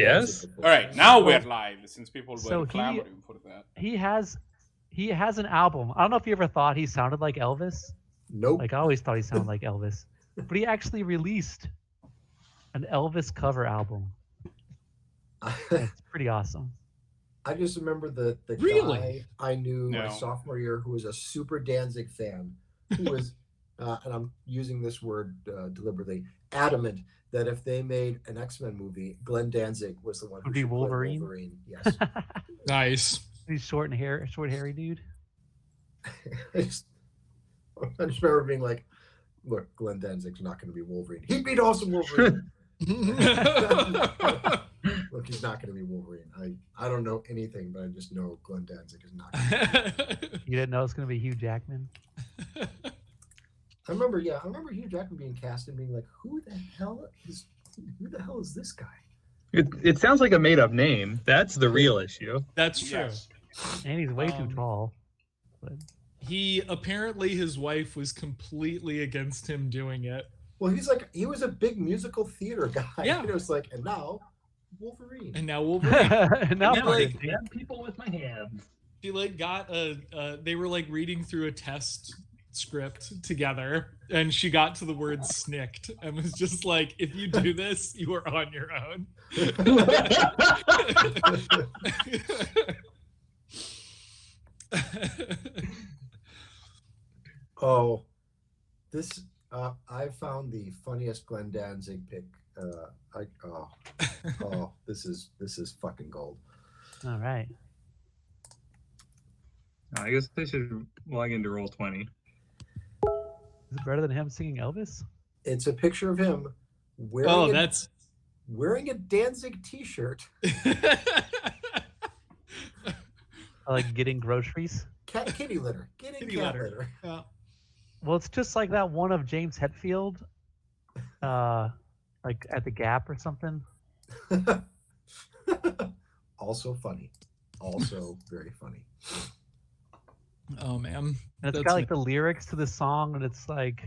Yes. All right, now we're live since people were So clamoring for that. he has an album. I don't know if you ever thought he sounded like Elvis. Nope. Like I always thought he sounded like Elvis, but he actually released an Elvis cover album. It's pretty awesome. I just remember the Really? guy I knew my No. sophomore year who was a super Danzig fan, who was, and I'm using this word deliberately, adamant that if they made an X-Men movie, Glenn Danzig was the one who Would be should play Wolverine? Wolverine. Yes. Nice. He's short hairy dude. I just remember being like, look, Glenn Danzig's not going to be Wolverine. He'd be awesome Wolverine. Look, he's not going to be Wolverine. I don't know anything, but I just know Glenn Danzig is not going to be. You didn't know it's gonna be Hugh Jackman. I remember Hugh Jackman being cast and being like, who the hell is this guy? It sounds like a made-up name. That's the real issue. That's true. Yes. And he's way too tall. But He apparently his wife was completely against him doing it. Well, he was a big musical theater guy. Yeah. It was like, and now Wolverine. And now Wolverine. now Yeah, like, fucking- Stab people with my hands. She like got they were like reading through a test script together, and she got to the word snicked and was just like, if you do this, you are on your own. Oh, this I found the funniest Glenn Danzig pic. This is fucking gold. All right. I guess they should log into Roll20. Is it better than him singing Elvis? It's a picture of him wearing wearing a Danzig T-shirt, Like getting groceries. kitty litter, getting Kitty cat litter. litter. Yeah. Well, it's just like that one of James Hetfield, like at the Gap or something. Also funny, also very funny. Oh man. And it's That's got like the lyrics to the song, and it's like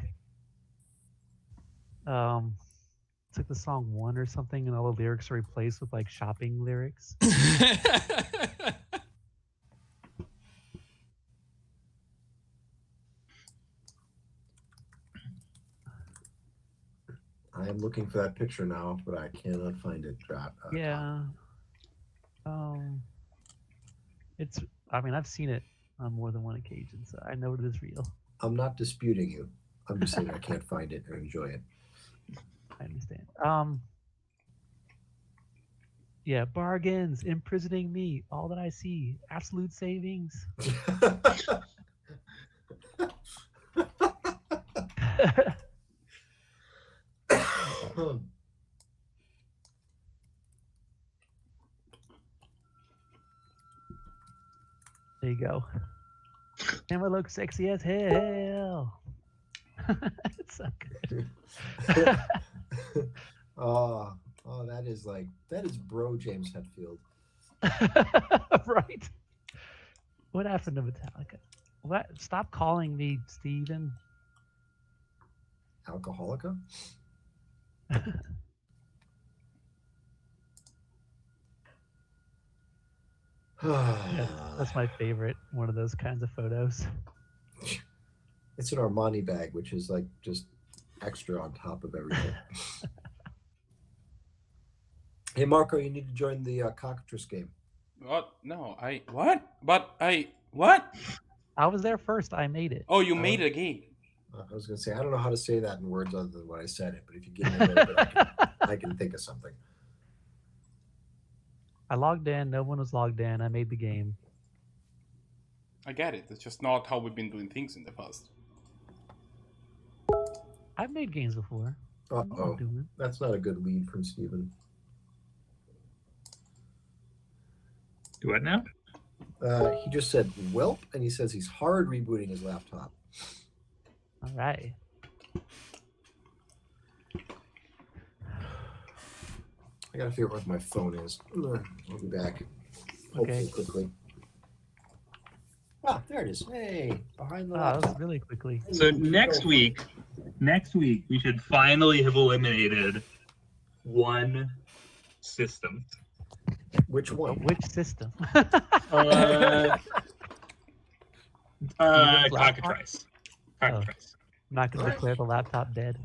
the song One or something, and all the lyrics are replaced with like shopping lyrics. I am looking for that picture now, but I cannot find it. Yeah. I mean, I've seen it on more than one occasion, so I know it is real. I'm not disputing you. I'm just saying I can't find it and enjoy it. I understand. Yeah, bargains, imprisoning me, all that I see, absolute savings. There you go. And I look sexy as hell. It's so good. Oh, that is bro James Hetfield. Right. What happened to Metallica? What? Stop calling me Steven. Alcoholica? Yeah, that's my favorite one of those kinds of photos. It's an Armani bag, which is like just extra on top of everything. Hey, Marco, you need to join the cockatrice game. What? No, what? But what? I was there first. I made it. Oh, you made a game. I was going to say, I don't know how to say that in words other than when I said it, but if you give me a little bit, I can think of something. I logged in. No one was logged in. I made the game. I get it. It's just not how we've been doing things in the past. I've made games before. I know what Uh-oh. I'm doing. That's not a good lead from Steven. Do what now? He just said "welp" and he says he's hard rebooting his laptop. All right. I gotta figure out what my phone is. I'll be back. Hopefully Okay. quickly. Ah, there it is. Hey, behind the Oh, that was laptop. really quickly. So next week we should finally have eliminated one system. Which one? Which system? Cockatrice. Cockatrice. I'm not going to declare the laptop dead.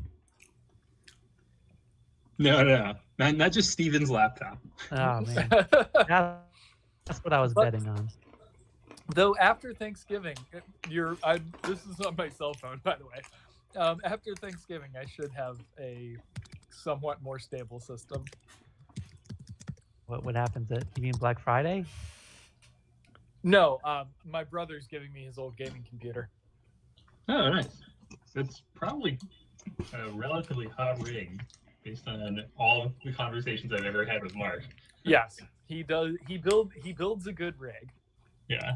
No. Not just Steven's laptop. Oh man, that's what I was betting on. Though after Thanksgiving, this is on my cell phone, by the way. After Thanksgiving, I should have a somewhat more stable system. What happens at? You mean Black Friday? No, my brother's giving me his old gaming computer. Oh, nice. It's probably a relatively hot rig based on all of the conversations I've ever had with Mark. Yes, he does. He builds a good rig. Yeah.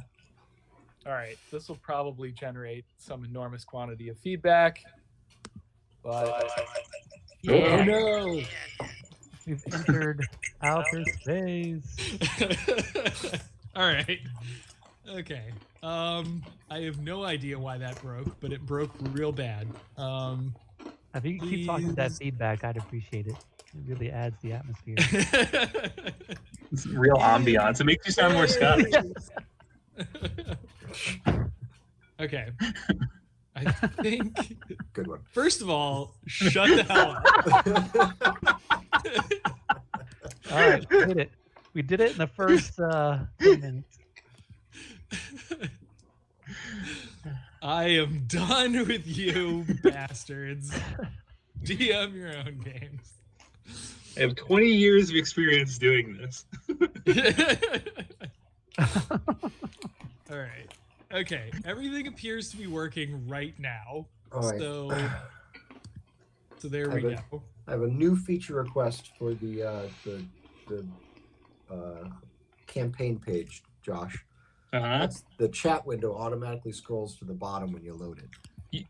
All right, this will probably generate some enormous quantity of feedback. But Yeah. oh no! We've entered outer space. All right. Okay. I have no idea why that broke, but it broke real bad. If you could keep talking that feedback, I'd appreciate it. It really adds the atmosphere. It's real ambiance. It makes you sound more Scottish. Okay. I think. Good one. First of all, shut the hell up. All right, we did it. We did it in the first 10 minutes. I am done with you, bastards. DM your own games. I have 20 years of experience doing this. All right. Okay. Everything appears to be working right now. All right. So there we go. I have a new feature request for the campaign page, Josh. That's the chat window automatically scrolls to the bottom when you load it.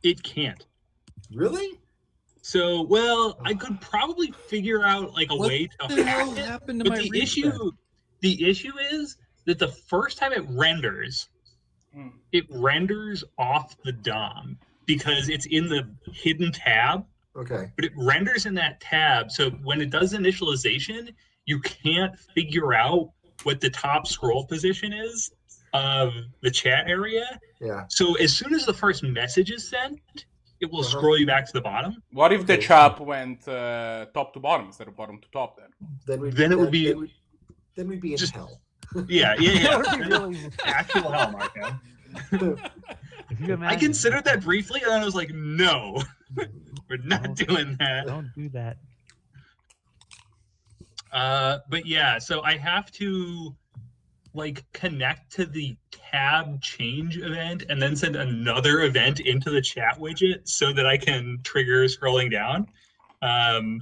It can't. Really? So, well, I could probably figure out like a way to What the hell hack it. happened to But my the reset? issue is that the first time it renders off the DOM because it's in the hidden tab. Okay. But it renders in that tab. So when it does initialization, you can't figure out what the top scroll position is of the chat area. Yeah. So as soon as the first message is sent, it will scroll you back to the bottom. What if the chop went top to bottom instead of bottom to top then? Then it would be in just hell. Yeah. That would be really- Actual hell, Marco. If you I imagine, considered that briefly, and then I was like, no, we're not doing that. Don't do that. But yeah, so I have to like connect to the tab change event and then send another event into the chat widget so that I can trigger scrolling down. And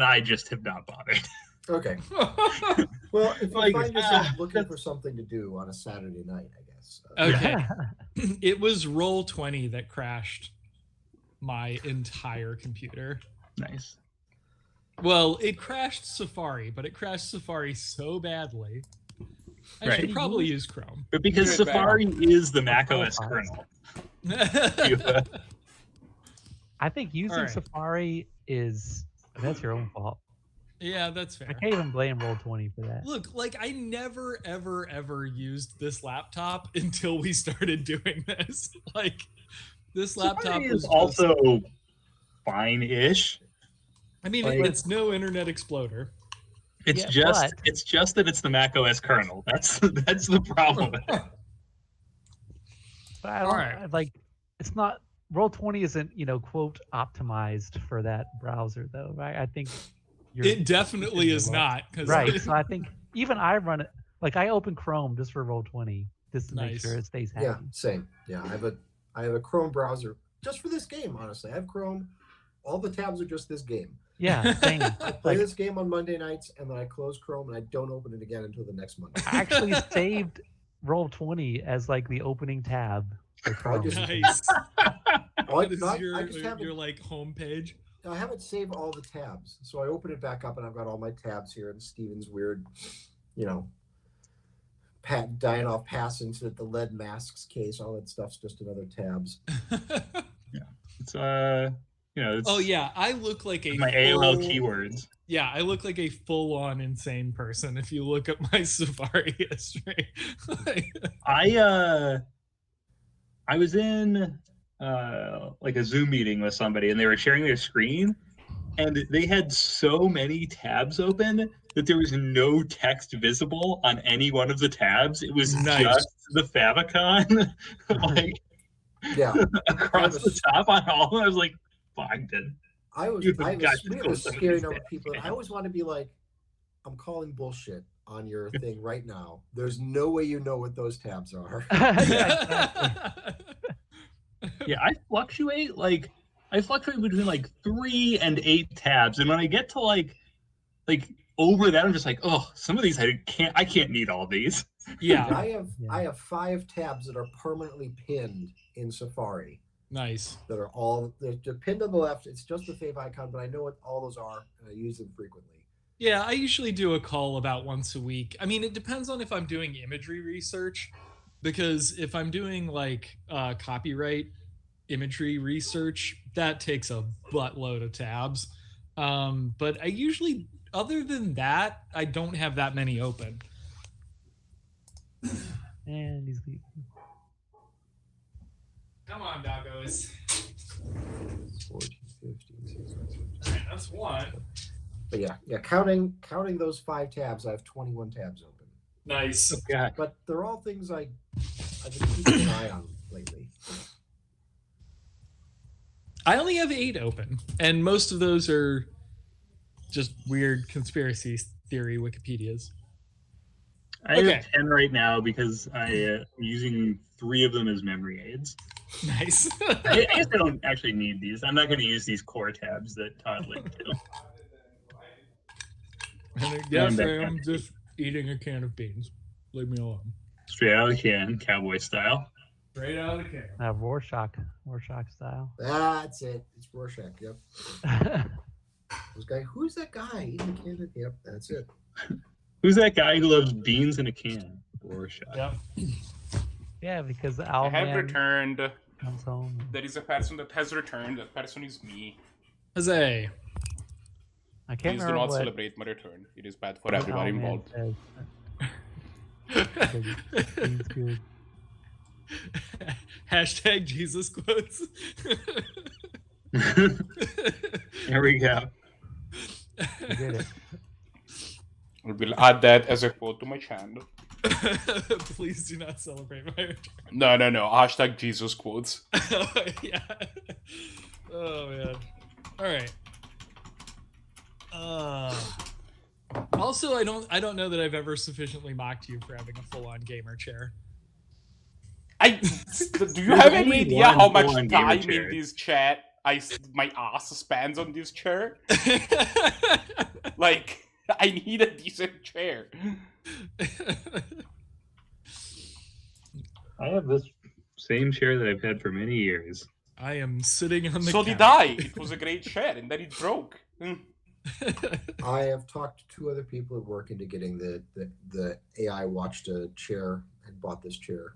I just have not bothered. Okay. Well, if you Like, find yourself looking for something to do on a Saturday night, I guess. Okay. It was Roll20 that crashed my entire computer. Nice. Well, it crashed Safari, but it crashed Safari so badly. I Right. should probably use Chrome. But because Good, Safari is the macOS kernel. I think using Alright. Safari that's your own fault. Yeah, that's fair. I can't even blame Roll20 for that. Look, like I never, ever, ever used this laptop until we started doing this. Like this laptop Safari was is also fine-ish. I mean, like- it's no Internet Exploder. It's Yeah, just that it's the macOS kernel. That's the problem. But I don't Alright. like. It's not Roll20 isn't quote optimized for that browser though, right? I think It definitely is not. right. So I think even I run it like I open Chrome just for Roll20 just to make Nice. sure it stays happy. Yeah, same. Yeah, I have a Chrome browser just for this game. Honestly, I have Chrome. All the tabs are just this game. Yeah, same. I play Like, this game on Monday nights, and then I close Chrome, and I don't open it again until the next Monday. I actually saved Roll20 as like the opening tab for Chrome. just- Nice. I This is just your have it. like homepage. I have it save all the tabs, so I open it back up, and I've got all my tabs here, and Steven's weird, dying off pass into the lead masks case. All that stuff's just in other tabs. It's It's Oh yeah, I look like a my AOL keywords. Yeah, I look like a full-on insane person if you look at my Safari history. I was in like a Zoom meeting with somebody, and they were sharing their screen, and they had so many tabs open that there was no text visible on any one of the tabs. It was Nice. just the favicon, like Yeah. across the top on all of them. I was like, Bogdan. I was scaring over people. I always want to be like, I'm calling bullshit on your thing right now. There's no way you know what those tabs are. Yeah, I fluctuate between like 3 and 8 tabs, and when I get to like over that, I'm just like, oh, some of these I can't need all these. Yeah. I have 5 tabs that are permanently pinned in Safari. Nice. That are all they're pinned on the left. It's just the fave icon, but I know what all those are, and I use them frequently. Yeah, I usually do a call about once a week. I mean, it depends on if I'm doing imagery research, because if I'm doing like copyright imagery research, that takes a buttload of tabs. But I usually, other than that, I don't have that many open. And he's leaving. Come on, doggos. 14, 15, 16, All right, that's one. But yeah, counting those 5 tabs, I have 21 tabs open. Nice. Yeah. But they're all things I've been keeping an eye on lately. I only have 8 open, and most of those are just weird conspiracy theory Wikipedias. I have 10 right now because I'm using 3 of them as memory aids. Nice. I guess I don't actually need these. I'm not going to use these core tabs that Todd linked to. Yes, I am just eating a can of beans. Leave me alone. Straight out of the can, cowboy style. Straight out of the can. Rorschach style. That's it. It's Rorschach. Yep. Who's that guy eating a can? Yep, that's it. Who's that guy who loves beans in a can? Rorschach. Yep. Yeah, because the I owl have man returned. comes home. There is a person that has returned. That person is me. Jose. I can't Please do remember not what celebrate my return. It is bad for the everybody owl man involved. says. Beans good. Hashtag Jesus quotes. There we go. You did it. I will add that as a quote to my channel. Please do not celebrate my return. No. Hashtag Jesus quotes. Yeah. Oh man. All right. Also, I don't know that I've ever sufficiently mocked you for having a full-on gamer chair. Do you have any only idea one how much full-on gamer time chair. in this chat my ass spans on this chair? Like, I need a decent chair. I have this same chair that I've had for many years. I am sitting on the So couch. did I. It was a great chair, and then it broke. I have talked to 2 other people at work into getting the AI watched a chair and bought this chair.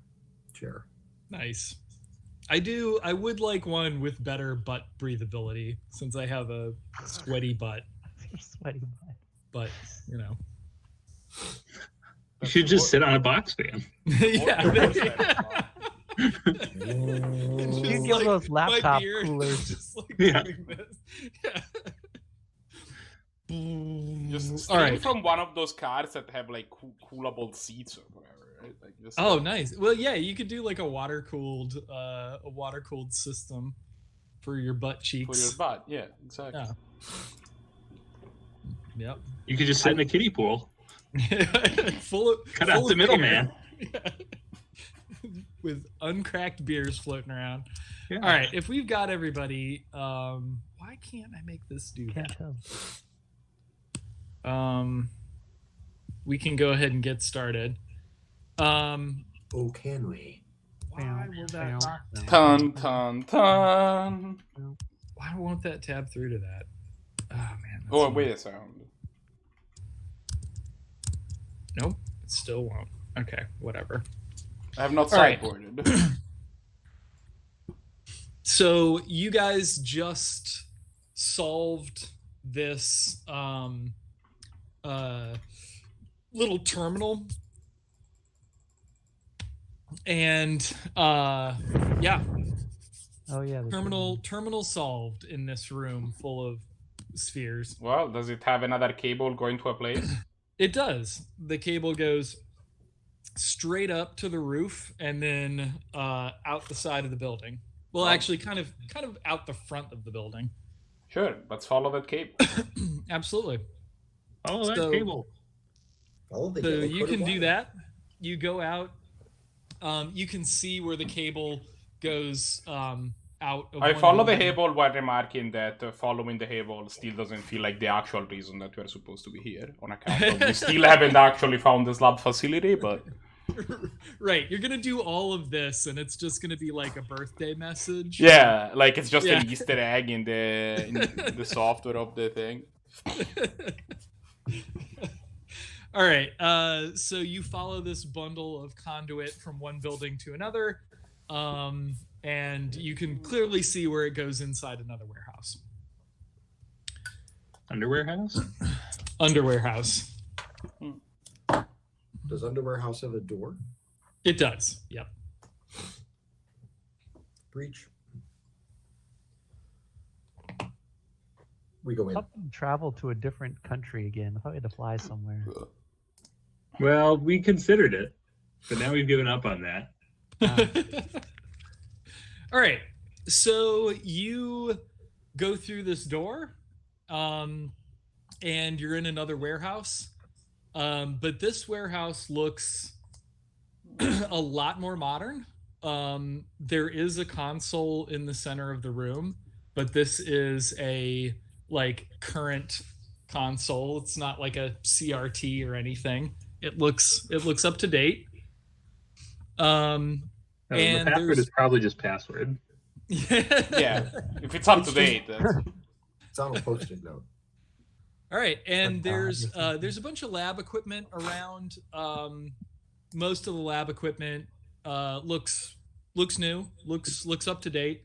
Nice. I would like one with better butt breathability, since I have a sweaty butt. Sweaty butt. But, you know. You should just sit on a box fan. Yeah. You get those laptop coolers. Just like Yeah. doing this. Just All right. from one of those cars that have like coolable seats or whatever, right? Like just, Oh, nice. Well, yeah, you could do like a water cooled system for your butt cheeks. for your butt. Yeah, exactly. Yeah. Yep. You could just sit in a kiddie pool. Full of Cut out the middleman. Yeah. With uncracked beers floating around. Yeah. All right, if we've got everybody, why can't I make this do Can't that? tell. We can go ahead and get started. Oh, can we? Why will that not? Ton, ton, ton. Why won't that tab through to that? Oh man. that's Oh, annoying. wait a second. Nope, it still won't. Okay, whatever. I have not All right. sideboarded. So you guys just solved this little terminal, and yeah, Oh yeah. the terminal solved in this room full of spheres. Well, does it have another cable going to a place? It does. The cable goes straight up to the roof and then out the side of the building. Well, actually, kind of out the front of the building. Sure, let's follow that cable. Absolutely. Oh, that So- cable. Oh, they So get you can do water. that. You go out. You can see where the cable goes out. Of I one follow the building. cable while remarking that following the cable still doesn't feel like the actual reason that we're supposed to be here, on account of we still haven't actually found the SLAB facility, but Right, you're gonna do all of this, and it's just gonna be like a birthday message. yeah, like it's just Yeah. an Easter egg in the software of the thing. All right. So you follow this bundle of conduit from one building to another, and you can clearly see where it goes inside another warehouse. Underwear house? Underwear house. Does Underwear House have a door? It does. Yep. Breach. We go in. I thought we traveled to a different country again. I thought we had to fly somewhere. Well, we considered it, but now we've given up on that. All right. So you go through this door, and you're in another warehouse. But this warehouse looks a lot more modern. There is a console in the center of the room, but this is a current console. It's not like a CRT or anything. It looks up to date. The And password there's- is probably just password. Yeah, if it's up to date, that's... It's on a post-it note. All right, and But, there's a bunch of lab equipment around. Most of the lab equipment looks new, looks up to date.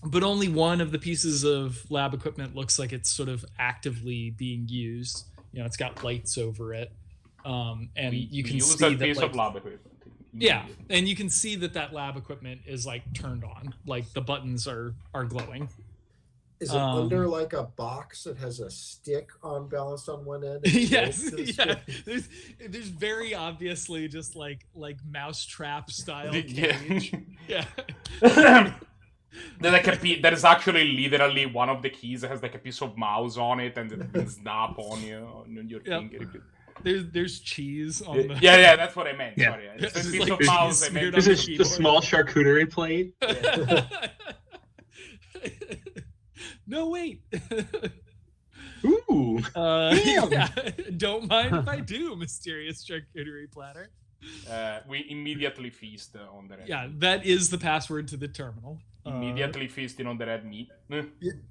But only one of the pieces of lab equipment looks like it's sort of actively being used. You know, it's got lights over it, and you can use see that that piece of lab equipment. yeah, and you can see that lab equipment is turned on, like the buttons are glowing. Is it under like a box that has a stick on balanced on one end? and Yes, rope to the yeah. stick? There's very obviously just like mousetrap style Yeah. cage. Yeah. There's like there is actually literally one of the keys that has like a piece of mouse on it, and it can snap on your Yep. finger. There's cheese on the Yeah, that's what I meant. Yeah. Sorry, it's a It's piece like of cheese mouse. I smeared meant. on This the is the keyboard. small charcuterie plate. No, wait. Ooh. Damn. Yeah. Don't mind if I do, mysterious charcuterie platter. We immediately feast on the red. Yeah, that is the password to the terminal. Immediately feasting on the red meat.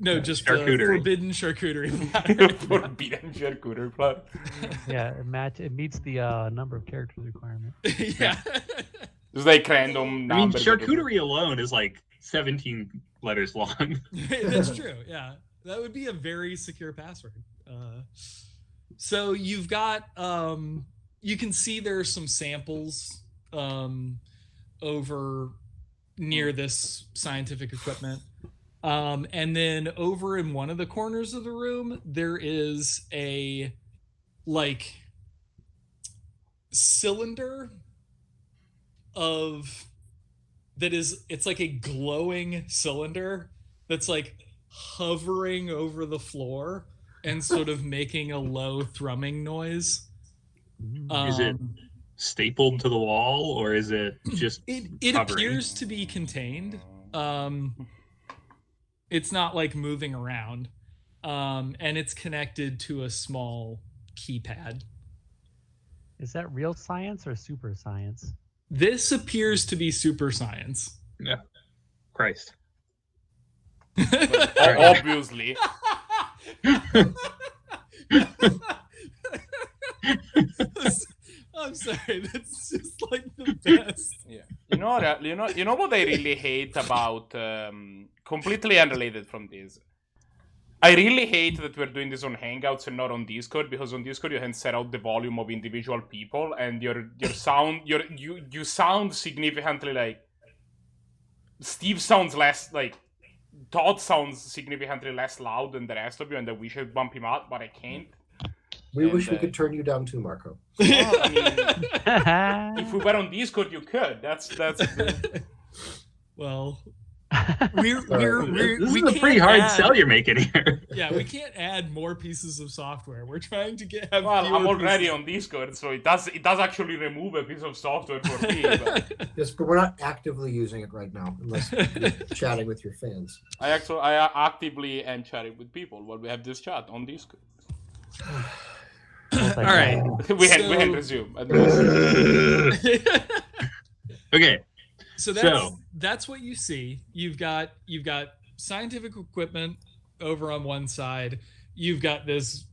No, just Charcuterie. forbidden charcuterie platter. Forbidden charcuterie plot. Yeah, it meets the number of characters requirement. Yeah. It's like random I mean, numbers. charcuterie alone is like 17 letters long. That's true. Yeah, that would be a very secure password. So you've got, you can see there are some samples over near this scientific equipment, and then over in one of the corners of the room there is a cylinder it's like a glowing cylinder that's hovering over the floor and sort of making a low thrumming noise. Is it stapled to the wall, or is it just It hovering? appears to be contained. It's not moving around, and it's connected to a small keypad. Is that real science or super science? This appears to be super science. Yeah. Christ. Obviously. I'm sorry, that's just the best. Yeah. you know what I really hate about completely unrelated from this. I really hate that we're doing this on Hangouts and not on Discord, because on Discord you can set out the volume of individual people, and your sound you sound significantly like Steve sounds less like Todd sounds significantly less loud than the rest of you, and I wish I'd bump him out, but I can't. We wish we could turn you down too, Marco. Well, I mean, if we were on Discord, you could. That's. Well, This is a pretty hard sell you're making here. Yeah, we can't add more pieces of software. We're trying to have. Well, I'm already pieces. on Discord, so it does actually remove a piece of software for me. But Yes, but we're not actively using it right now, unless you're chatting with your fans. I actively am chatting with people while we have this chat on Discord. All right, we can resume. Okay. So that's what you see. You've got scientific equipment over on one side. You've got this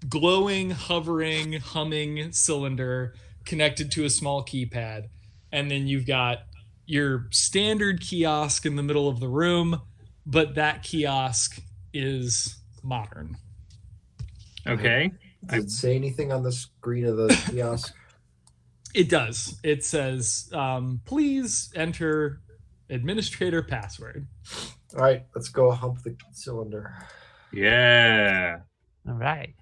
glowing, hovering, humming cylinder connected to a small keypad, and then you've got your standard kiosk in the middle of the room, but that kiosk is modern. Okay. Does it say anything on the screen of the kiosk? It does. It says, please enter administrator password. All right, let's go hump the cylinder. Yeah. All right.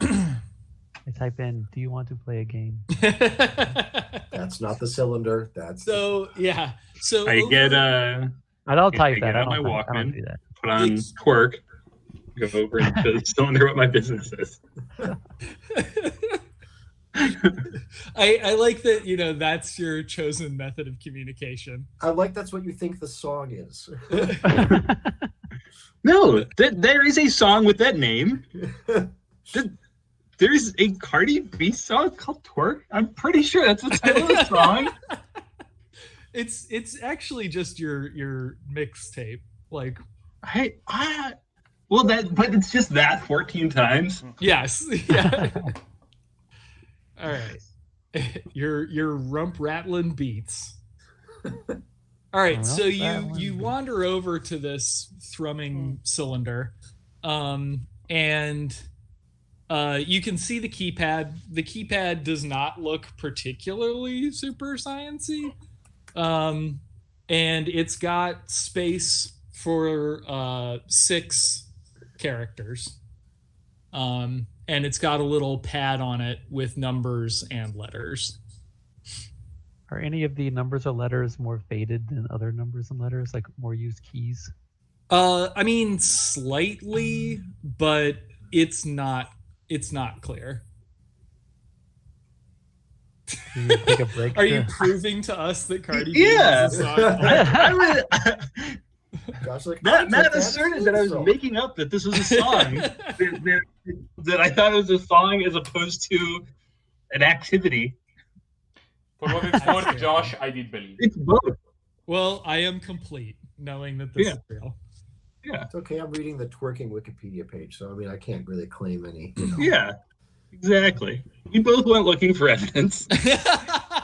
I type in, do you want to play a game? That's not the cylinder. That's So, yeah. So I get I don't type I that. get I out don't my type- I don't Walkman, do that. put on twerk, go over into the cylinder what my business is. I like that, that's your chosen method of communication. I like that's what you think the song is. No, there is a song with that name. There's a Cardi B song called Twerk. I'm pretty sure that's the title of the song. It's actually just your mixtape. Like, but it's just that 14 times. yes. Yeah. All right. Your rump rattling beats. All right, so you wander over to this thrumming cylinder, and you can see the keypad. The keypad does not look particularly super sciencey, and it's got space for 6 characters, and it's got a little pad on it with numbers and letters. Are any of the numbers or letters more faded than other numbers and letters, like more used keys? I mean, slightly, but it's not clear. Can you take a break? Are you proving to us that Cardi B Yeah. is a song? Gosh, like, Matt asserted that I was making up that this was a song. that I thought it was a song as opposed to an activity. For what it's worth, Josh, I did believe. It's both. Well, I am complete knowing that this is real. Yeah. It's okay. I'm reading the twerking Wikipedia page, so I mean, I can't really claim any. Yeah. Exactly. We both went looking for evidence. The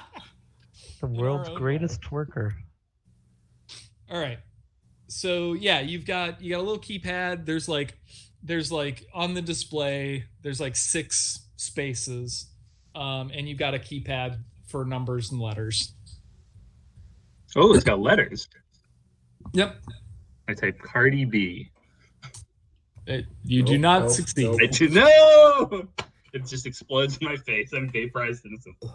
world's own greatest twerker. All right. So yeah, you've got a little keypad. There's like on the display, there's like 6 spaces, and you've got a keypad for numbers and letters. Oh, it's got letters. Yep. I type Cardi B. You do not succeed. I do no. It just explodes in my face. I'm vaporized instantly.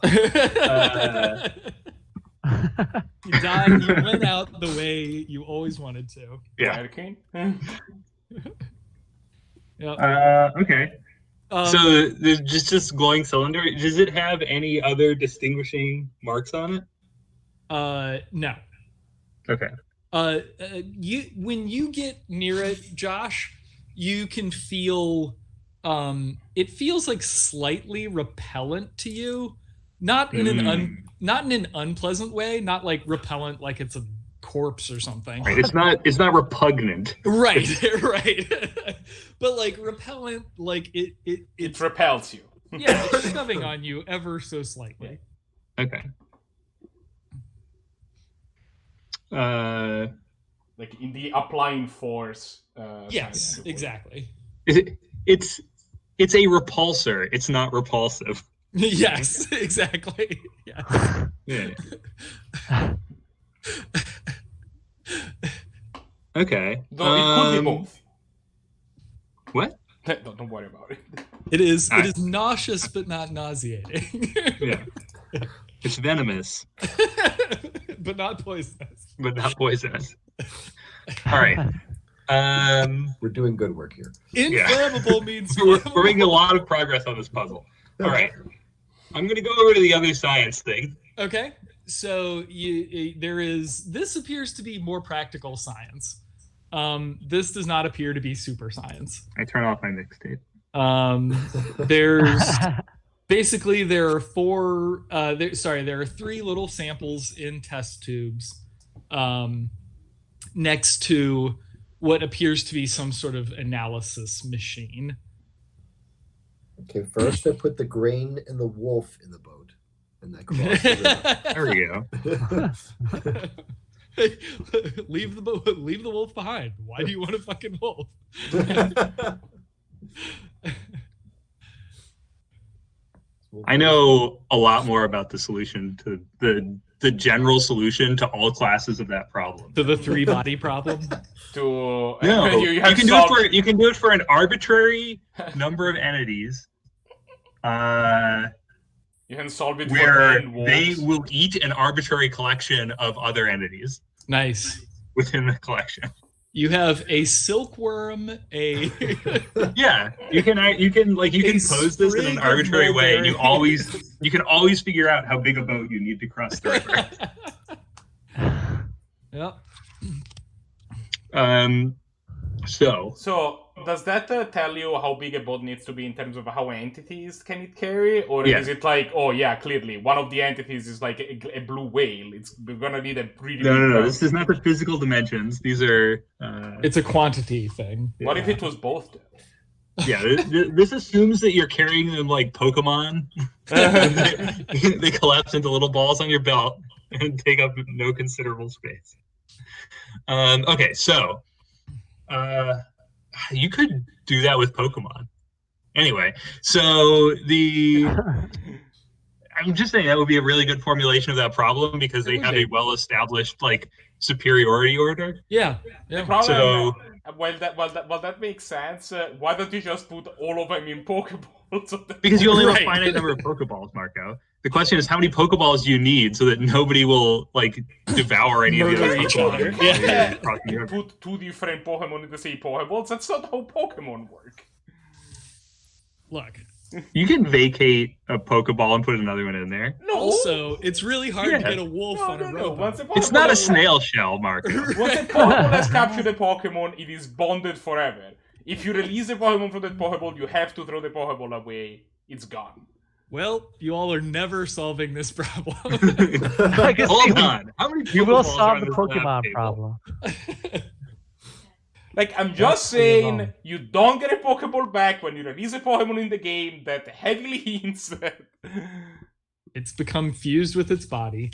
You died. You went out the way you always wanted to. Yeah. Hurricane? Yep. Okay. So there's just glowing cylinder. Does it have any other distinguishing marks on it? No. Okay. When you get near it, Josh, you can feel it feels like slightly repellent to you, not in an unpleasant way, not like repellent like it's a corpse or something. Right. It's not repugnant. Right. But like repellent, like it repels you. Yeah, it's shoving on you ever so slightly. Okay. Like in the applying force. Yes, scientific word. exactly. It's a repulsor. It's not repulsive. Yes, exactly. Yes. Yeah. Okay. Though it could be both. What? Don't worry about it. It is Alright. nauseous but not nauseating. Yeah. It's venomous, but not poisonous. but not poisonous. All right. We're doing good work here. Inflammable means We're flammable. making a lot of progress on this puzzle. All right. I'm going to go over to the other science thing. Okay, so this appears to be more practical science. This does not appear to be super science. I turn off my mixtape. There's basically there are there are 3 little samples in test tubes next to what appears to be some sort of analysis machine. Okay, first I put the grain and the wolf in the boat, and I crossed the There we go. leave the wolf behind. Why do you want a fucking wolf? river. I know a lot more about the solution to the general solution to all classes of that problem. To the 3-body problem. To No, you you have can solved- do it for an arbitrary number of entities. You can solve it Where for they will eat an arbitrary collection of other entities Nice. within the collection. You have a silkworm, a Yeah, you can pose this in sprig an of arbitrary way, and mulberry. you can always figure out how big a boat you need to cross the river. Yep. So does that tell you how big a boat needs to be in terms of how entities can it carry, or Yeah. is it like, oh yeah, clearly one of the entities is like a blue whale? We're gonna need a pretty. No. big boat. This is not the physical dimensions. These are. It's a quantity thing. What if it was both? Yeah, this assumes that you're carrying them like Pokemon. They collapse into little balls on your belt and take up no considerable space. Okay, so you could do that with Pokemon. Anyway, so I'm just saying that would be a really good formulation of that problem because It they would have be. a well-established like superiority order. Yeah. The Yeah. problem, So- well, that makes sense. Why don't you just put all of them in Pokeballs? Because you only have a Right. finite number of Pokeballs, Marco. The question is, how many Pokeballs do you need so that nobody will like devour any of the Murder other each Pokeballs other. while Yeah. you're crossing the You river? put 2 different Pokemon in the same Pokeballs. That's not how Pokemon work. Look. You can vacate a Pokeball and put another one in there. No. Also, it's really hard to Yeah. get a wolf on a robot. Once a It's not a Pokeball- snail shell, Marco. Once a Pokemon has captured a Pokemon, it is bonded forever. If you release a Pokemon from that Pokeball, you have to throw the Pokeball away. It's gone. Well, you all are never solving this problem. I guess Hold on. How many you will Pokeballs are solve on the this lab Pokemon table? problem. Like, I'm That's just pretty saying, long. you don't get a Pokeball back when you release a Pokemon in the game. That heavily hints that. It's become fused with its body.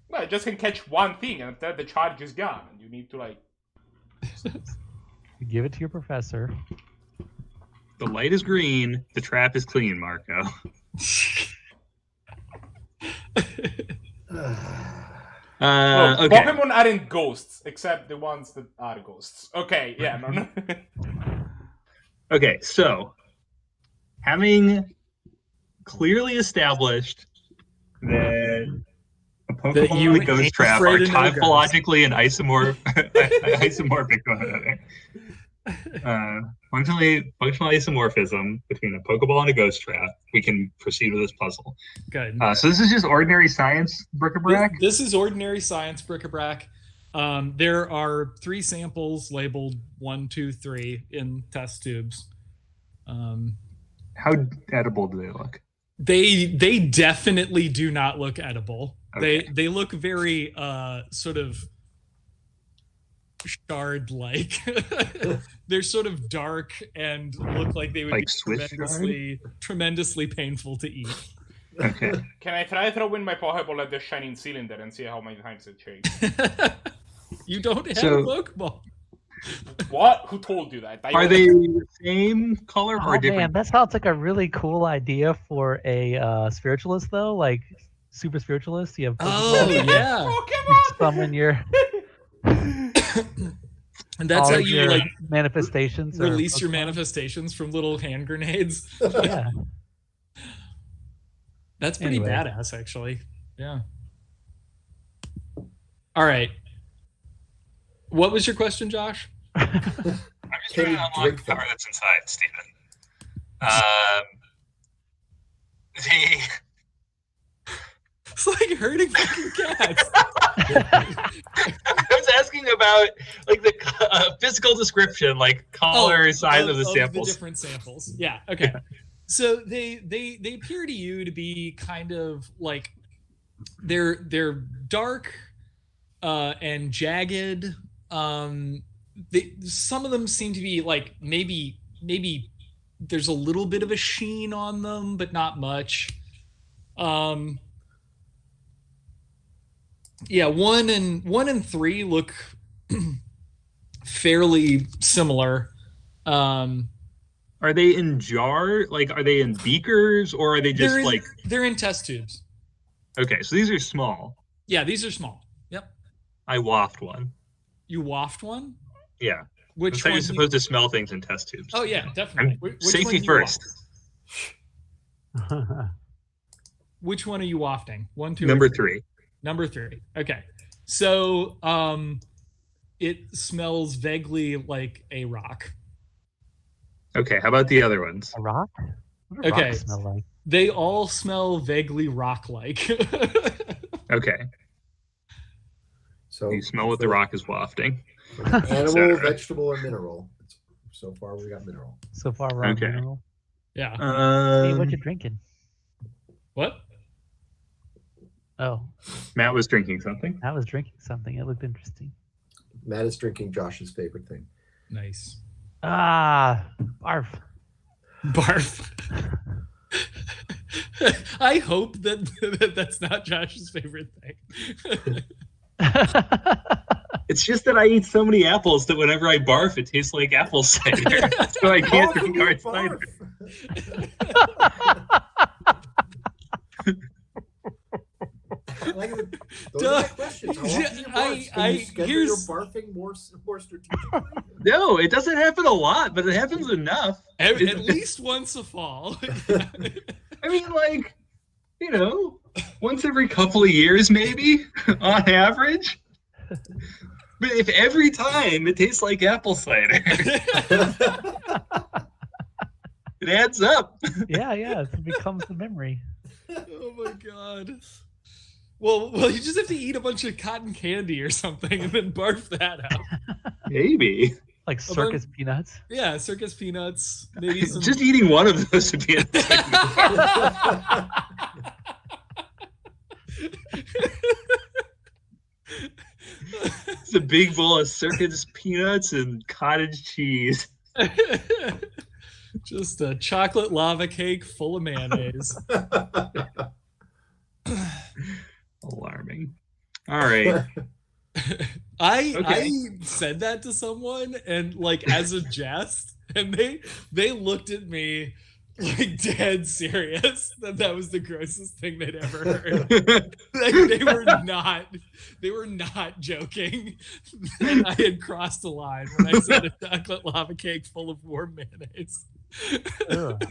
Well, it just can catch one thing, and then the charge is gone. And you need to, like. You give it to your professor. The light is green. The trap is clean, Marco. Look, Okay. Pokemon aren't ghosts, except the ones that are ghosts. Okay, yeah, no. Okay, so having clearly established that a That Pokemon you and a ghost ain't trap are afraid of no ghosts. typologically and isomorphic to one another. Functional isomorphism between a Pokeball and a ghost trap. We can proceed with this puzzle. Good. So this is just ordinary science bric-a-brac. This is ordinary science bric-a-brac. There are 3 samples labeled 1, 2, 3 in test tubes. How edible do they look? They definitely do not look edible. Okay. They look very sort of shard like. They're sort of dark and look like they would Like be Swiss tremendously painful to eat. Okay. Can I try throwing my Pokeball at the shining cylinder and see how many times it shakes? You don't have So- a Pokeball. What? Who told you that? Are they the same color or Oh man, different? that sounds like a really cool idea for a spiritualist though, like super spiritualist. You have Oh Pokeballs, yeah, you Pokemon? summon your and that's all how of you your like manifestations. or release your Pokemon. manifestations from little hand grenades. Yeah. That's pretty Anyway. badass, actually. Yeah. All right. What was your question, Josh? I'm just Can trying you to unlock drink the them? power that's inside, Stephen. It's like hurting fucking cats. I was asking about like the physical description, like color, size of the samples. The different samples. Yeah. Okay. So they appear to you to be kind of like they're dark and jagged. Some of them seem to be like maybe there's a little bit of a sheen on them, but not much. Yeah, 1 and 3 look fairly similar. Are they in jar? Like, are they in beakers, or are they just they're in test tubes. Okay, so these are small. Yeah, these are small. Yep. I waft one. You waft one? Yeah. Which Looks like one? you're supposed to smell things in test tubes. Oh yeah, definitely. I'm Which safety one you first. waft? Which one are you wafting? 1, 2, Number or 3? 3. Number 3. Okay. So it smells vaguely like a rock. Okay, how about the other ones? A rock? What do Okay. rocks smell like? They all smell vaguely rock-like. Okay, So you smell what the rock is wafting. animal, Cetera. vegetable, or mineral. So far, we got mineral. So far, we're on Okay. mineral. Yeah. Hey, what you drinking? What? Oh, Matt was drinking something. I was drinking something. It looked interesting. Matt is drinking Josh's favorite thing. Nice. Ah, barf. Barf. I hope that that's not Josh's favorite thing. It's just that I eat so many apples that whenever I barf, it tastes like apple cider. So I can't drink hard cider. Like, those are my questions. How often do you barf? Can you schedule your barfing more strategically? No, it doesn't happen a lot, but it happens enough. At least once a fall. I mean, like, you know, once every couple of years, maybe, on average. But if every time it tastes like apple cider, it adds up. Yeah, it becomes the memory. Oh my god. Well, you just have to eat a bunch of cotton candy or something and then barf that out. Maybe. Like circus peanuts. Yeah, circus peanuts. Maybe some. Just eating one of those would be a It's a big bowl of circus peanuts and cottage cheese. Just a chocolate lava cake full of mayonnaise. Alarming. All right. I said that to someone and like as a jest, and they looked at me like dead serious that was the grossest thing they'd ever heard. Like, they were not joking. And I had crossed the line when I said a chocolate lava cake full of warm mayonnaise. Ugh.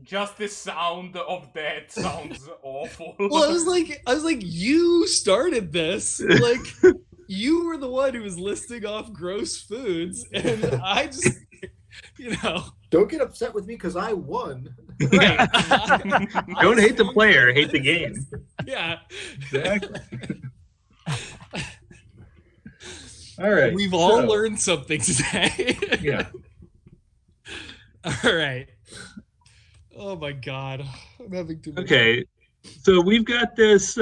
Just the sound of that sounds awful. Well, I was like, you started this. Like, you were the one who was listing off gross foods, and I just, Don't get upset with me because I won. right. Don't hate the player, hate the game. Yeah. Exactly. All right. We've all learned something today. Yeah. All right. Oh my god. I'm having too much. Okay. So we've got this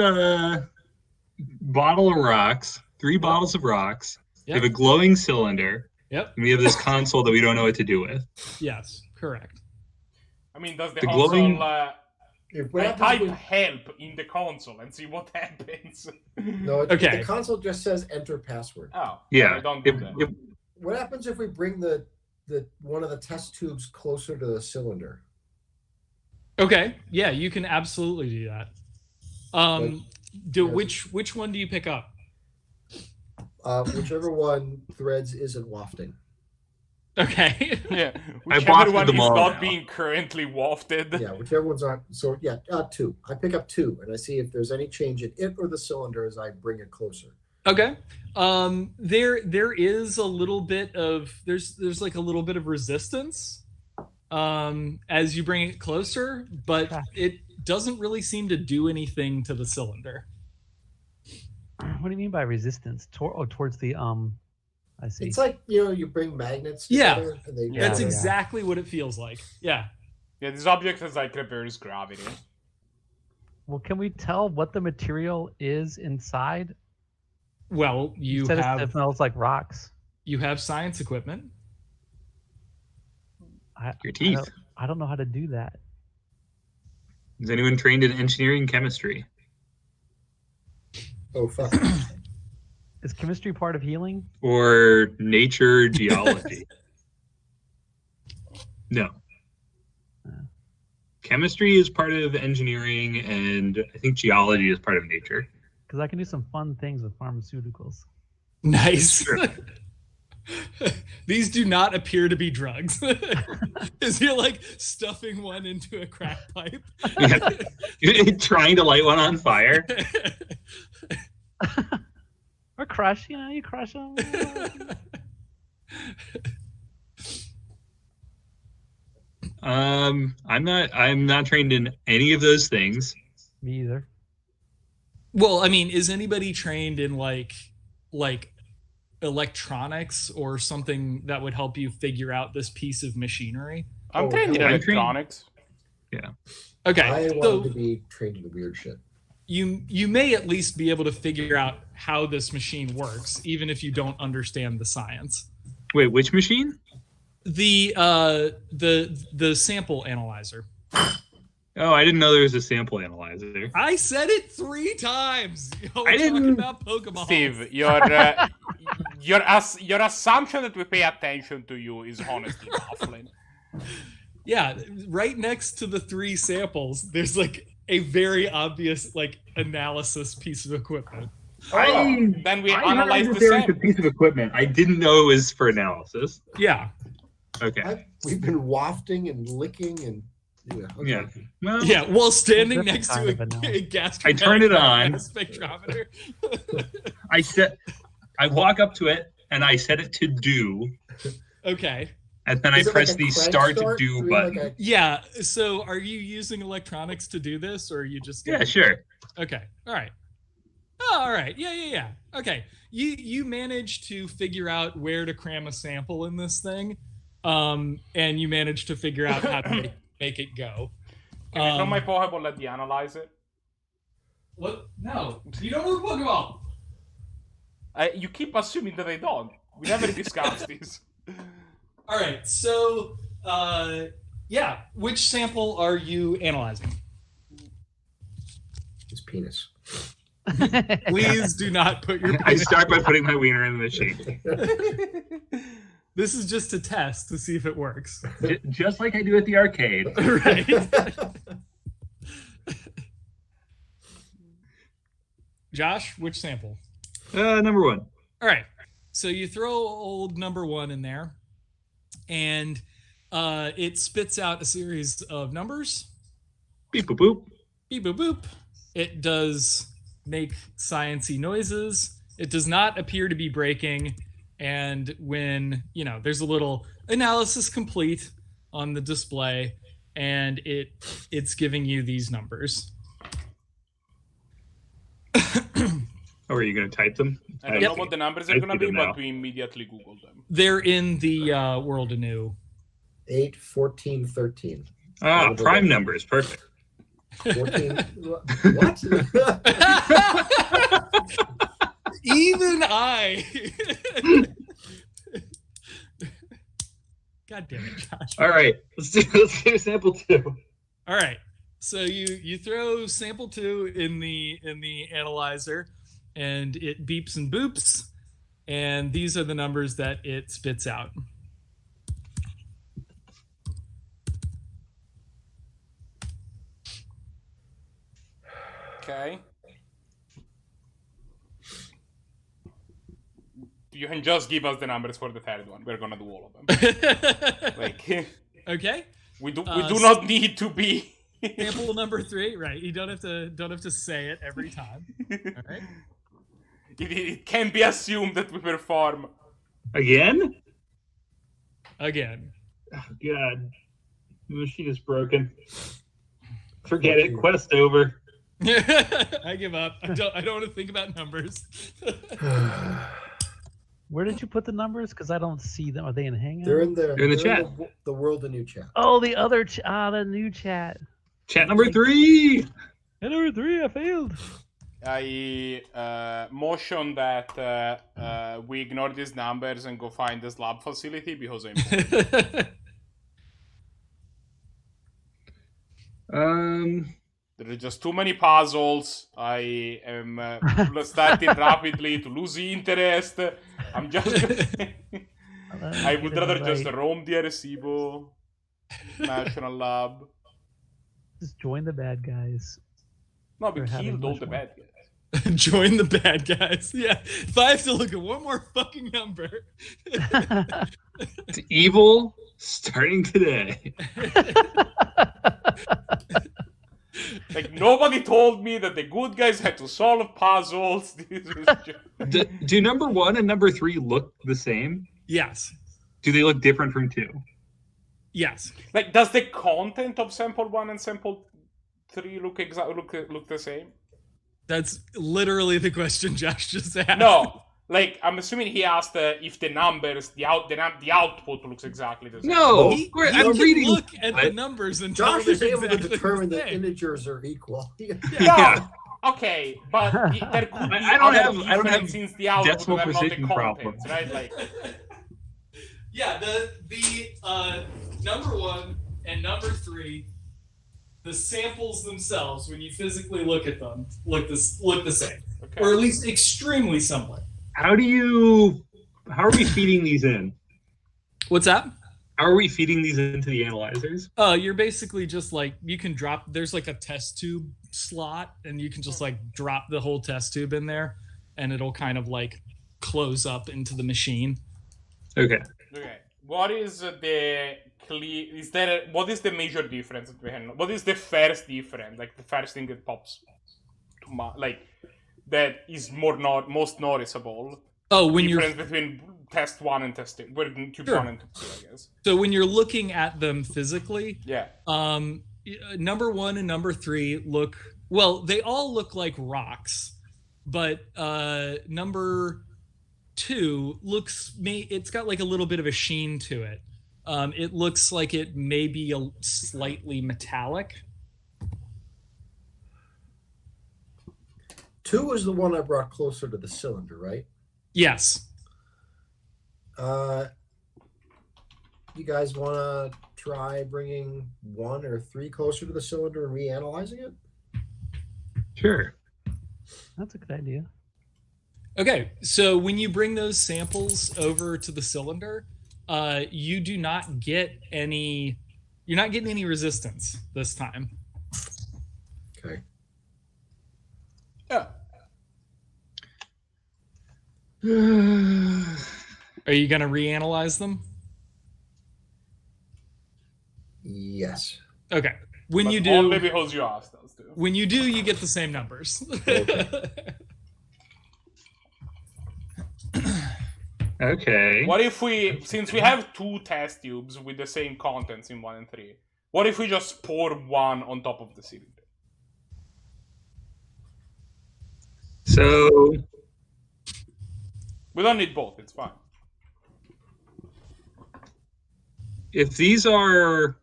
bottle of rocks, 3 bottles of rocks. We have a glowing cylinder. Yep. And we have this console that we don't know what to do with. Yes, correct. I mean, does the The console... glowing- What I happens type if we- help in the console and see what happens. No, Okay. the console just says enter password. Oh, Yeah. I don't do If- that. if- What happens if we bring the one of the test tubes closer to the cylinder? Okay, yeah, you can absolutely do that. Which one do you pick up? Whichever one threads isn't wafting. Okay. Yeah, I whichever wafted one them is all not now. being currently wafted. Yeah, whichever one's not. So yeah, 2. I pick up 2, and I see if there's any change in it or the cylinder as I bring it closer. Okay. There is a little bit of there's like a little bit of resistance as you bring it closer, but it doesn't really seem to do anything to the cylinder. What do you mean by resistance? Towards the I see. It's like you bring magnets Yeah. together, and they That's Yeah. exactly what it feels like. Yeah. Yeah, this object has like reverse gravity. Well, can we tell what the material is inside? Well, you said have it smells like rocks. you have science equipment. Your teeth. I don't know how to do that. Is anyone trained in engineering chemistry? Oh fuck! Is chemistry part of healing? Or nature geology? No. Chemistry is part of engineering, and I think geology is part of nature. Because I can do some fun things with pharmaceuticals. Nice. These do not appear to be drugs. Is he like stuffing one into a crack pipe? Trying to light one on fire. Or crush, you crush them. I'm not trained in any of those things. Me either. Well, I mean, is anybody trained in like electronics or something that would help you figure out this piece of machinery? I'm Oh, trained in I'm trained- electronics. Okay, I so wanted to be trained in the weird shit. you may at least be able to figure out how this machine works, even if you don't understand the science. Wait, which machine? The sample analyzer. Oh, I didn't know there was a sample analyzer. I said it 3 times. We're I didn't- talking about Pokemon. Steve, your assumption that we pay attention to you is honestly baffling. Yeah, right next to the 3 samples, there's like a very obvious like analysis piece of equipment. Then we analyze the there was a sample. piece of equipment. I didn't know it was for analysis. Yeah. Okay. We've been wafting and licking and okay. Yeah. Well, Yeah, while standing Different next to kind of a analysis. gas. I turn it on. Spectrometer. I walk up to it and I set it to do, Okay. and then I Is it press like a the crank start to start? do we button. like a- Yeah. So, are you using electronics to do this, or are you just? Yeah, sure. Okay. All right. Oh, all right. Yeah. Okay. You managed to figure out where to cram a sample in this thing, and you managed to figure out how to make it go. Can I throw my Pokeball at the analyzer? What? No, you don't know Pokeball. You keep assuming that I don't. We never discussed this. All right. So, yeah. Which sample are you analyzing? His penis. Please do not put your. I start by putting my wiener in the machine. This is just a test to see if it works. Just like I do at the arcade. Right. Josh, which sample? Number 1. All right. So you throw old number 1 in there, and it spits out a series of numbers. Beep boop boop. Beep boop boop. It does make sciencey noises. It does not appear to be breaking. And when, there's a little analysis complete on the display, and it's giving you these numbers. Oh, are you going to type them? I don't know what the numbers are I going to see be, them now. but we immediately Google them. They're in the World Anew. 8, 14, 13. Prime numbers. Perfect. 14. What? Even I. God damn it, Josh. All right, let's do sample 2. All right. So you throw sample 2 in the analyzer, and it beeps and boops, and these are the numbers that it spits out. Okay. You can just give us the numbers for the third one. We're gonna do all of them. Like, Okay. we do not need to be. Sample number 3, right? You don't have to say it every time. All right. It can be assumed that we perform. Again? Again. Oh, God. The machine is broken. Forget it. Quest over. I give up. I don't want to think about numbers. Where did you put the numbers? Because I don't see them. Are they in Hangout? They're in the chat. The world of new chat. Oh, the other the new chat. Chat number 3. And number 3, I failed. I motion that we ignore these numbers and go find the SLAB facility because I'm there are just too many puzzles. I am starting rapidly to lose interest. I'm just I would rather just roam the Arecibo National Lab. Just join the bad guys. No, we We're having killed all much the more. bad guys. Join the bad guys. Yeah. If I have to look at one more fucking number. It's evil starting today. Like, nobody told me that the good guys had to solve puzzles. This was just... Do number 1 and number 3 look the same? Yes. Do they look different from 2? Yes. Like, does the content of sample 1 and sample 3 look the same? That's literally the question Josh just asked. No. Like, I'm assuming he asked if the numbers, the output looks exactly the same. No, He I'm can reading. look at the numbers and tell Josh is they're able to exactly determine the that same. integers are equal. Yeah. Okay, but there could be I don't have differences in the output decimal that are not the precision contents, problems. right? Like, Yeah, the number 1 and number 3, the samples themselves, when you physically look at them, look the same, okay. or at least extremely similar. How are we feeding these in? What's that? How are we feeding these into the analyzers? You're basically just like, you can drop, there's like a test tube slot, and you can just like drop the whole test tube in there, and it'll kind of like close up into the machine. Okay. Okay. What is what is the major difference that we have? What is the first difference? Like the first thing that pops to like that is most noticeable. Oh, when difference between test 1 and test 2. Well, tube 1 and tube 2, I guess. So when you're looking at them physically, yeah. Number 1 and number 3 look, well, they all look like rocks, but number 2 it's got like a little bit of a sheen to it. It looks like it may be slightly metallic. 2 is the one I brought closer to the cylinder, right? Yes. You guys want to try bringing 1 or 3 closer to the cylinder and reanalyzing it? Sure. That's a good idea. Okay, so when you bring those samples over to the cylinder, you do not get any. You're not getting any resistance this time. Okay. Yeah. Are you going to reanalyze them? Yes. Okay. When But you do, only because you asked us to. when you do, you get the same numbers. Okay. What if since we have 2 test tubes with the same contents in 1 and 3, what if we just pour 1 on top of the cylinder? So We don't need both, it's fine. if these are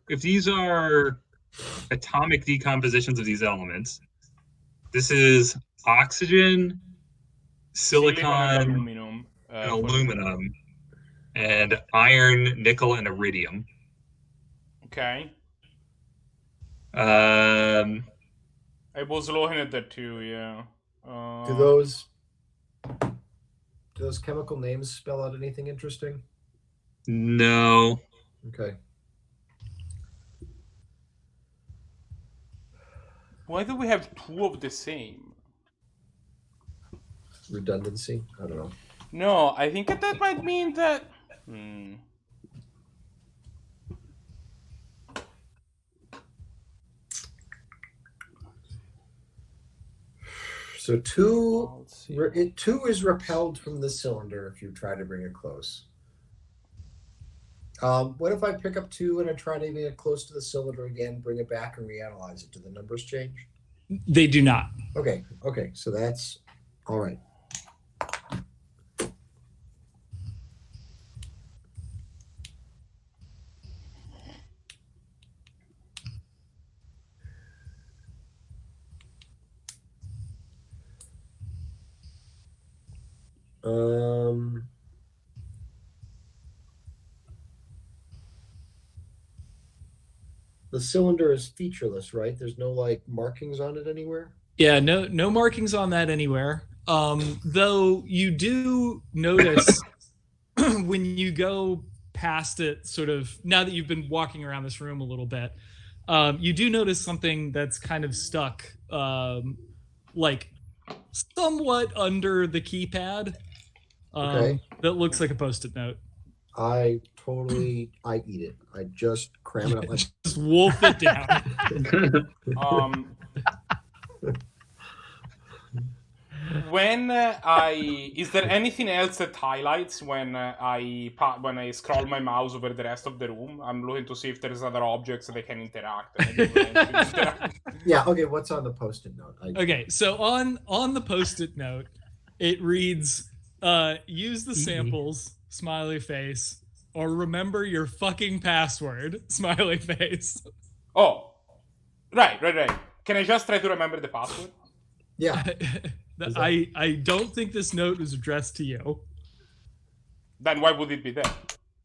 atomic decompositions of these elements, this is oxygen, silicon, aluminum. and aluminum. and iron, nickel, and iridium. Okay. Um, I was looking at that too, yeah. Do those chemical names spell out anything interesting? no. Okay. Why do we have two of the same? Redundancy? I don't know. No, I think that might mean that... So two Let's see. two is repelled from the cylinder if you try to bring it close. What if I pick up 2 and I try to get it close to the cylinder again, bring it back and reanalyze it? Do the numbers change? They do not. Okay, so that's all right. The cylinder is featureless, right? There's no like markings on it anywhere? Yeah, no markings on that anywhere. Though you do notice when you go past it, sort of now that you've been walking around this room a little bit, you do notice something that's kind of stuck, like somewhat under the keypad. Okay. That looks like a Post-it note. I eat it. I just cram it up my Just wolf it down. Is there anything else that highlights when I scroll my mouse over the rest of the room? I'm looking to see if there's other objects that I can interact. Yeah. Okay. What's on the Post-it note? Okay. So on the Post-it note, it reads, "Use the samples." Smiley face. Or remember your fucking password. Smiley face. Oh, right. Can I just try to remember the password? Yeah. I don't think this note was addressed to you. Then why would it be there?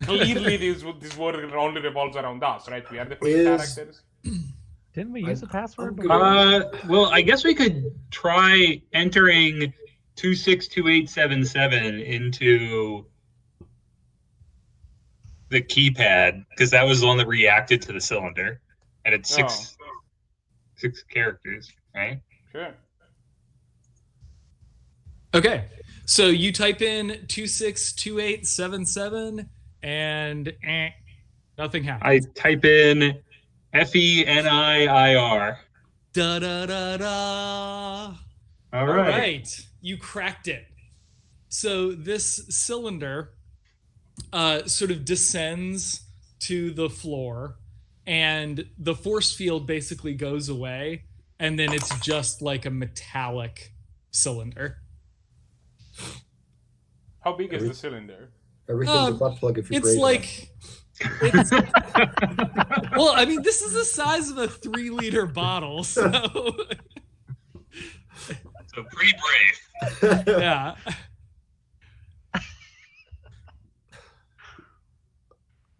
Clearly, this world only revolves around us, right? We are the free characters. Didn't we use a password? Well, I guess we could try entering 262877 into the keypad, because that was the one that reacted to the cylinder, and it's six characters, right? Sure. Okay, so you type in 262877 and nothing happens. I type in FENIIR. Da da da da. All right. You cracked it. So this cylinder sort of descends to the floor, and the force field basically goes away, and then it's just like a metallic cylinder. How big is the cylinder? Everything's a butt plug if you're It's like... It's, well, I mean, this is the size of a 3-liter bottle, so... So pretty brave. Yeah.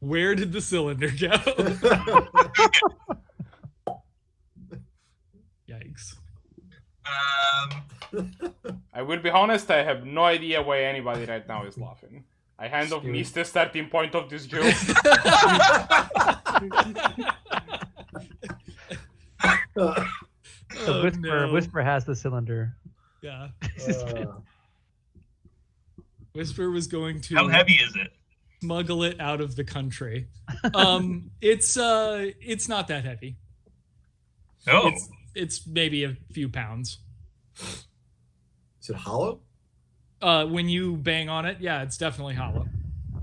Where did the cylinder go? Yikes. I will be honest, I have no idea why anybody right now is laughing. I kind of missed the starting point of this joke. So Whisper has the cylinder. Yeah. Whisper was going to... How heavy is it? Smuggle it out of the country. It's not that heavy. Oh. It's maybe a few pounds. Is it hollow? When you bang on it, yeah, it's definitely hollow.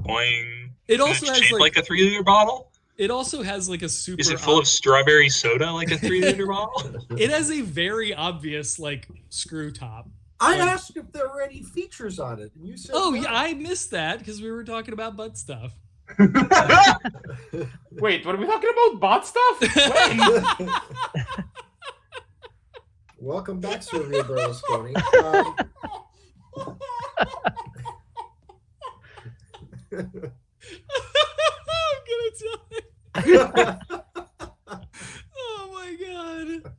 Boing. It also has like a 3-liter bottle? It also has like a super... Is it full of strawberry soda like a 3-liter bottle? It has a very obvious like screw top. I asked if there were any features on it, and you said Oh, no. yeah, I missed that because we were talking about butt stuff. Wait, were we talking about butt stuff? When? Welcome back, Silvio Berlusconi. I'm gonna tell you. Oh my god.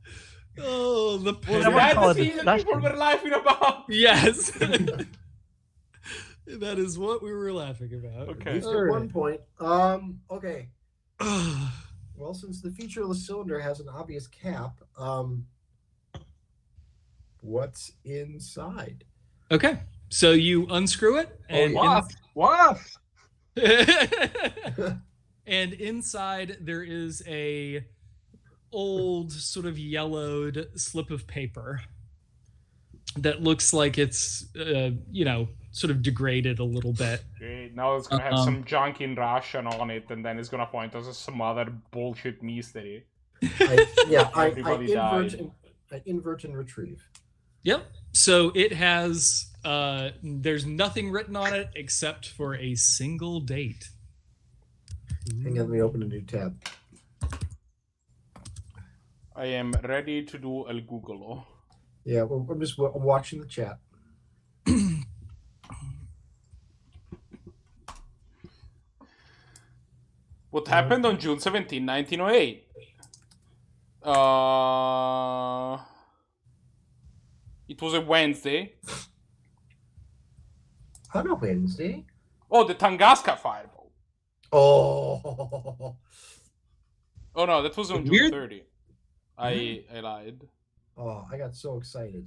Oh, the Was Someone that call the it scene that people discussion. were laughing about? Yes. That is what we were laughing about. At Okay. least All at right. one point. Okay. Well, since the featureless cylinder has an obvious cap, what's inside? Okay. So you unscrew it and yeah. Waft. and inside there is a old sort of yellowed slip of paper that looks like it's sort of degraded a little bit. Great. Now it's gonna have some junk in Russian on it, and then it's gonna point us to some other bullshit mystery. I Everybody died. invert and retrieve. Yep. So it has there's nothing written on it except for a single date. Hang on, let me open a new tab. I am ready to do El Google. Yeah, well, I'm watching the chat. What happened on June 17, 1908? It was a Wednesday. On a Wednesday. Oh, the Tunguska fireball. Oh. Oh no, that was on June Weird. 30. I lied. Oh, I got so excited.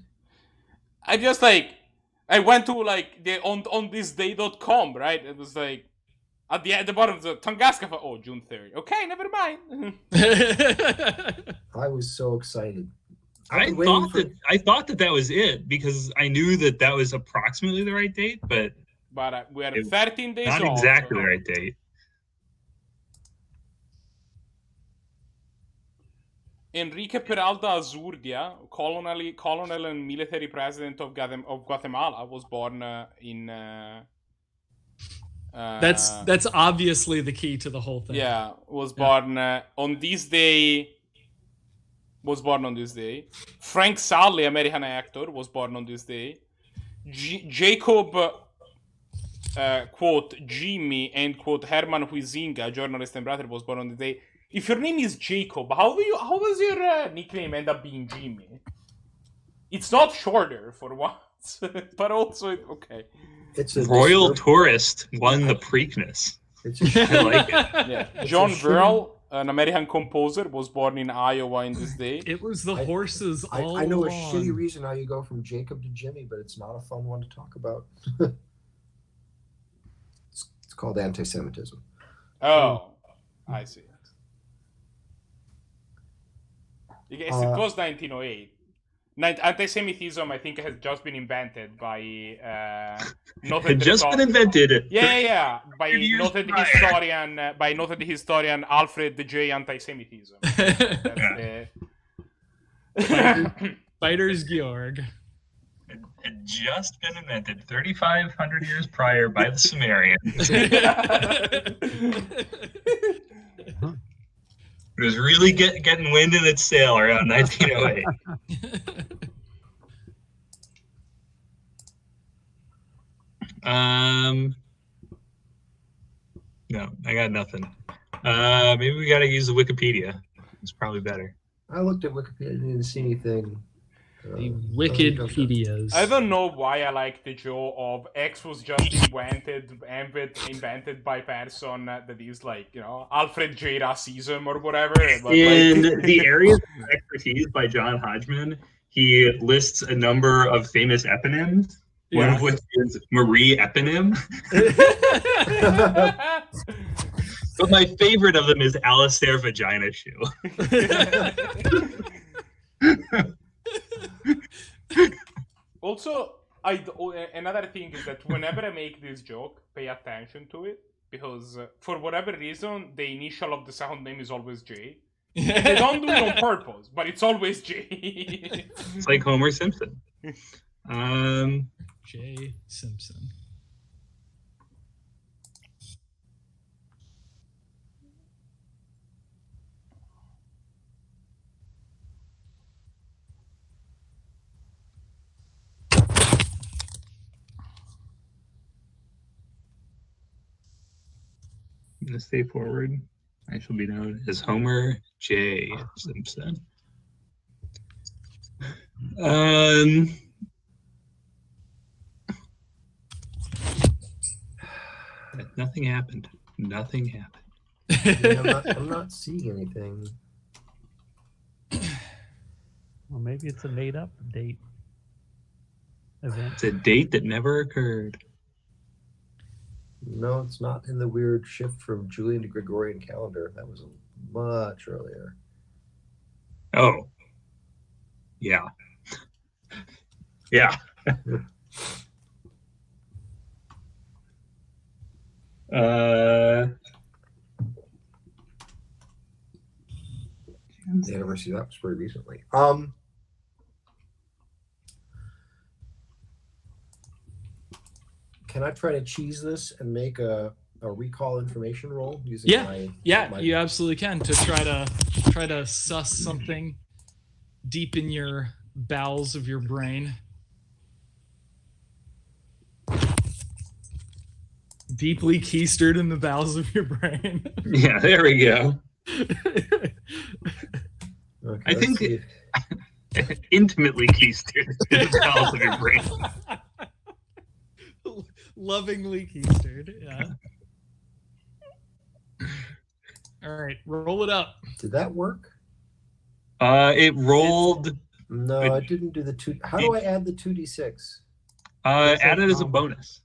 I just I went to the on this day.com, right? It was like at the bottom of the Tunguska oh, June 30. Okay, never mind. I was so excited. I thought that was it because I knew that was approximately the right date, but But we are 13 days not off. exactly the right date. Enrique Peralta Azurdia, colonel and military president of Guatemala, was born in. That's obviously the key to the whole thing. Yeah, was born on this day. Was born on this day. Frank Sully, American actor, was born on this day. Jacob, quote, Jimmy, end quote, Herman Huizinga, journalist and writer, was born on the day. If your name is Jacob, how does your nickname end up being Jimmy? It's not shorter for once, but also okay. It's a Royal Tourist won the Preakness. I like it. Yeah, John Verrill, an American composer, was born in Iowa in this day. It was the horses all I know along. a shitty reason how you go from Jacob to Jimmy, but it's not a fun one to talk about. It's called anti-Semitism. Oh, I see. I guess it was 1908. Anti-Semitism, I think, has just been invented by It just been invented. Yeah. By 30 years noted prior. historian Alfred J. Anti-Semitism. Fighters Georg. It had just been invented 3,500 years prior by the Sumerians. It was really getting wind in its sail around 1908. No, I got nothing. Maybe we got to use the Wikipedia. It's probably better. I looked at Wikipedia and didn't see anything. The Wikidpedias. I don't know why I like the joke of X was just invented by person that is Alfred J. Racism or whatever. But In the areas of expertise by John Hodgman, he lists a number of famous eponyms, one of which is Marie eponym. But my favorite of them is Alistair Vagina Shoe. Also, another thing is that whenever I make this joke, pay attention to it, because for whatever reason, the initial of the second name is always J. They don't do it on purpose, but it's always J. It's like Homer Simpson. J. Simpson. From this day forward, I shall be known as Homer J. Simpson. Nothing happened. Nothing happened. Yeah, I'm not seeing anything. Well, maybe it's a made-up date event. It's a date that never occurred. No, it's not in the weird shift from Julian to Gregorian calendar. That was much earlier. Oh. Yeah. Yeah. The anniversary, that was pretty recently. Can I try to cheese this and make a recall information roll using my You absolutely can, to try to suss something deep in your bowels of your brain. Deeply keistered in the bowels of your brain. Yeah, there we go. Okay, I think intimately keistered in the bowels of your brain. Lovingly keistered, yeah. All right, roll it up. Did that work? It rolled. No, I didn't do the two. How do I add the 2d6? Add it as a bonus.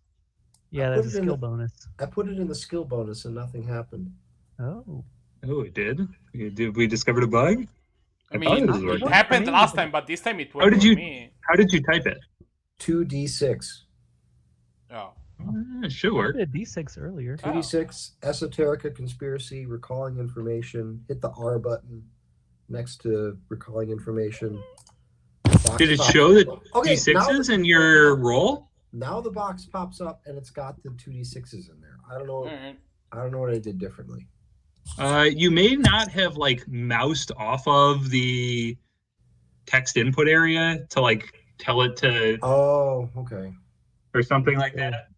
Yeah, that's a skill bonus. I put it in the skill bonus and nothing happened. Oh. Oh, it did. Did we discovered a bug? I thought mean, it was it working. happened last time, but this time it worked How did for you- me. How did you type it? 2d6. Oh. It should work. I did D6 earlier. 2d6, esoterica, conspiracy, recalling information. Hit the R button next to recalling information. Box Did it pops show the up. Okay, D6s in your roll? now the box pops up and it's got the 2d6s in there. I don't know. Alright. I don't know what I did differently. You may not have like moused off of the text input area to like tell it to Oh, okay. or something like that.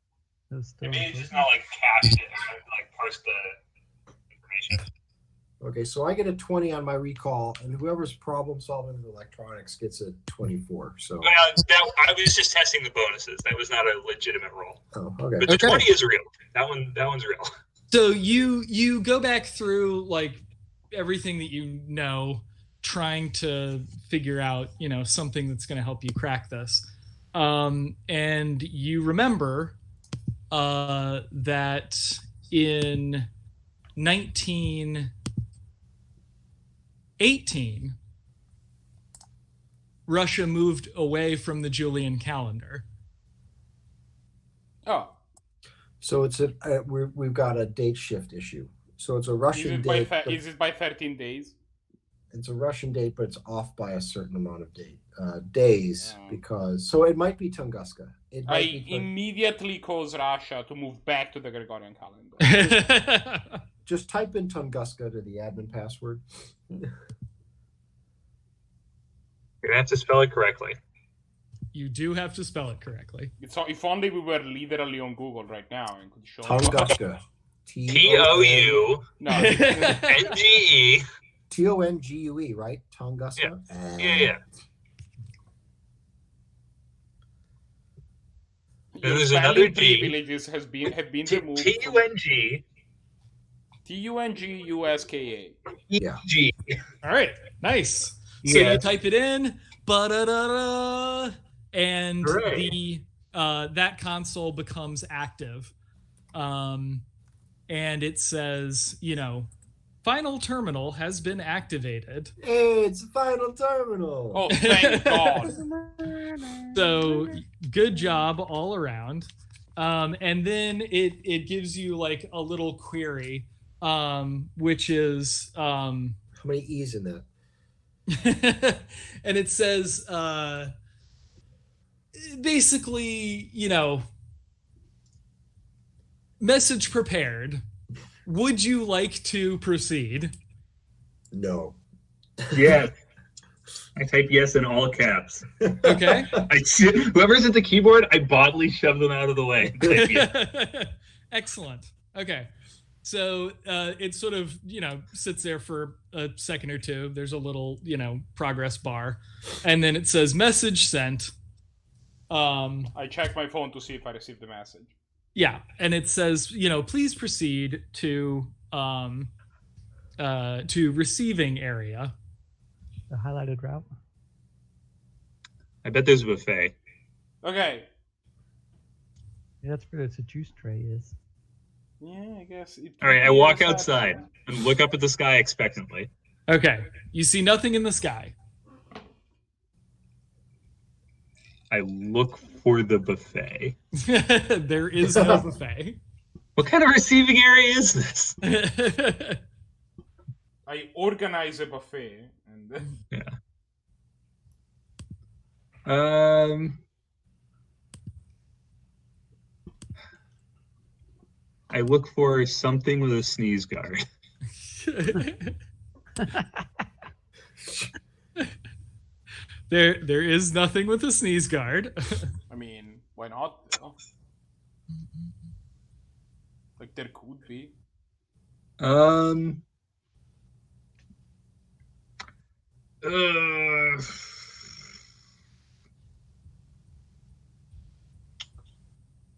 Those It may have still- just not like cached it or like parsed the information. Okay, so I get a 20 on my recall, and whoever's problem solving with electronics gets a 24. So, I was just testing the bonuses. That was not a legitimate roll. oh, okay. But the Okay. 20 is real. That one's real. So you go back through like everything that you know, trying to figure out, you know, something that's going to help you crack this. And you remember that in 1918, Russia moved away from the Julian calendar. Oh. So it's we've got a date shift issue. So it's a Russian date. Is it by 13 days? It's a Russian date, but it's off by a certain amount of days Yeah. because. So it might be Tunguska. It I might be immediately cause Russia to move back to the Gregorian calendar. just type in Tunguska to the admin password. You're gonna have to spell it correctly. You do have to spell it correctly. If only we were literally on Google right now and could show Tunguska. TOUNGE. No, TONGUE, right? Tunguska. Yeah. your There's spelling another G. privileges have been removed. TUNG. TUNGUSKA. G. All right, nice. So Yeah. you type it in, ba-da-da-da, and Hooray. the that console becomes active, and it says, you know, final terminal has been activated. Hey, it's the final terminal. Oh, thank God. So good job all around. And then it gives you like a little query, which is How many E's in that? and it says basically, you know, message prepared. Would you like to proceed? No. Yes. I type yes in all caps. Okay. Whoever's at the keyboard, I bodily shove them out of the way. Type yes. Excellent. Okay. So it sort of, sits there for a second or two. There's a little, progress bar. And then it says message sent. I check my phone to see if I received the message. Yeah. And it says, please proceed to receiving area. The highlighted route. I bet there's a buffet. Okay. Yeah, that's where the juice tray is. Yeah, I guess. All right, I walk outside and look up at the sky expectantly. Okay. You see nothing in the sky. I look for the buffet. There is no buffet. What kind of receiving area is this? I organize a buffet. And Yeah. I look for something with a sneeze guard. There is nothing with a sneeze guard. I mean, why not? Oh. Like there could be. What are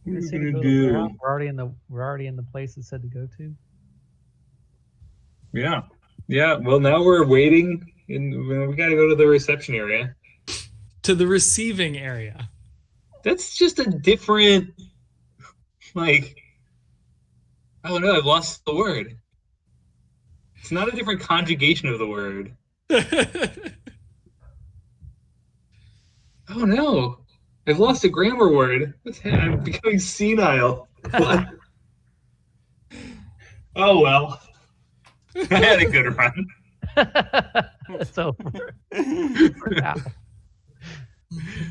It we said to gonna go to do? warehouse. We're already in the place it said to go to. Yeah. Well, now we're waiting, and we gotta go to the reception area. To the receiving area. That's just a different, I don't know. I've lost the word. It's not a different conjugation of the word. Oh no. I've lost a grammar word. I'm becoming senile. What? Oh well. I had a good run. It's over. For now.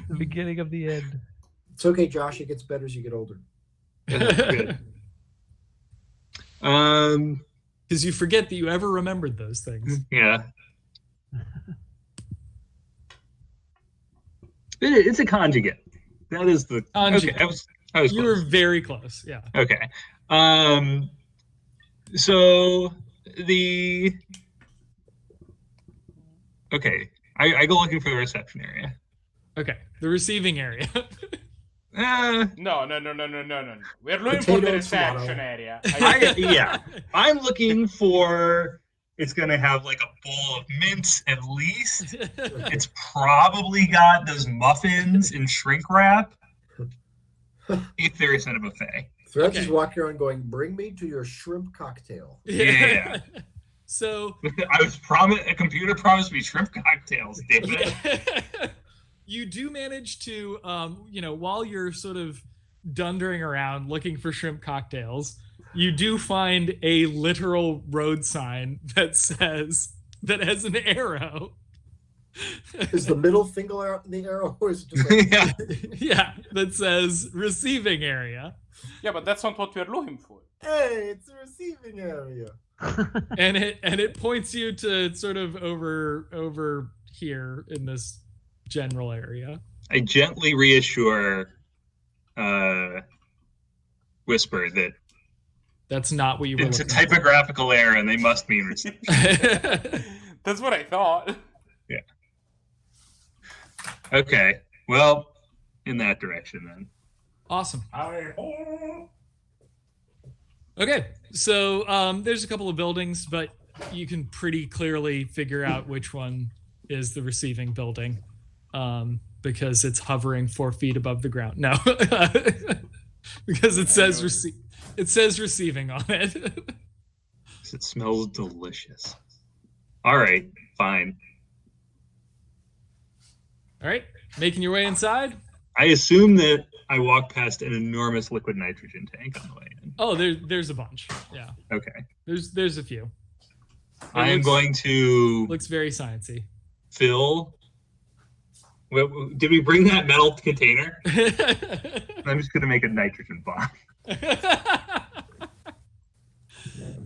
The beginning of the end. It's okay, Josh. It gets better as you get older. Good. Because you forget that you ever remembered those things. Yeah. It's a conjugate. That is the Conjugate. Okay, I was You close. were very close. Yeah. Okay. So the I go looking for the reception area. Okay. The receiving area. No. We're looking for the Potato, reception tomato. area. I'm looking for. It's gonna have like a bowl of mints at least. It's probably got those muffins in shrink wrap. If there isn't a buffet. Threads is Okay. walking around going, "Bring me to your shrimp cocktail." Yeah. So A computer promised me shrimp cocktails, damn it. you do manage to, while you're sort of dundering around looking for shrimp cocktails, you do find a literal road sign that has an arrow. Is the middle finger the arrow, or is it just like, Yeah. Yeah, that says receiving area. Yeah, but that's not what we're looking for. hey, it's the receiving area? And it points you to sort of over here in this general area. I gently reassure Whisper that That's not what you were it's a looking typographical error and they must mean reception. for. That's what I thought. Okay. Well, in that direction then. Awesome. Okay, so there's a couple of buildings, but you can pretty clearly figure out which one is the receiving building, because it's hovering 4 feet above the ground. No, because it says receiving on it. It smells delicious. All right, fine. All right, making your way inside. I assume that I walk past an enormous liquid nitrogen tank on the way in. Oh, there's a bunch. Yeah, Okay. there's a few. I am going to Looks very sciencey. fill. Did we bring that metal container? I'm just going to make a nitrogen bomb.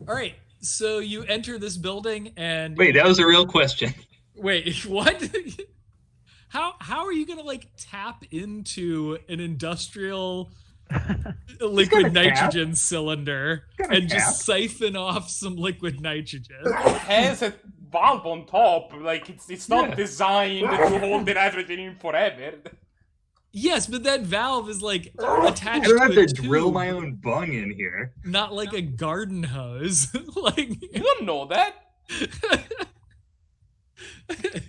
All right, so you enter this building and Wait, that was a real question. wait, what? How are you gonna like tap into an industrial a liquid got a cap. nitrogen cylinder Got a and cap. just siphon off some liquid nitrogen. It has a valve on top. Like it's not Yeah. designed to hold the nitrogen in forever. Yes, but that valve is like I attached don't have to a to drill tube, my own bung in here. not like a garden hose. Like You don't know that.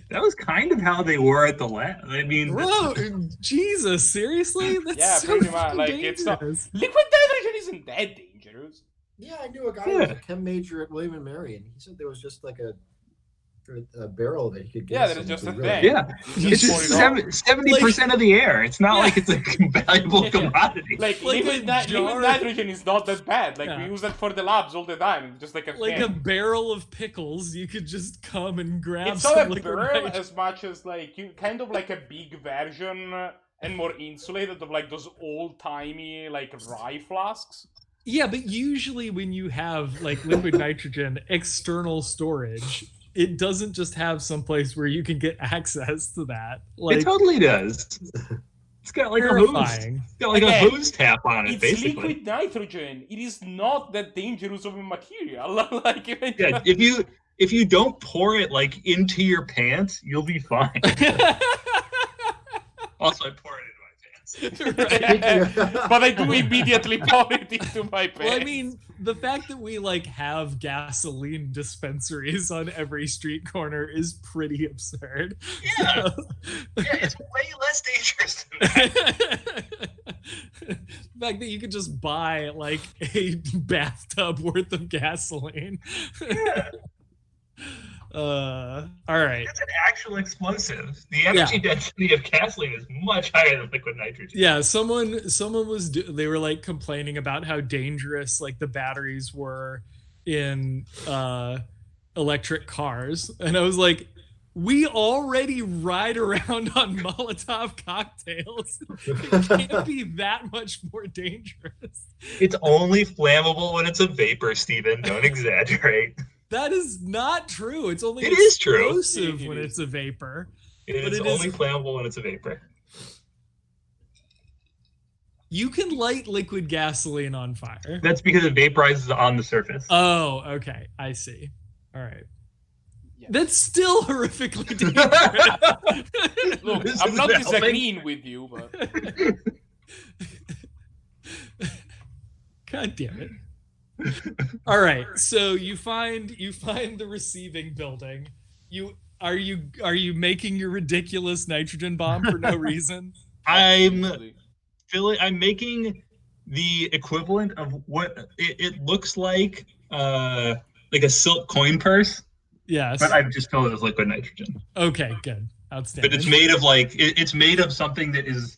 That was kind of how they were at the lab. I mean, Bro, Jesus, seriously? That's Yeah, so pretty much. fucking Like, it's not- dangerous. Liquid nitrogen isn't that dangerous. Yeah, I knew a guy who was a chem major at William and Mary, and he said there was just like a barrel that he could get. Yeah, there's just a something thing. yeah, You it's just just pour it on. 70% of the air. It's not Yeah. like it's a valuable Yeah. commodity. Like Like liquid, a liquid jar- nitrogen is not that bad. Like Yeah. we use that for the labs all the time. It's just like a Like thing. a barrel of pickles, you could just come and grab It's some not a liquid barrel nitrogen. as much as like you kind of like a big version and more insulated of like those old timey like rye flasks. Yeah, but usually when you have like liquid nitrogen external storage, it doesn't just have someplace where you can get access to that. Like It totally does. It's got like a hose. terrifying. It's got like Again, a hose tap on it, It's basically. liquid nitrogen. It is not that dangerous of a material. Like Yeah, if you don't pour it like into your pants, you'll be fine. Also, I pour it into my pants. But I do immediately pour it into my pants. Well, I mean, the fact that we like have gasoline dispensaries on every street corner is pretty absurd. Yeah, it's way less dangerous than that. The fact that you could just buy like a bathtub worth of gasoline. Yeah. All right. It's an actual explosive. The energy density of gasoline is much higher than liquid nitrogen. Yeah, someone was they were like complaining about how dangerous like the batteries were in electric cars, and I was like, we already ride around on Molotov cocktails. It can't be that much more dangerous. It's only flammable when it's a vapor, Steven. Don't exaggerate. That is not true. It's only It is true. explosive It when is. it's a vapor. It But is it is- only flammable when it's a vapor. You can light liquid gasoline on fire. That's because it vaporizes on the surface. Oh, okay. I see. All right. Yeah. That's still horrifically dangerous. Look, This I'm is not helping. disagreeing with you, but God damn it. All right. So you find the receiving building. Are you making your ridiculous nitrogen bomb for no reason? I'm making the equivalent of what it looks like a silk coin purse, Yes. but I've just filled it with liquid nitrogen. Okay, good. Outstanding. But it's made of it's made of something that is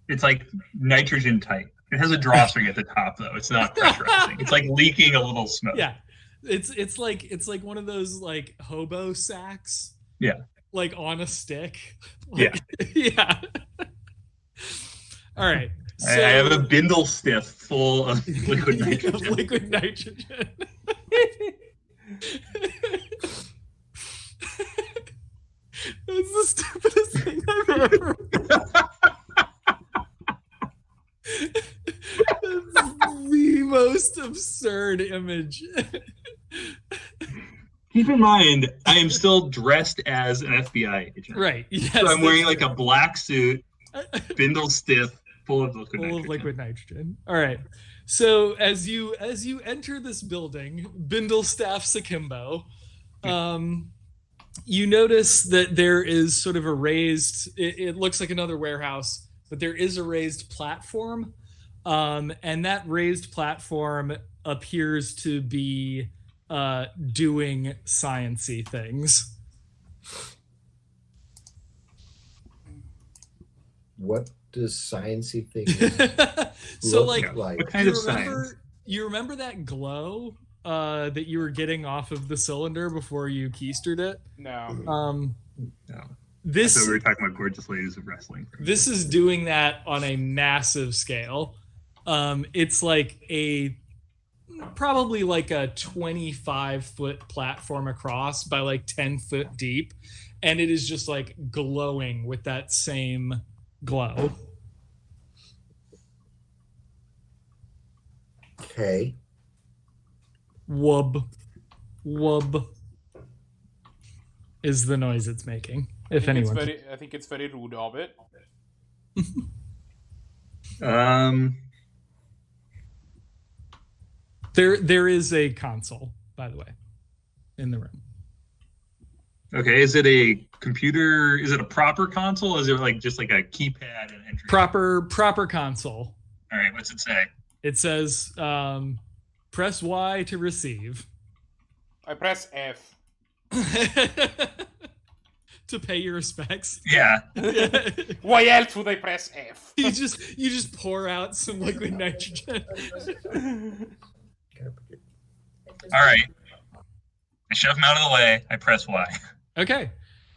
it's like nitrogen tight. It has a drawstring at the top though. It's not pressurizing. It's like leaking a little smoke. Yeah. It's like one of those like hobo sacks. Yeah. Like on a stick. Yeah. Yeah. All right. I have a bindle stiff full of liquid of nitrogen. liquid nitrogen. That's the stupidest thing I've ever. That's the most absurd image. Keep in mind, I am still dressed as an FBI agent. Right. Yes. So I'm wearing that's like a black suit, bindle stiff, full of liquid full nitrogen. of liquid nitrogen. All right. So as you enter this building, Bindlestaff Sakimbo, you notice that there is sort of a raised. It looks like another warehouse, but there is a raised platform, and that raised platform appears to be doing science-y things. What does sciencey thing So look like like? What kind of science? you remember that glow that you were getting off of the cylinder before you keistered it? no. No. This So we were talking about gorgeous ladies of wrestling. this is doing that on a massive scale. It's like probably like a 25-foot platform across by like 10 foot deep, and it is just like glowing with that same glow. Okay. Wub. Wub is the noise it's making. If anyone. I think it's very rude of it. There is a console, by the way, in the room. Okay, is it a computer? Is it a proper console? Is it like just like a keypad and entry? Proper console. All right, what's it say? It says press Y to receive. I press F. To pay your respects. Yeah. Why else would I press F? You just pour out some liquid nitrogen. All right. I shove him out of the way. I press Y. Okay.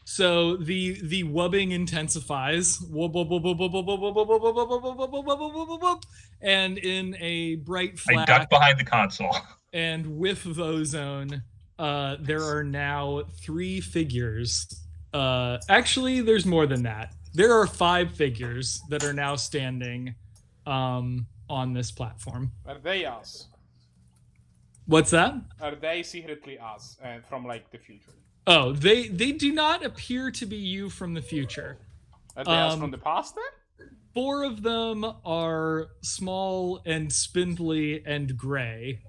So the wubbing intensifies. Wub, wub, wub, wub, wub, wub, wub, wub, wub, wub, wub, wub, wub, wub, wub, wub, wub, and in a bright I flash duck behind the console. and whiff of ozone, there are now 3 figures. Actually, there's more than that. There are 5 figures that are now standing on this platform. Are they us? What's that? Are they secretly us from like the future? Oh, they do not appear to be you from the future. Are they us from the past then? 4 of them are small and spindly and gray.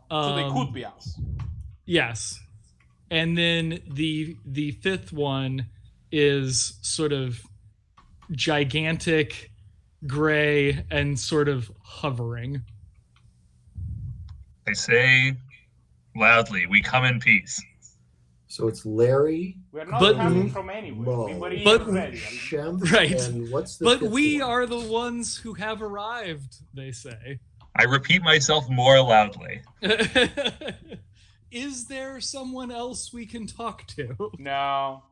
So they could be us. Yes. And then the 5th one is sort of gigantic, gray, and sort of hovering. They say loudly, "We come in peace." So it's Larry, We're not But- coming from anywhere. Mo, We were here But- already. Shem, Right. and what's the But fifth we one? are the ones who have arrived, they say. I repeat myself more loudly. Is there someone else we can talk to? No.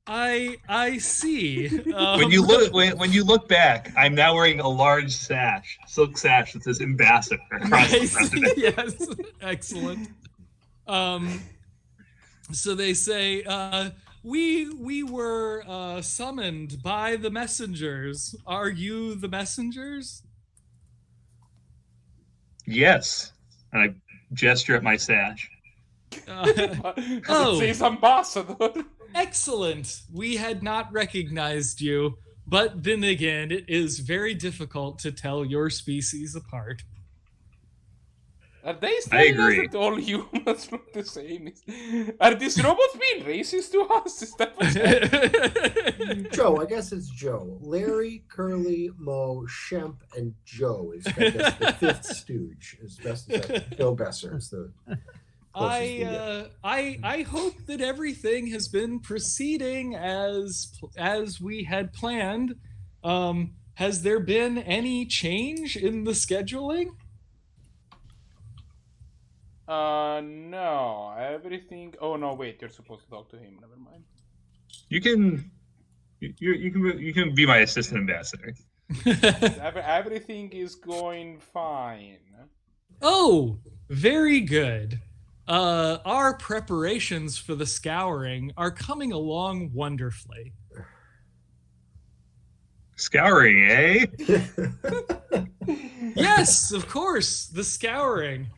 I see. When you look back, I'm now wearing a large sash, silk sash that says ambassador across the Nice. president. Yes, excellent. So they say, we were summoned by the messengers. Are you the messengers? Yes, and I gesture at my sash. It Oh. says ambassador. Excellent. We had not recognized you, but then again, it is very difficult to tell your species apart. Are they saying us agree. that all humans look the same? Are these robots being racist to us? Is that what's happening? Joe, I guess it's Joe. Larry, Curly, Mo, Shemp, and Joe is I guess, the 5th stooge. As best as Joe Besser is the closest we get. I hope that everything has been proceeding as we had planned. Has there been any change in the scheduling? No. Everything. Oh no, wait. You're supposed to talk to him. Never mind. You can be my assistant ambassador. Everything is going fine. Oh, very good. Our preparations for the scouring are coming along wonderfully. Scouring, eh? Yes, of course, the scouring.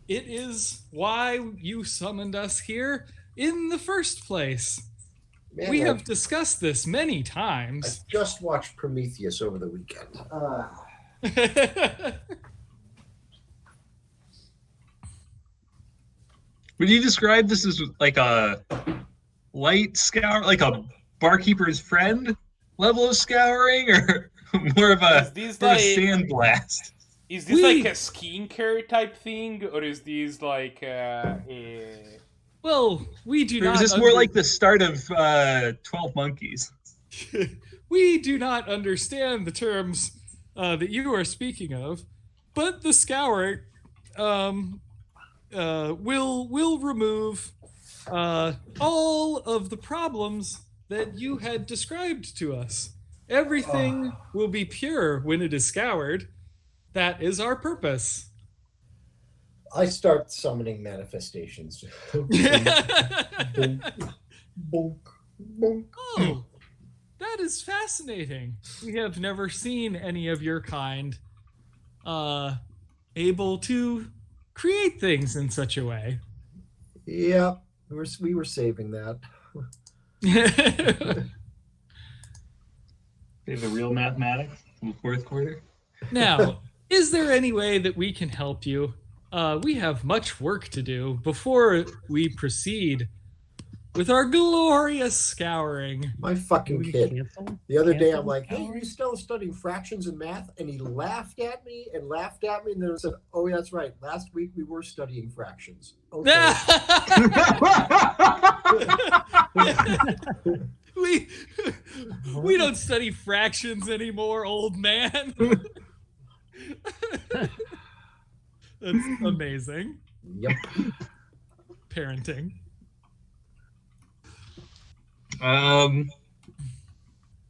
It is why you summoned us here in the first place. Man, We I- have discussed this many I times. just watched Prometheus over the weekend. Would you describe this as like a light scour, like a barkeeper's friend level of scouring, or more of a, Is this sort of like- sandblast? Is this like a skincare type thing, or is this like a... Well, we do Or not. is this more like the start of 12 Monkeys? We do not understand the terms that you are speaking of, but the scouring will remove all of the problems that you had described to us. Everything will be pure when it is scoured. That is our purpose. I start summoning manifestations. Bonk, bonk, bonk. Oh, That is fascinating. We have never seen any of your kind able to create things in such a way. Yeah, we were saving that. The real mathematics in the fourth quarter. Now, is there any way that we can help you? We have much work to do before we proceed with our glorious scouring. My fucking We kid. cancel? The other day, Cancel I'm like, the "Hey, are you still studying fractions and math?" And he laughed at me, and then said, "Oh, yeah, that's right. Last week we were studying fractions." Okay. we don't study fractions anymore, old man. That's amazing. Yep. Parenting.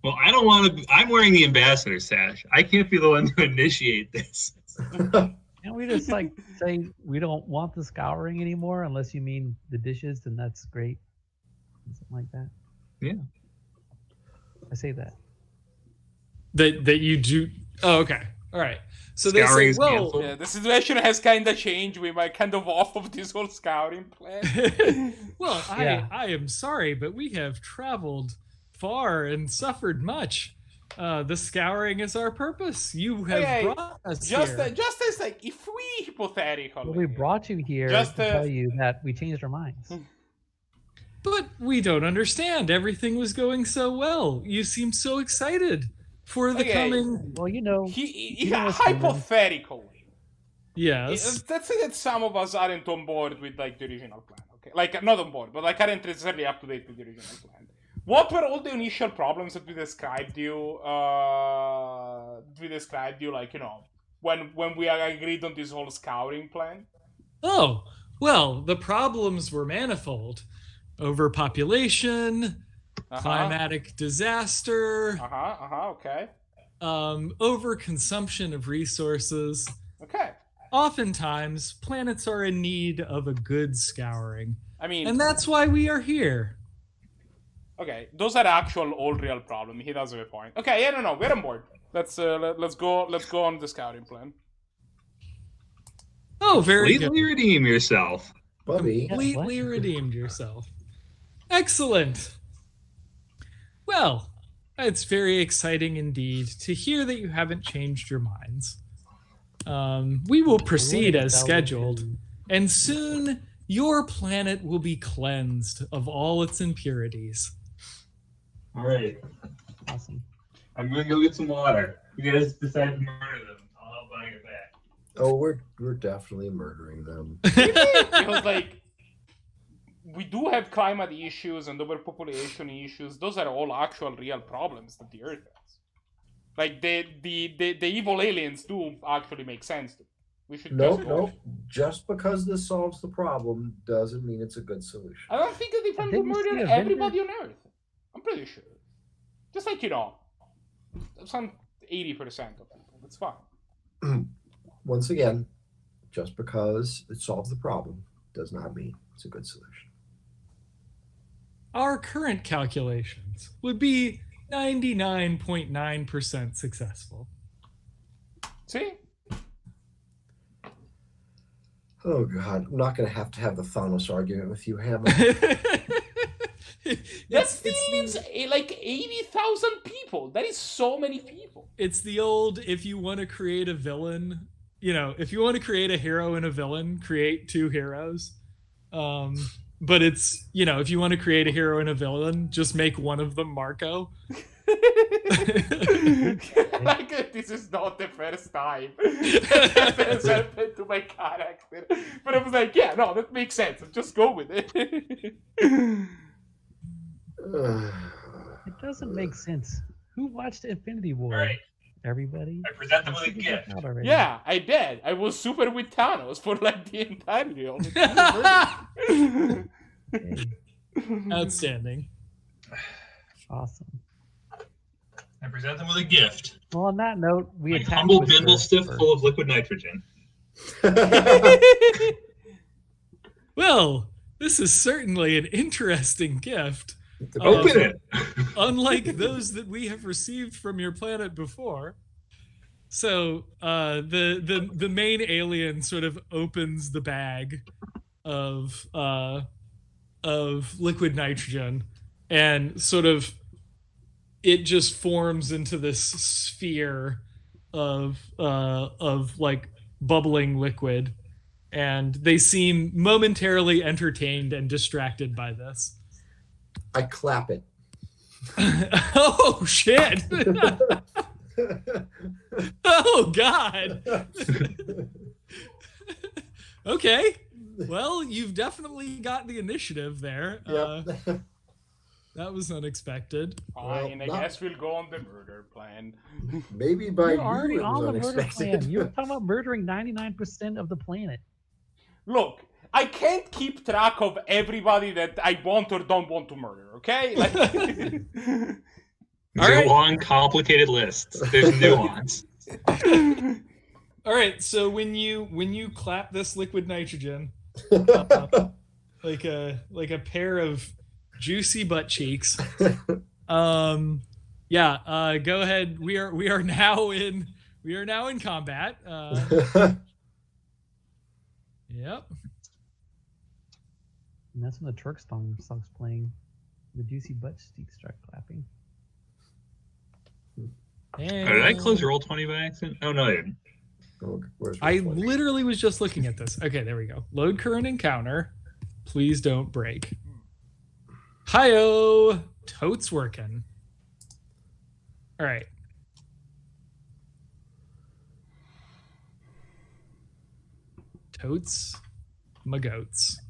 Well, I don't want to. I'm wearing the ambassador sash. I can't be the one to initiate this. Can't we just like say we don't want the scouring anymore unless you mean the dishes, then that's great. Something like that. Yeah. I say that. That you do. Oh, okay. All right. So they Scouring say, is well, canceled. Yeah, the situation has kind of changed. We might kind of off of this whole scouting plan. well, Yeah. I am sorry, but we have traveled far and suffered much. The scouring is our purpose. You have Okay, brought us just here. just as like if we hypothetically, Well, we brought you here Just, to tell you that we changed our minds. But we don't understand. Everything was going so well. You seemed so excited for the Okay. coming. Well, you know, hypothetically, Yes. let's say that some of us aren't on board with like the original plan. Okay, like not on board, but like aren't necessarily up to date with the original plan. What were all the initial problems that we described you? Like, you know, when we agreed on this whole scouting plan. Oh, well, the problems were manifold. Overpopulation, climatic disaster, Okay. Overconsumption of resources. Okay. Oftentimes, planets are in need of a good scouring. I mean, And that's why we are here. okay, those are actual all real problems. He does have a point. Okay, yeah, no, we're on board. Let's go on the scouting plan. Oh, very good. Completely redeem yourself. Bubby. Completely redeemed yourself. Excellent. Well, it's very exciting indeed to hear that you haven't changed your minds. We will proceed as scheduled, and soon your planet will be cleansed of all its impurities. All right. awesome. I'm going to go get some water. You guys decide to murder them. I'll help buying it back. Oh, we're definitely murdering them. Because like we do have climate issues and overpopulation issues. Those are all actual real problems that the Earth has. Like the evil aliens do actually make sense to me. We should just go. No. Just because this solves the problem doesn't mean it's a good solution. I don't think that they plan to Didn't you see murder Avengers? everybody on Earth. I'm pretty sure. Just like, you know, some 80% of people. It's fine. Once again, just because it solves the problem does not mean it's a good solution. Our current calculations would be 99.9% successful. See? Oh God, I'm not going to have the Thanos argument with you, Hammer. That still leaves like 80,000 people. That is so many people. It's the old, if you want to create a villain, you know, if you want to create a hero and a villain, create two heroes. But it's, you know, if you want to create a hero and a villain, just make one of them Marco. Like, this is not the first time that has happened to my character. But I was like, yeah, no, that makes sense. Let's just go with it. It doesn't make sense. Who watched Infinity War? All right. Everybody? I present them with a Figure that gift. out already. Yeah, I did. I was super with Thanos for like the entirety of it. Okay. Outstanding. Awesome. I present them with a gift. Well, on that note, we Like attacked humble with bimble the- stiff full of liquid nitrogen. Well, this is certainly an interesting gift. Open it. Unlike those that we have received from your planet before. So the main alien sort of opens the bag of liquid nitrogen, and sort of it just forms into this sphere of like bubbling liquid, and they seem momentarily entertained and distracted by this. I clap it. Oh shit. Oh god. Okay, well, you've definitely got the initiative there. Yep. That was unexpected. Fine, I guess we'll go on the murder plan. Maybe by You're already you it was on the murder unexpected. plan. You were talking about murdering 99% of the planet. Look, I can't keep track of everybody that I want or don't want to murder, okay? Like, It's a long, complicated list. There's nuance. All right, so when you clap this liquid nitrogen, like a pair of juicy butt cheeks, go ahead. We are now in combat. Yep. And that's when the Turk song's playing. The juicy butt cheeks start clapping. And Oh, did I close Roll20 by accident? Oh, no, I didn't. I literally was just looking at this. Okay, there we go. Load current encounter. Please don't break. Hi-oh! Totes working. All right. Totes my goats.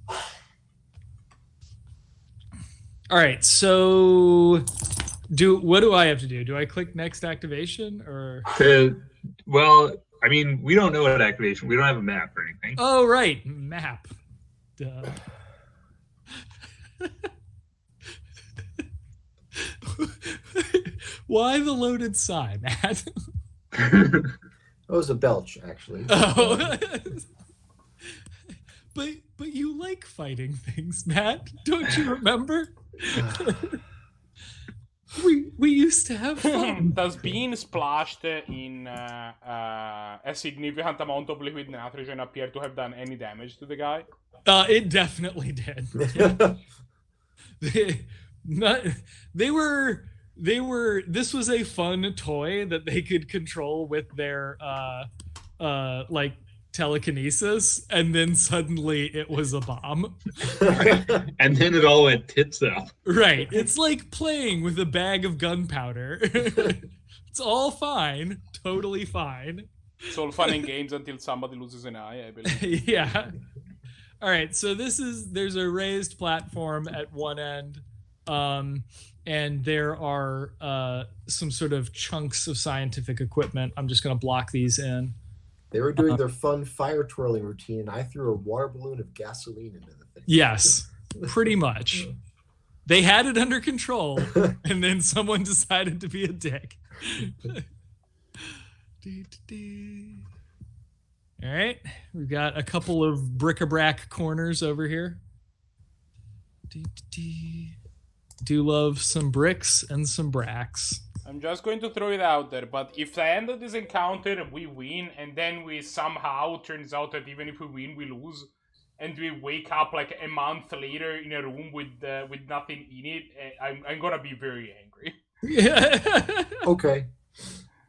All right, so what do I have to do? Do I click next activation or? Well, I mean, we don't know what activation. We don't have a map or anything. Oh, right, map. Duh. Why the loaded sigh, Matt? That was a belch, actually. Oh. But you like fighting things, Matt. Don't you remember? we used to have fun. Does being splashed in a significant amount of liquid nitrogen appear to have done any damage to the guy? It definitely did. This was a fun toy that they could control with their like telekinesis, and then suddenly it was a bomb. And then it all went tits up. Right. It's like playing with a bag of gunpowder. It's all fine. Totally fine. It's all fun and games until somebody loses an eye, I believe. Yeah. All right. So there's a raised platform at one end. And there are some sort of chunks of scientific equipment. I'm just going to block these in. They were doing their fun fire twirling routine, and I threw a water balloon of gasoline into the thing. Yes, pretty much. They had it under control, and then someone decided to be a dick. All right, we've got a couple of bric-a-brac corners over here. Do love some bricks and some bracks. I'm just going to throw it out there, but if the end of this encounter we win, and then we somehow turns out that even if we win, we lose, and we wake up like a month later in a room with nothing in it, I'm gonna be very angry. Yeah. Okay.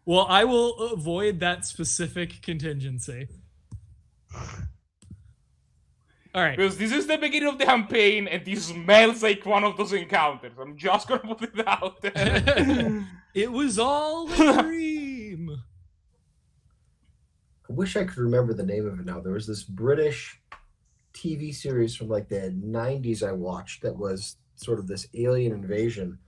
Well, I will avoid that specific contingency. All right. Because this is the beginning of the campaign, and this smells like one of those encounters. I'm just gonna put it out there. It was all a dream. I wish I could remember the name of it now. There was this British TV series from like the 90s I watched that was sort of this alien invasion.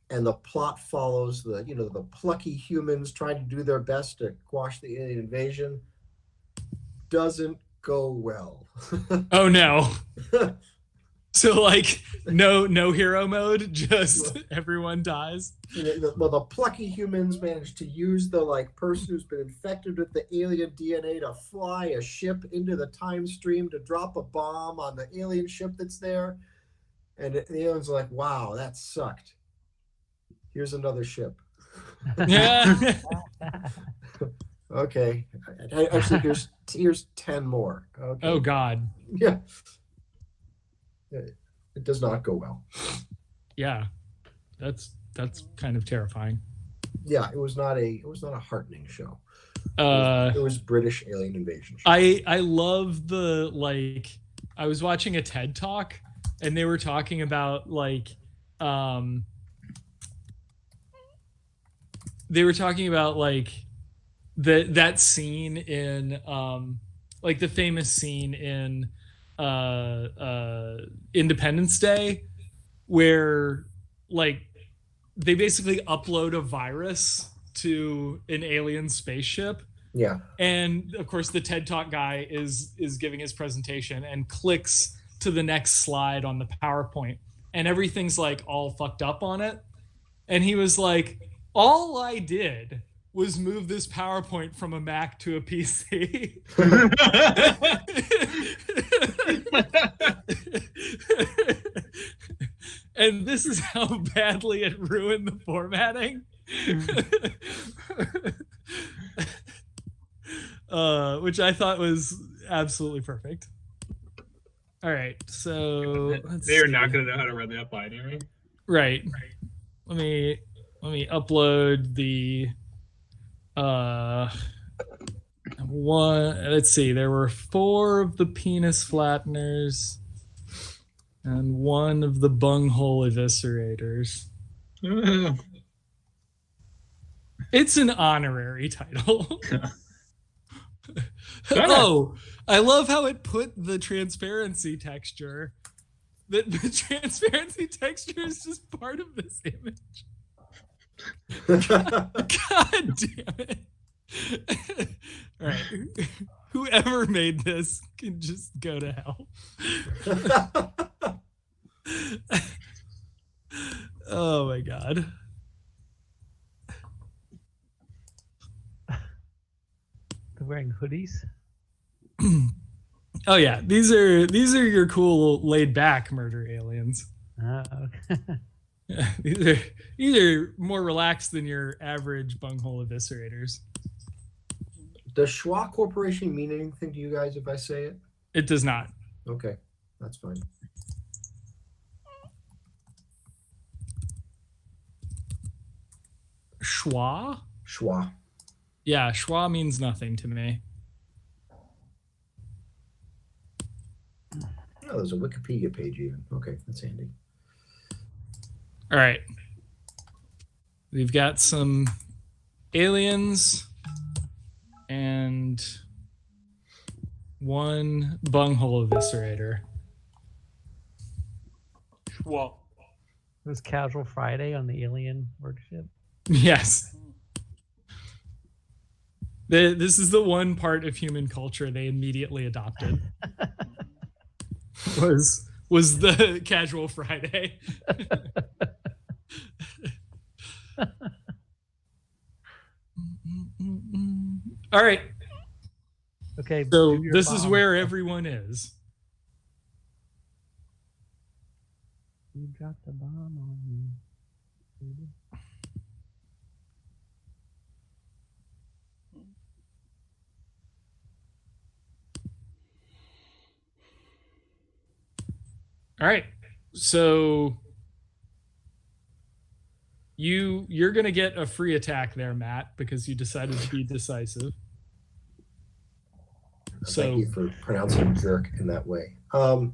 And the plot follows the plucky humans trying to do their best to quash the alien invasion. Doesn't go well. Oh no. So like no hero mode, just everyone dies. The plucky humans managed to use the like person who's been infected with the alien DNA to fly a ship into the time stream to drop a bomb on the alien ship that's there. And the alien's like, wow, that sucked. Here's another ship. Yeah. Okay. Actually, here's 10 more. Okay. Oh God. Yeah. It does not go well. Yeah. That's kind of terrifying. Yeah, it was not a heartening show. It was British alien invasion show. I love the, like, I was watching a TED talk and they were talking about that scene in like the famous scene in Independence Day where like they basically upload a virus to an alien spaceship. Yeah. And of course the TED Talk guy is giving his presentation and clicks to the next slide on the PowerPoint and everything's like all fucked up on it. And he was like, all I did was move this PowerPoint from a Mac to a PC. And this is how badly it ruined the formatting. Which I thought was absolutely perfect. All right, so they're not going to know how to run that binary. Right. Let me upload the one. Let's see. There were 4 of the penis flatteners and 1 of the bunghole eviscerators. It's an honorary title. Oh, I love how it put the transparency texture. The transparency texture is just part of this image. God damn it. All right. Whoever made this can just go to hell. Oh my God. They're wearing hoodies. Oh yeah, these are your cool laid back murder aliens. Okay. Yeah, these are more relaxed than your average bunghole eviscerators. Does Schwa Corporation mean anything to you guys if I say it? It does not. Okay, that's fine. Schwa? Schwa. Yeah, schwa means nothing to me. Oh, there's a Wikipedia page even. Okay, that's handy. All right. We've got some aliens and 1 bunghole eviscerator. Well, It was Casual Friday on the alien workship. Yes. This is the one part of human culture they immediately adopted. was the Casual Friday. All right. Okay. So do your this is bomb. where everyone is. You dropped a bomb on me. All right. So you're going to get a free attack there, Matt, because you decided to be decisive. Thank you for pronouncing jerk in that way. Go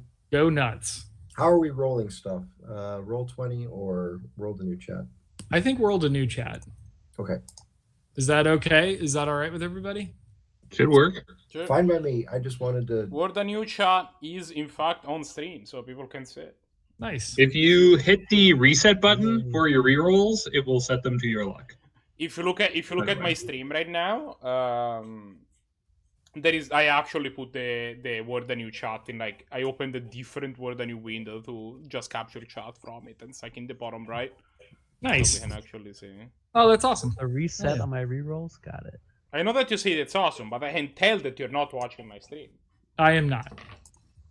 nuts. How are we rolling stuff? Roll 20 or roll the new chat? I think world a new chat. Okay. Is that okay? Is that all right with everybody? Should work. sure. Fine by me. I just wanted to. Word the new chat is in fact on stream, so people can see it. Nice. If you hit the reset button for your rerolls, it will set them to your luck. If you look at my stream right now, I actually put the Word the new chat in, like, I opened a different Word the new window to just capture chat from it, and it's like in the bottom right. Nice. So we can actually see. Oh, that's awesome. A reset Yeah. on my rerolls. Got it. I know that you see it's awesome, but I can tell that you're not watching my stream. I am not.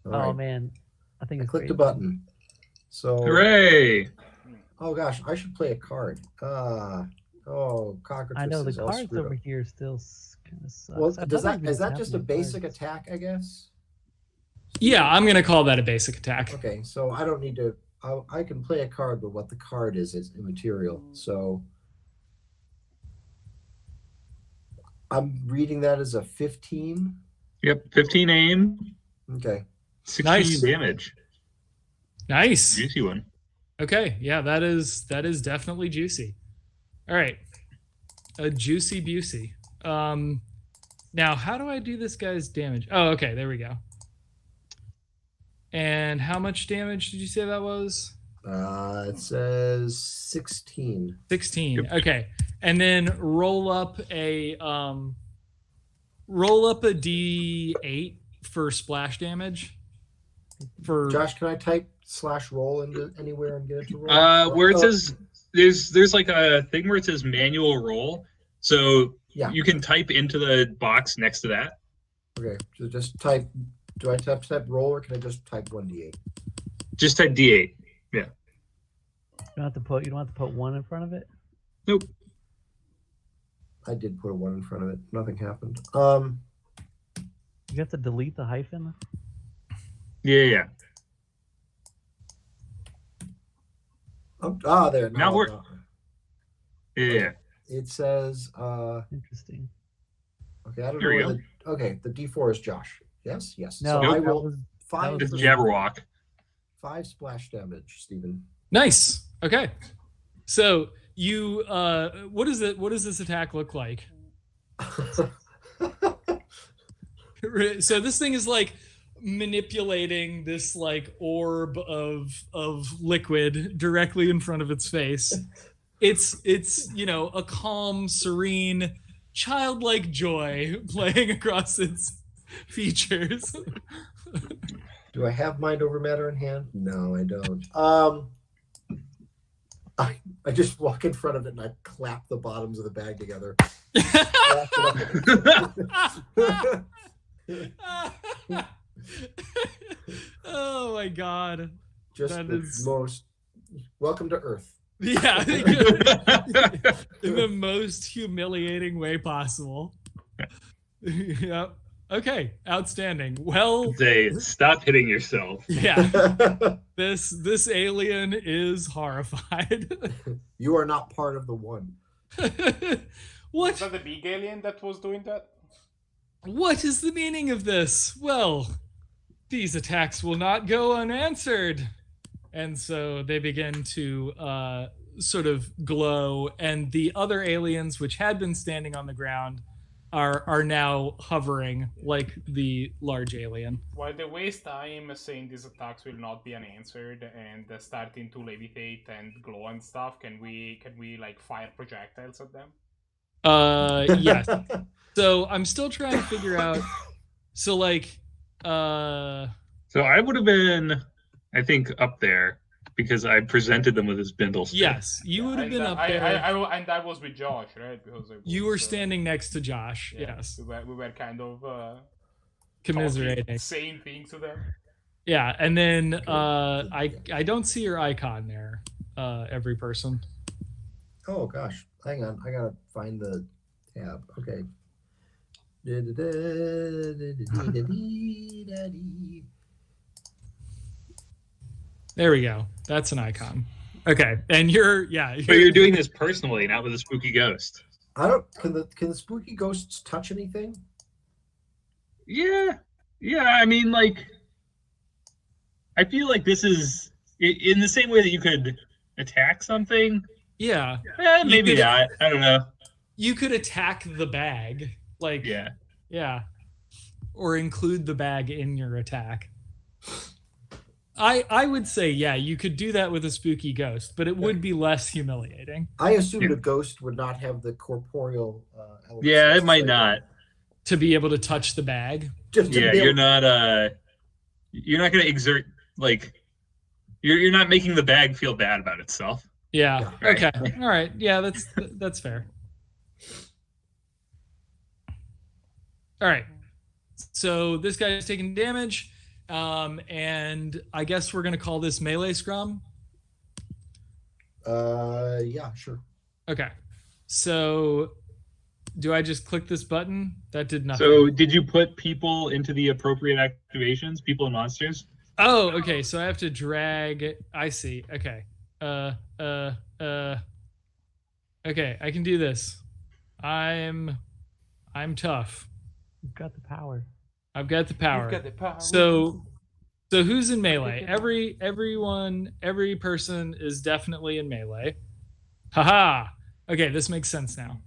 All Oh right. man, I think I it's clicked a great. button. So, Hooray! oh gosh, I should play a card. Cockatrice I know the is all cards screwed over up. here still kind of suck. Well, is that just a basic attack? I guess. Yeah, I'm gonna call that a basic attack. Okay, so I don't need to. I can play a card, but what the card is immaterial. So I'm reading that as a 15. Yep, 15 aim, Okay. 16 Nice. damage. Nice. Juicy one. Okay, yeah, that is definitely juicy. All right, a juicy busey. Now how do I do this guy's damage? Oh, okay, there we go. And how much damage did you say that was? It says 16. 16. Yep. Okay, and then roll up a D8 for splash damage. For Josh, can I type /roll into anywhere and get it to roll? Where it says there's like a thing where it says manual roll. So Yeah. you can type into the box next to that. Okay, so just type. Do I type roll or can I just type 1d8? Just type D8. You don't have to put 1 in front of it. Nope. I did put a 1 in front of it. Nothing happened. You have to delete the hyphen. Yeah. There. Now we're- Yeah. It says. Interesting. Okay, I don't Here we know. go. Okay, the D4 is Josh. Yes. No, So I that roll was 5. It's was- Jabberwock. 5 splash damage, Stephen. nice. Okay, so you what does this attack look like? So this thing is like manipulating this like orb of liquid directly in front of its face. It's a calm, serene, childlike joy playing across its features. Do I have mind over matter in hand? No, I don't. I just walk in front of it and I clap the bottoms of the bag together. Oh my god. Just That the is- most. Welcome to Earth. Yeah. In the most humiliating way possible. Yep. Okay, outstanding. Well, Say, stop hitting yourself. yeah. This alien is horrified. You are not part of the one. Was What that the big alien that was doing that? what is the meaning of this? Well, these attacks will not go unanswered. And so they begin to sort of glow, and the other aliens, which had been standing on the ground, are now hovering like the large alien. While they waste time saying these attacks will not be unanswered and starting to levitate and glow and stuff, can we like fire projectiles at them? Yes. So I'm still trying to figure out. So like, So I would have been, I think, up there because I presented them with this bindle stick. yes, you would have And, been up there. and I was with Josh, right? Because You were standing next to Josh. yeah, Yes, we were kind of commiserating. talking, saying things to them. Yeah, and then I don't see your icon there. Every person. Oh gosh, hang on. I gotta find the tab. Okay. There we go. That's an icon. Okay, and you're But you're doing this personally, not with a spooky ghost. I don't. Can the spooky ghosts touch anything? Yeah. I mean, like, I feel like this is in the same way that you could attack something. yeah. Maybe could- not. I don't know. You could attack the bag, like Yeah. or include the bag in your attack. I would say you could do that with a spooky ghost, but it would be less humiliating I assumed Yeah. a ghost would not have the corporeal elements. Yeah, it might not. to be able to touch the bag. Just to Yeah, be able- you're not going to exert, like, you're not making the bag feel bad about itself. Yeah. Yeah, right. Okay. All right. Yeah, that's fair. All right. So this guy is taking damage. And I guess we're gonna call this melee scrum. Yeah, sure. Okay. So do I just click this button? That did nothing. So did you put people into the appropriate activations, people and monsters? Oh, okay. So I have to drag. I see. Okay. Okay, I can do this. I'm tough. You've got the power. I've got the power. You've got the power. So who's in melee? Every person is definitely in melee. Haha. Okay, this makes sense now.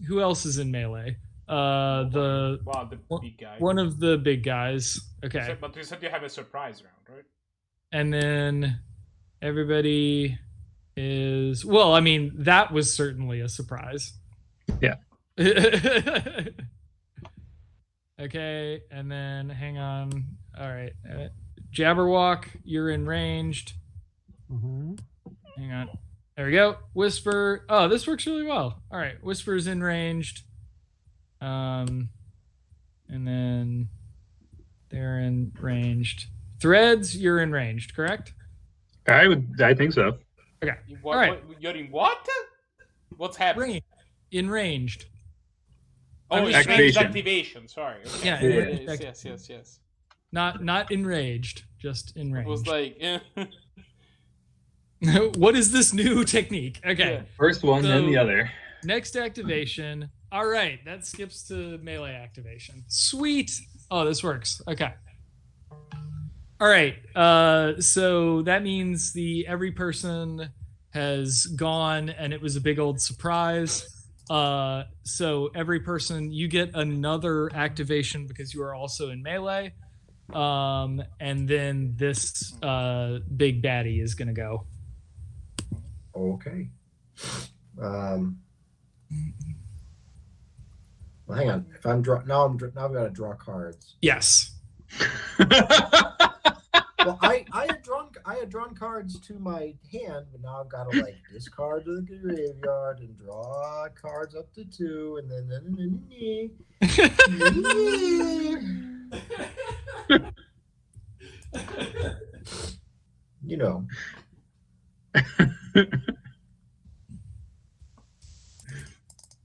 Who else is in melee? The big guy. one of the big guys. Okay. But you said you have a surprise round, right? And then everybody is, well, I mean, that was certainly a surprise. Yeah. Okay, and then hang on. All right. Jabberwock, you're in ranged. Mm-hmm. Hang on. There we go. Whisper. Oh, this works really well. All right. Whisper's in ranged. And then they're in ranged. Threads, you're in ranged, correct? I think so. Okay. What, All right. you're in what? What's happening? In ranged. Oh, I'm it's just- ranged Activation. activation. Sorry. Okay. Yeah, Yes. Not enraged, just in It range. was like, What is this new technique? Okay. Yeah. First one, then the other. Next activation. All right, that skips to melee activation. Sweet. Oh, this works. Okay. All right. So that means every person has gone, and it was a big old surprise. So every person, you get another activation because you are also in melee. And then this big baddie is gonna go. Okay. Well, hang on. If I'm now I've got to draw cards. Yes. Well, I had drawn cards to my hand, but now I've got to like discard to the graveyard and draw cards up to 2, and then you know.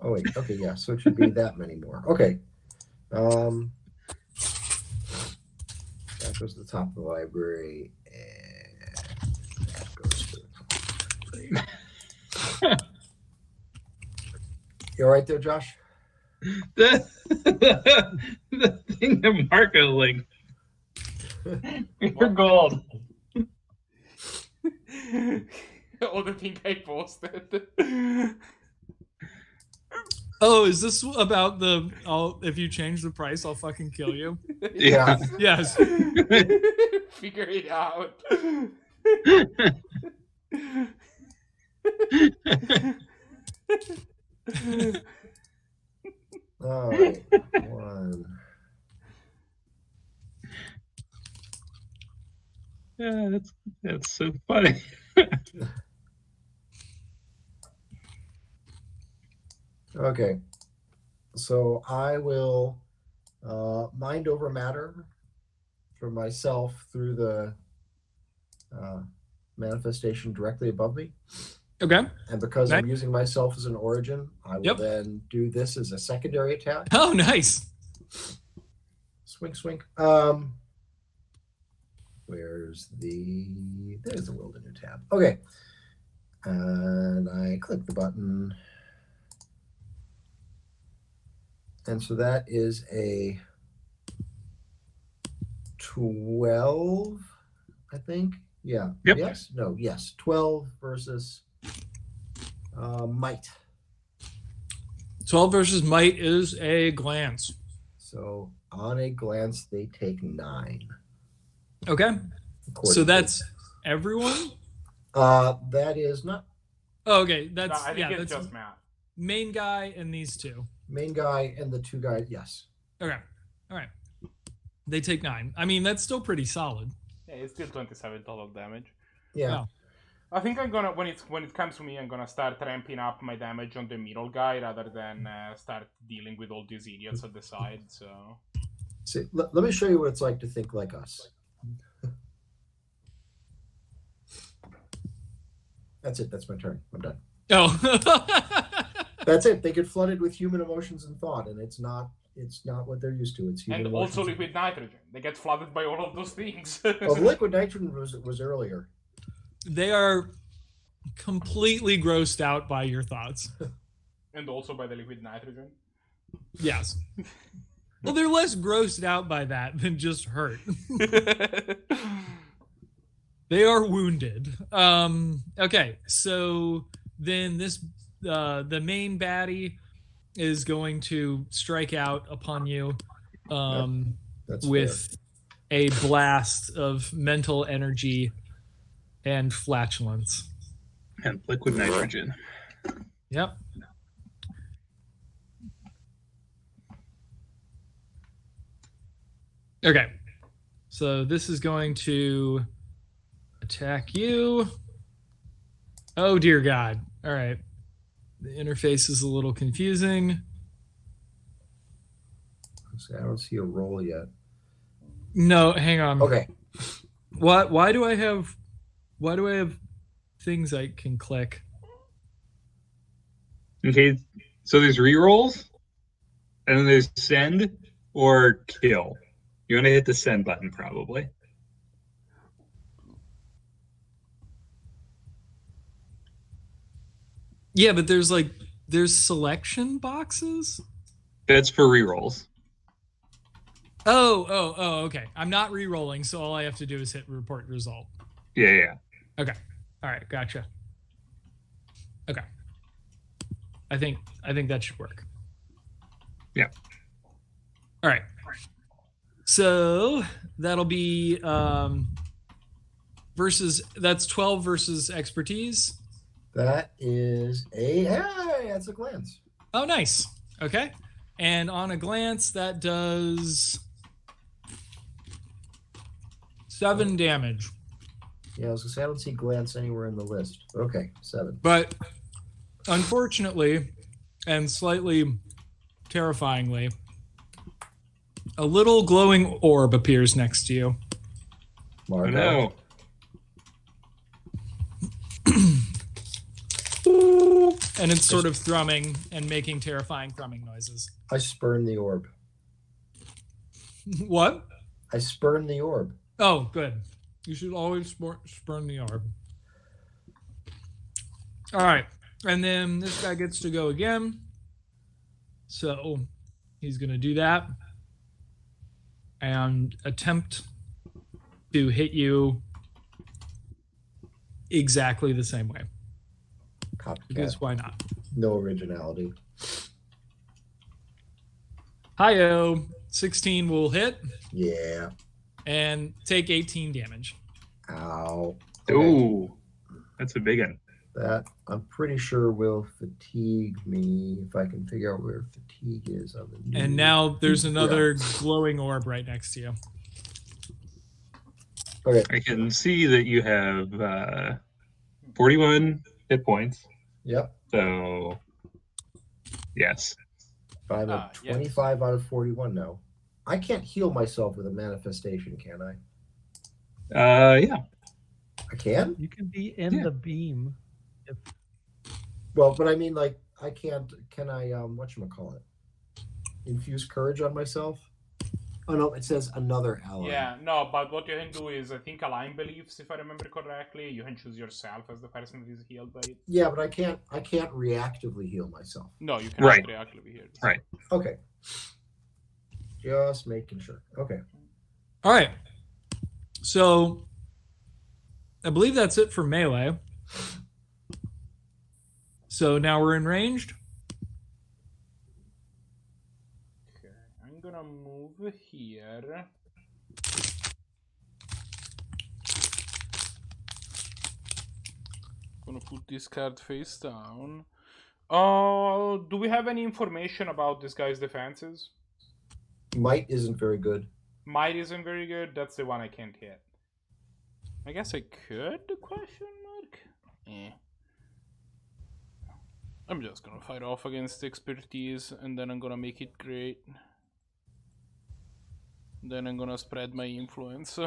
Oh wait, okay, yeah. So it should be that many more. Okay. That goes to the top of the library, and that goes to the top of the library. You all right there, Josh? the thing that Marco linked. You're gold. oh, the thing I posted. Oh, is this about the? If you change the price, I'll fucking kill you. Yeah. Yes. Figure it out. All right. One. Yeah, that's so funny. Okay. So I will mind over matter for myself through the manifestation directly above me. Okay. And because Nice. I'm using myself as an origin, I will Yep. then do this as a secondary attack. Oh, nice. Swing, swing. There's the world in your tab. Okay. And I click the button. And so that is a 12, I think. Yeah. Yep. Yes. No. Yes. 12 versus might. 12 versus might is a glance. So on a glance, they take 9. Okay. according So to- that's everyone? that is not Oh, okay. No, That's I think yeah, it's that's just Matt. main guy and these two. main guy and the 2 guys. Yes. Okay. All right. They take 9. I mean, that's still pretty solid. Yeah, it's still 27 total damage. Yeah. No. I think I'm gonna when it comes to me, I'm gonna start ramping up my damage on the middle guy rather than start dealing with all these idiots at the side. So See, let me show you what it's like to think like us. That's it. That's my turn. I'm done. Oh. That's it. They get flooded with human emotions and thought, and it's not what they're used to. It's human And emotions. also liquid nitrogen. They get flooded by all of those things. Well, liquid nitrogen was earlier. They are completely grossed out by your thoughts. And also by the liquid nitrogen. Yes. Well, they're less grossed out by that than just hurt. They are wounded. Okay, so then the main baddie is going to strike out upon you That's with a blast of mental energy and flatulence. And liquid nitrogen. Yep. Okay. So this is going to attack you. Oh, dear God. All right. The interface is a little confusing. fair. I don't see a roll yet. No, hang on. Okay. Why do I have things I can click? Okay, so there's rerolls, and then there's send or kill. You want to hit the send button, probably. Yeah, but there's selection boxes? That's for rerolls. Oh, okay. I'm not re-rolling, so all I have to do is hit report result. Yeah. Okay. All right, gotcha. Okay. I think that should work. Yeah. All right. So that'll be that's 12 versus expertise. That is that's a glance. Oh, nice. Okay. And on a glance, that does 7 damage. Yeah, I was gonna say I don't see glance anywhere in the list. Okay, 7. But unfortunately, and slightly terrifyingly, a little glowing orb appears next to you. Marco. No. And it's sort of thrumming and making terrifying thrumming noises. I spurn the orb. What? I spurn the orb. Oh, good. You should always spurn the orb. All right. And then this guy gets to go again. So he's going to do that and attempt to hit you exactly the same way. Copycat. Because why not? No originality. Hi-yo. 16 will hit Yeah. and take 18 damage. Ow. Ooh, that's a big one. That I'm pretty sure will fatigue me if I can figure out where fatigue is on the new. And now there's another glowing orb right next to you. Okay. I can see that you have 41 hit points. Yep. So, yes. I'm at yes. 25 out of 41 now. I can't heal myself with a manifestation, can I? Yeah. I can? You can be in the beam. If Well, but I mean, like, I can't. Can I? Whatchamacallit? Infuse courage on myself? Oh no, it says another ally. Yeah, no, but what you can do is, I think, align beliefs, if I remember correctly. You can choose yourself as the person that is healed by it. Yeah, but I can't reactively heal myself. No, you cannot Right. reactively heal. Right. Okay. Just making sure. Okay. All right. So I believe that's it for melee. So now we're in ranged. Okay, I'm gonna move here. Gonna put this card face down. Do we have any information about this guy's defenses? Might isn't very good. Might isn't very good. That's the one I can't hit. I guess I could? Question mark. I'm just gonna fight off against expertise, and then I'm gonna make it great. Then I'm gonna spread my influence.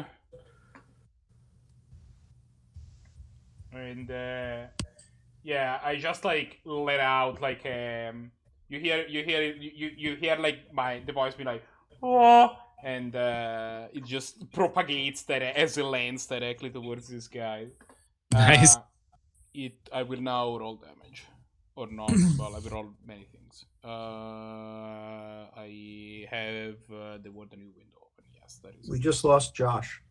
And yeah, I just like let out like you hear like the voice be like oh, and it just propagates that as it lands directly towards this guy. Nice. I will now roll damage or not. Well, I will roll many things. I have the word new window open. Yes, that is. We just lost Josh.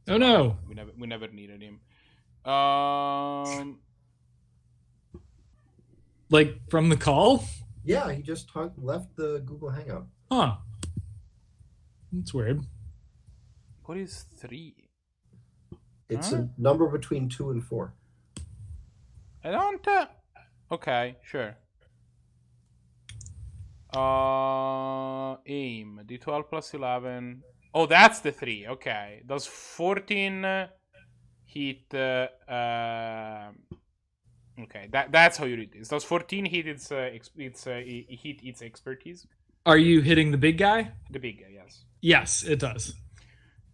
Oh no. We never needed him. Like from the call? Yeah, he just left the Google Hangout. Huh. That's weird. What is 3? It's a number between 2 and 4. I don't. Okay, sure. Aim D12 plus 11. Oh, that's the 3. Okay, does 14 hit? Okay, that's how you read this. Does 14 hit hit its expertise? Are you hitting the big guy? The big guy, yes. Yes, it does.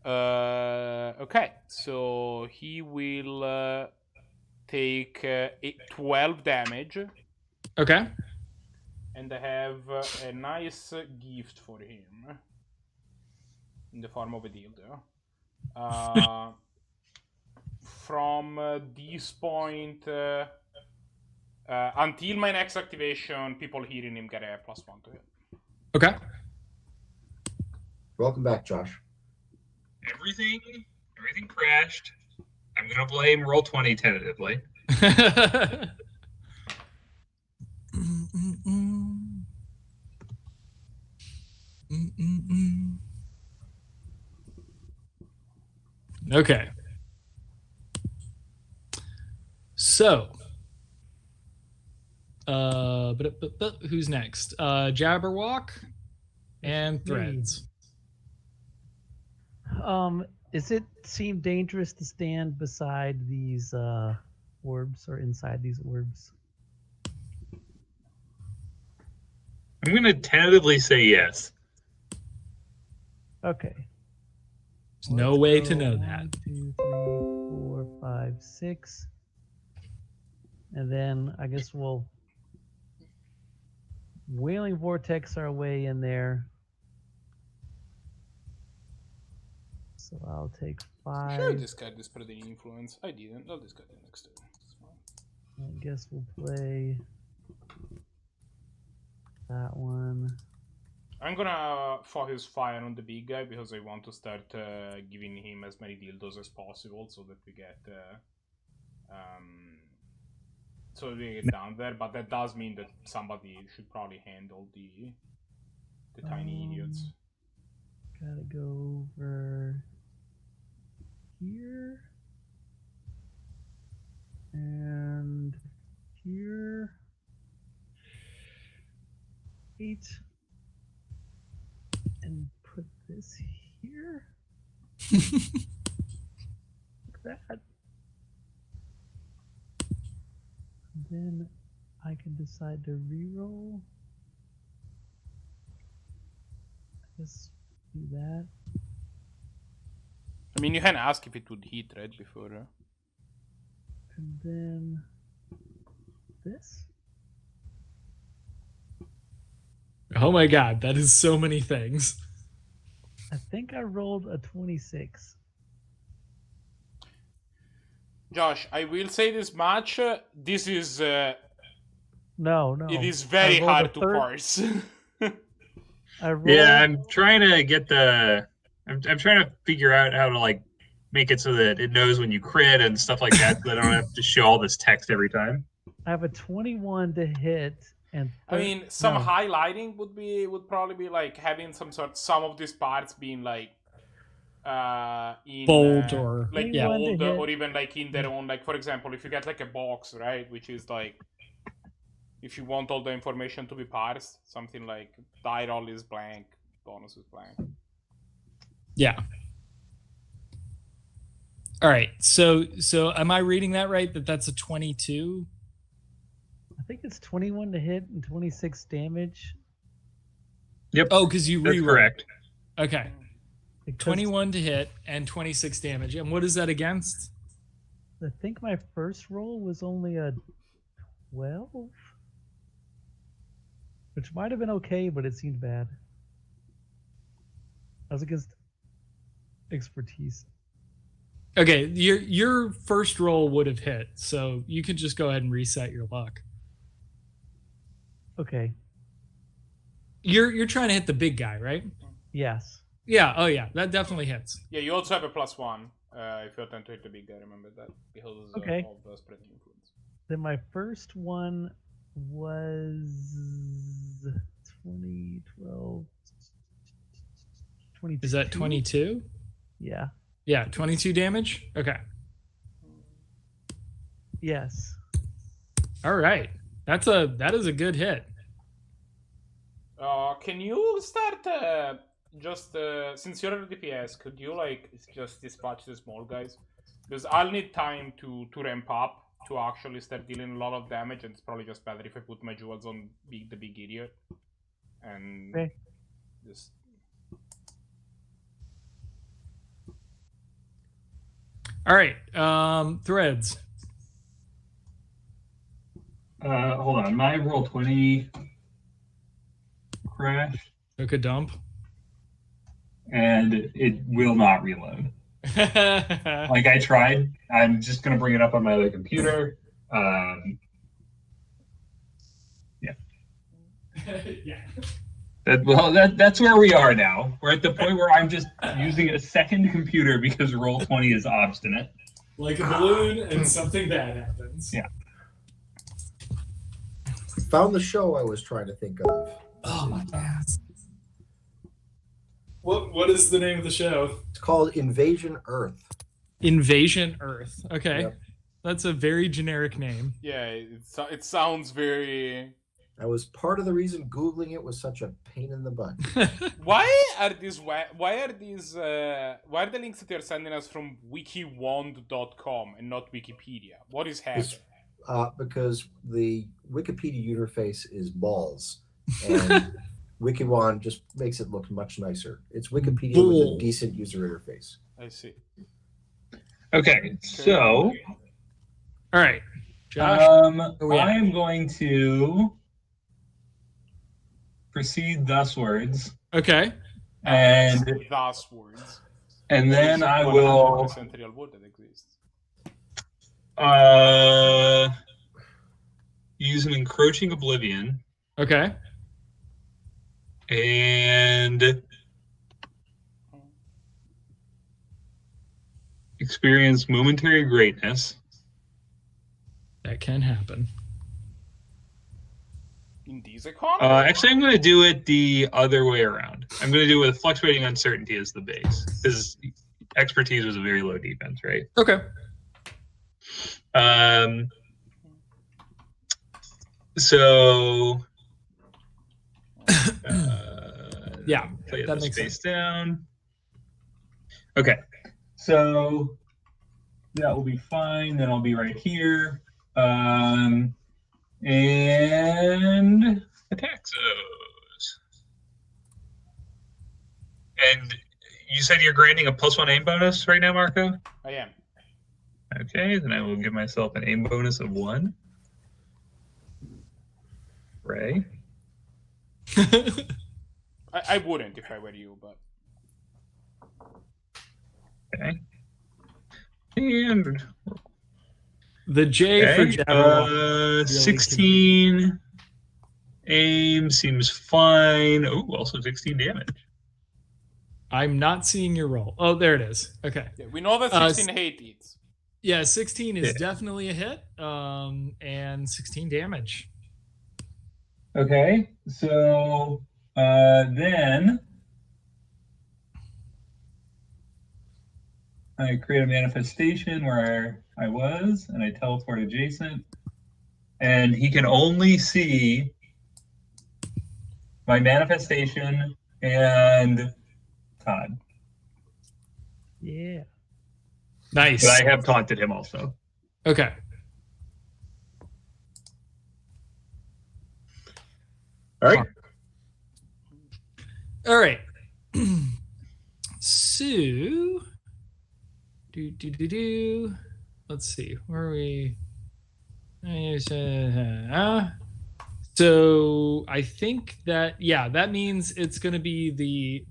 Okay, so he will take 12 damage. Okay. And I have a nice gift for him in the form of a dildo. From this point until my next activation, people hearing him get a +1 to hit. Okay. Welcome back, Josh. Everything crashed. I'm gonna blame Roll20 tentatively. Okay. So, but who's next? Jabberwock and Threads. Does it seem dangerous to stand beside these orbs or inside these orbs? I'm gonna tentatively say yes. Okay. There's no way to know that. 1, 2, 3, 4, 5, 6. And then I guess we'll Wailing Vortex our way in there. So I'll take 5. Sure, discard this for the influence. I didn't. I'll discard it next turn. It's fine. I guess we'll play that one. I'm gonna focus fire on the big guy because I want to start giving him as many dildos as possible so that we get down there. But that does mean that somebody should probably handle the tiny idiots. Gotta go over here and here. 8. And put this here. Like that. Then I can decide to reroll. Just do that. I mean, you can ask if it would hit right before. And then this. Oh my god, that is so many things. I think I rolled a 26. Josh, I will say this much. This is No. it is very rolled a hard to parse. I rolled, Yeah, I'm trying to get I'm trying to figure out how to like make it so that it knows when you crit and stuff like that, so that I don't have to show all this text every time. I have a 21 to hit, and I mean, some highlighting would probably be like having some of these parts being like in Bold or like yeah. bold or even like in their own, like for example, if you get like a box, right, which is like if you want all the information to be parsed, something like die roll is blank, bonus is blank. Yeah. All right. So am I reading that right? That's a 22? I think it's 21 to hit and 26 damage. Yep. Oh, because you That's reroll. correct. Okay. Because 21 to hit and 26 damage. And what is that against? I think my first roll was only a 12, which might have been okay, but it seemed bad. I was against expertise. Okay, your first roll would have hit, so you could just go ahead and reset your luck. Okay. You're trying to hit the big guy, right? Yes. Yeah. Oh yeah, that definitely hits. Yeah, you also have a +1 if you attempt to hit the big guy. Remember that because Okay. of the spreading influence. Then my first one was 20, 12, 22. Is that 22? Yeah. Yeah, 22 damage. Okay. Yes. All right. That is a good hit. Can you start just since you're a DPS, could you like just dispatch the small guys? Because I'll need time to ramp up to actually start dealing a lot of damage, and it's probably just better if I put my jewels on the big idiot and Okay. just. All right. Threads. Hold on. My roll 20 crashed, Took a dump. and it will not reload. Like I tried. I'm just gonna bring it up on my other computer. Yeah. Yeah. That's where we are now. We're at the point where I'm just using a second computer because roll 20 is obstinate. Like a balloon, and something bad happens. Yeah. Found the show I was trying to think of. Oh my ass. What is the name of the show? It's called Invasion Earth. Invasion Earth. Okay. Yep. That's a very generic name. Yeah, it sounds very. That was part of the reason Googling it was such a pain in the butt. Why are the links that you're sending us from wikiwand.com and not Wikipedia? What is happening? Because the Wikipedia interface is balls, and WikiWand just makes it look much nicer. It's Wikipedia with a decent user interface. I see. Okay, so All right. Josh. I am going to proceed thuswards, Okay. and Thus words. and then I 100% will real wood that exists. use an encroaching oblivion Okay. and experience momentary greatness. That can happen. In these economies? Actually, I'm going to do it the other way around. I'm going to do it with fluctuating uncertainty as the base, because expertise was a very low defense, right? Okay. So Yeah, play that this makes face down. Okay, so that will be fine. Then I'll be right here, and attack those. And you said you're granting a +1 aim bonus right now, Marco? I am. Okay, then I will give myself an aim bonus of 1. Ray. I wouldn't if I were you, but. Okay. And The J for general. 16 aim seems fine. Oh, also 16 damage. I'm not seeing your roll. Oh, there it is. Okay. Yeah, we know that 16 hate eats. Yeah, 16 is Yeah. definitely a hit. And 16 damage. Okay, so then I create a manifestation where I was, and I teleport adjacent, and he can only see my manifestation and Todd. Yeah. Nice. But I have taunted him also. Okay. All right. All right. So, let's see, where are we? So I think that that means it's going to be the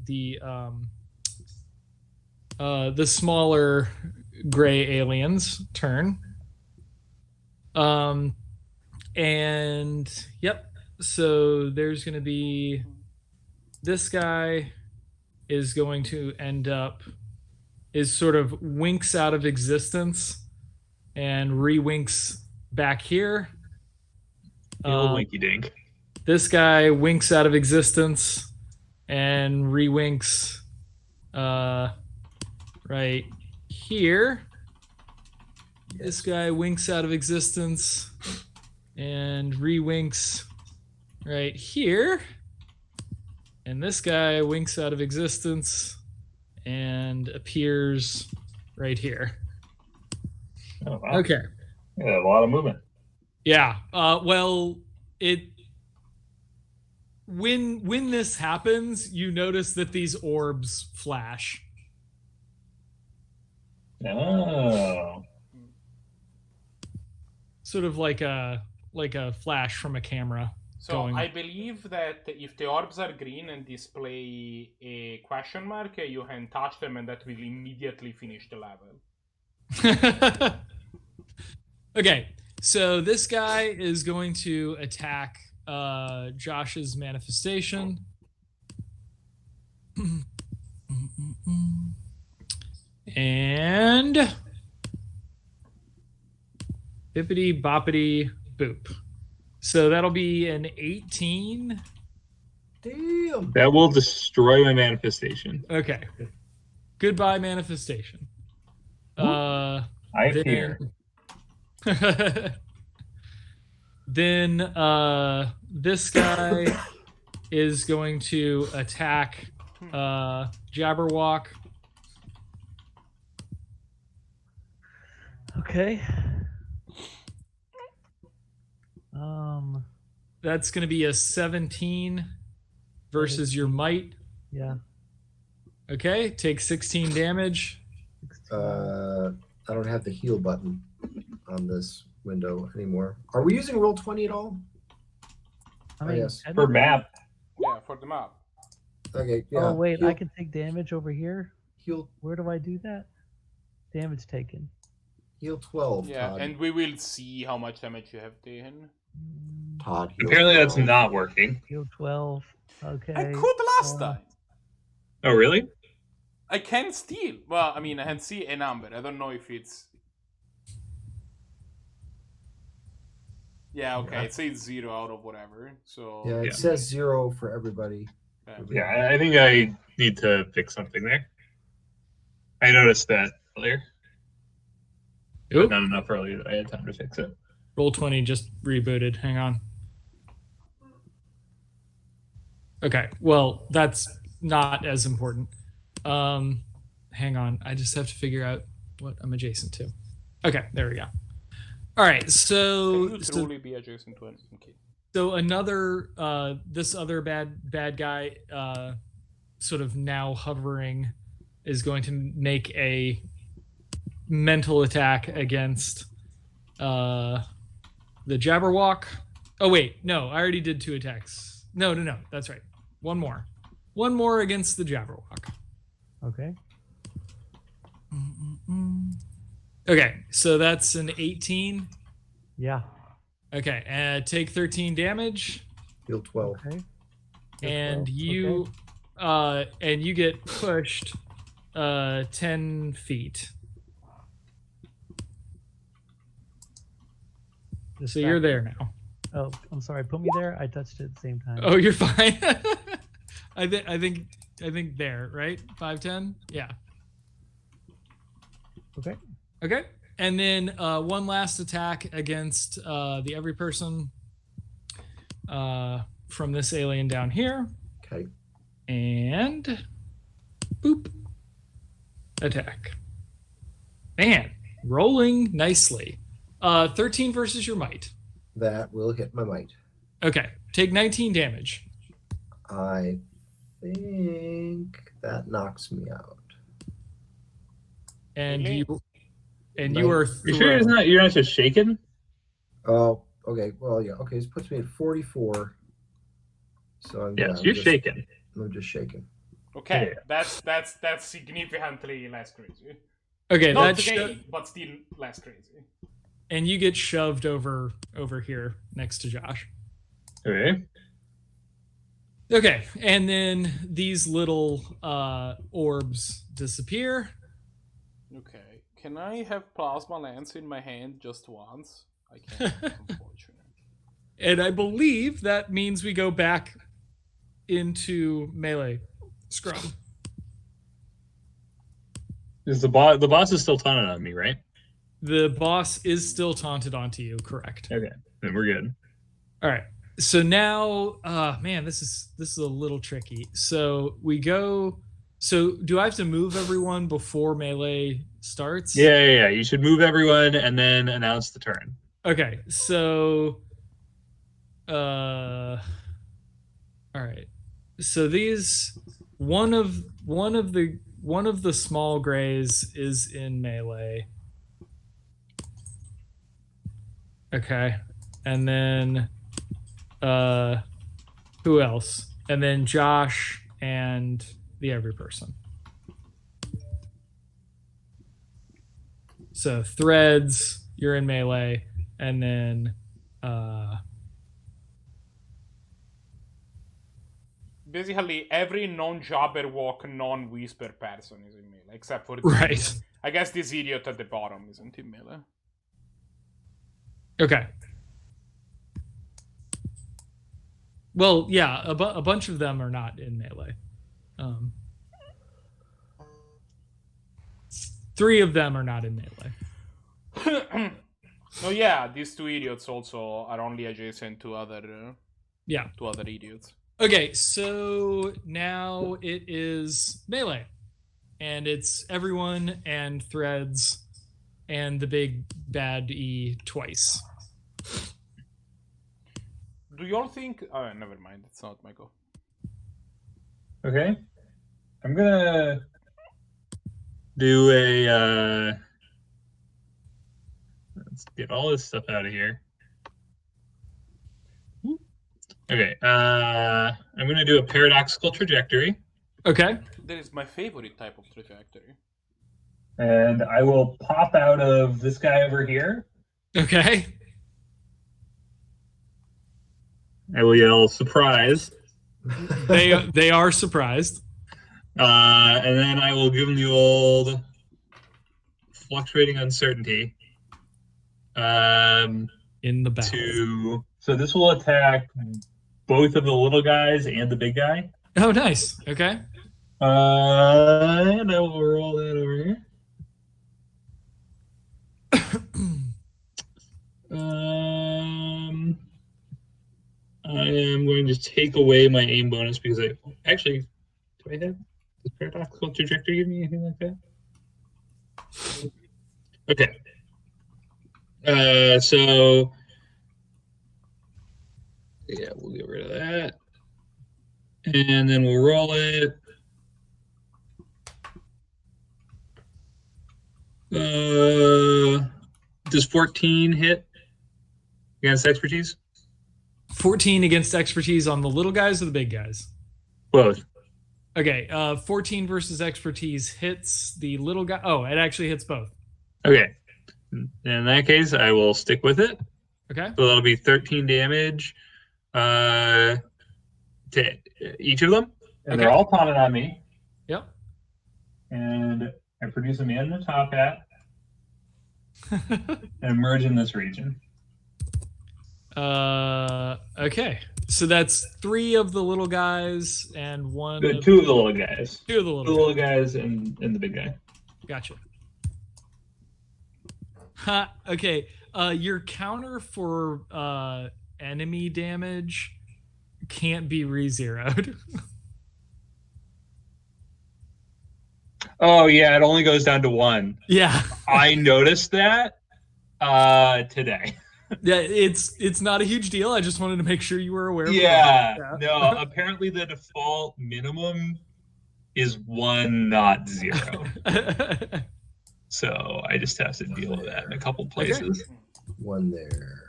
smaller gray aliens' turn. And yep, so there's going to be this guy is going to end up is sort of winks out of existence and re-winks back here. Winky dink. This guy winks out of existence and re-winks right here. Yes. This guy winks out of existence and re-winks right here. And this guy winks out of existence and appears right here. Oh, wow. Okay. Yeah, a lot of movement. Yeah. Well, when this happens, you notice that these orbs flash. Oh. Sort of like a flash from a camera. So going. I believe that if the orbs are green and display a question mark, you can touch them and that will immediately finish the level. Okay, so this guy is going to attack Josh's manifestation. And bippity boppity boop. So that'll be an 18. Damn. That will destroy my manifestation. Okay. Goodbye, manifestation. I appear. Then this guy is going to attack Jabberwock. Okay. That's going to be a 17 versus your might. Yeah. Okay, take 16 damage. I don't have the heal button on this window anymore. Are we using Roll20 at all? I mean, yes. For map. Yeah, for the map. Okay, yeah. Oh wait, heal, I can take damage over here. heal Where do I do that? Damage taken. heal 12. Yeah, Todd. and we will see how much damage you have taken. Todd. Heal Apparently that's 12. not working. Heal 12. Okay. I could last time. Oh, really? I can still. Well, I mean, I can see a number. I don't know if it's. Yeah, okay. Yeah. It says 0 out of whatever. So. Yeah, it Yeah. says 0 for everybody. Yeah, I think I need to fix something there. I noticed that earlier. But Oop. not enough earlier that I had time to fix it. Roll20 just rebooted. Hang on. Okay, well, that's not as important. Hang on. I just have to figure out what I'm adjacent to. Okay, there we go. All right, Can so you truly be adjacent to it? Okay. so another this other bad guy sort of now hovering is going to make a mental attack against the Jabberwock. Oh wait, no, I already did 2 attacks. No, that's right. One more against the Jabberwock. Okay. Okay, so that's an 18. Yeah. Okay, take 13 damage, Heal 12. Okay. and 12, you get pushed 10 feet. Just So you're back- there now. Oh, I'm sorry. Put me there. I touched it at the same time. Oh, you're fine. I think there, right? 5'10"? Yeah. Okay. Okay. And then one last attack against the every person from this alien down here. Okay. And boop. Attack. Man, rolling nicely. 13 versus your might. That will hit my might. Okay. Take 19 damage. I think that knocks me out. and Really? you are You sure thrown. you're not just shaking? Oh, okay. Well, yeah. Okay, this puts me at 44. So Yes, you're shaking. I'm just shaking. Okay, Yeah. that's significantly less crazy. Okay, Not that's great, but still less crazy. and you get shoved over here next to Josh. Okay. Okay, and then these little orbs disappear. Okay, can I have plasma lance in my hand just once? I can't, unfortunately. And I believe that means we go back into melee scrum. Is the boss is still taunted on me, right? The boss is still taunted onto you, correct? Okay, then we're good. All right. So now, man, this is a little tricky. So we go. So do I have to move everyone before melee starts? Yeah. You should move everyone and then announce the turn. Okay. So, all right. So these one of the small grays is in melee. Okay. And then who else? And then Josh and the every person. So Threads, you're in melee, and then Basically, every non-Jabberwock, non-Whisper person is in melee, except for right. I guess this idiot at the bottom isn't in melee. Okay. Well, yeah, a bunch of them are not in melee. 3 of them are not in melee. No, yeah, these 2 idiots also are only adjacent to other Yeah. to other idiots. Okay, so now it is melee. And it's everyone and Threads and the big bad E twice. Do you all think? Oh, never mind. It's not my go. Okay. I'm gonna do a let's get all this stuff out of here. Okay, I'm gonna do a paradoxical trajectory. Okay. That is my favorite type of trajectory. And I will pop out of this guy over here. Okay. I will yell surprise. They are surprised. And then I will give them the old fluctuating uncertainty. In the battle. So this will attack both of the little guys and the big guy. Oh, nice. Okay. And I will roll that over here. I am going to take away my aim bonus because I actually do I have does paradoxical trajectory give me anything like that? Okay. So yeah, we'll get rid of that. And then we'll roll it. Does 14 hit against expertise? 14 against expertise on the little guys or the big guys? Both. Okay, 14 versus expertise hits the little guy. Oh, it actually hits both. Okay. In that case, I will stick with it. Okay. So that'll be 13 damage to each of them. And Okay. they're all taunted on me. Yep. And I produce a man in the top hat and emerge in this region. Okay. So that's 3 of the little guys and 1 Two of the little guys. 2 of the The little little guys and the big guy. Gotcha. Ha, okay. Your counter for enemy damage can't be re-zeroed. Oh yeah, it only goes down to 1. Yeah. I noticed that today. Yeah, it's not a huge deal. I just wanted to make sure you were aware of Yeah. No, apparently the default minimum is 1, not 0. So I just have to deal with that in a couple places. One there.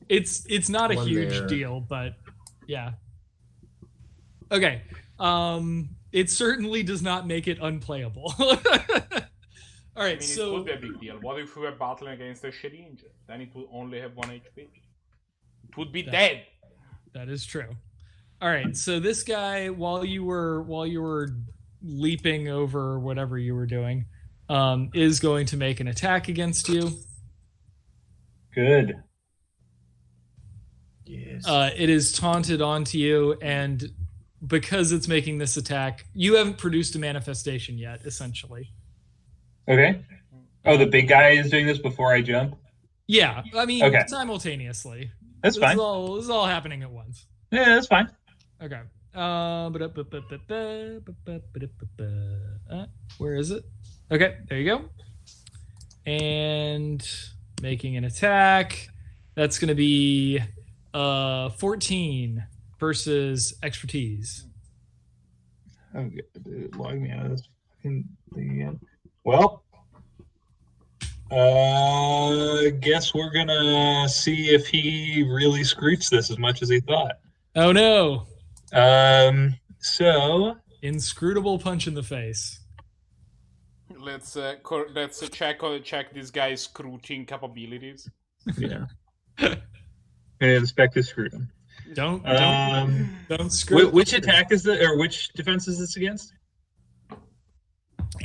It's not a One huge there. deal, but yeah. Okay. It certainly does not make it unplayable. All right, I mean, so it would be a big deal. What if we were battling against a Shedinja? Then it would only have 1 HP. It would be dead. that is true. All right, so this guy, while you were leaping over whatever you were doing, is going to make an attack against you. Good. Yes. It is taunted onto you, and because it's making this attack, you haven't produced a manifestation yet, essentially. Okay. Oh, the big guy is doing this before I jump? Yeah, I mean, Okay. simultaneously. That's fine. This is all happening at once. Yeah, that's fine. Okay. Where is it? Okay, there you go. And making an attack. That's going to be 14 versus expertise. Okay, log me out of this fucking thing again. Well, guess we're gonna see if he really screeches this as much as he thought. Oh no! So Inscrutable punch in the face. Let's check this guy's scrutiny capabilities. yeah, and inspect his scrotum. Don't screw. Which attack is the or which defense is this against?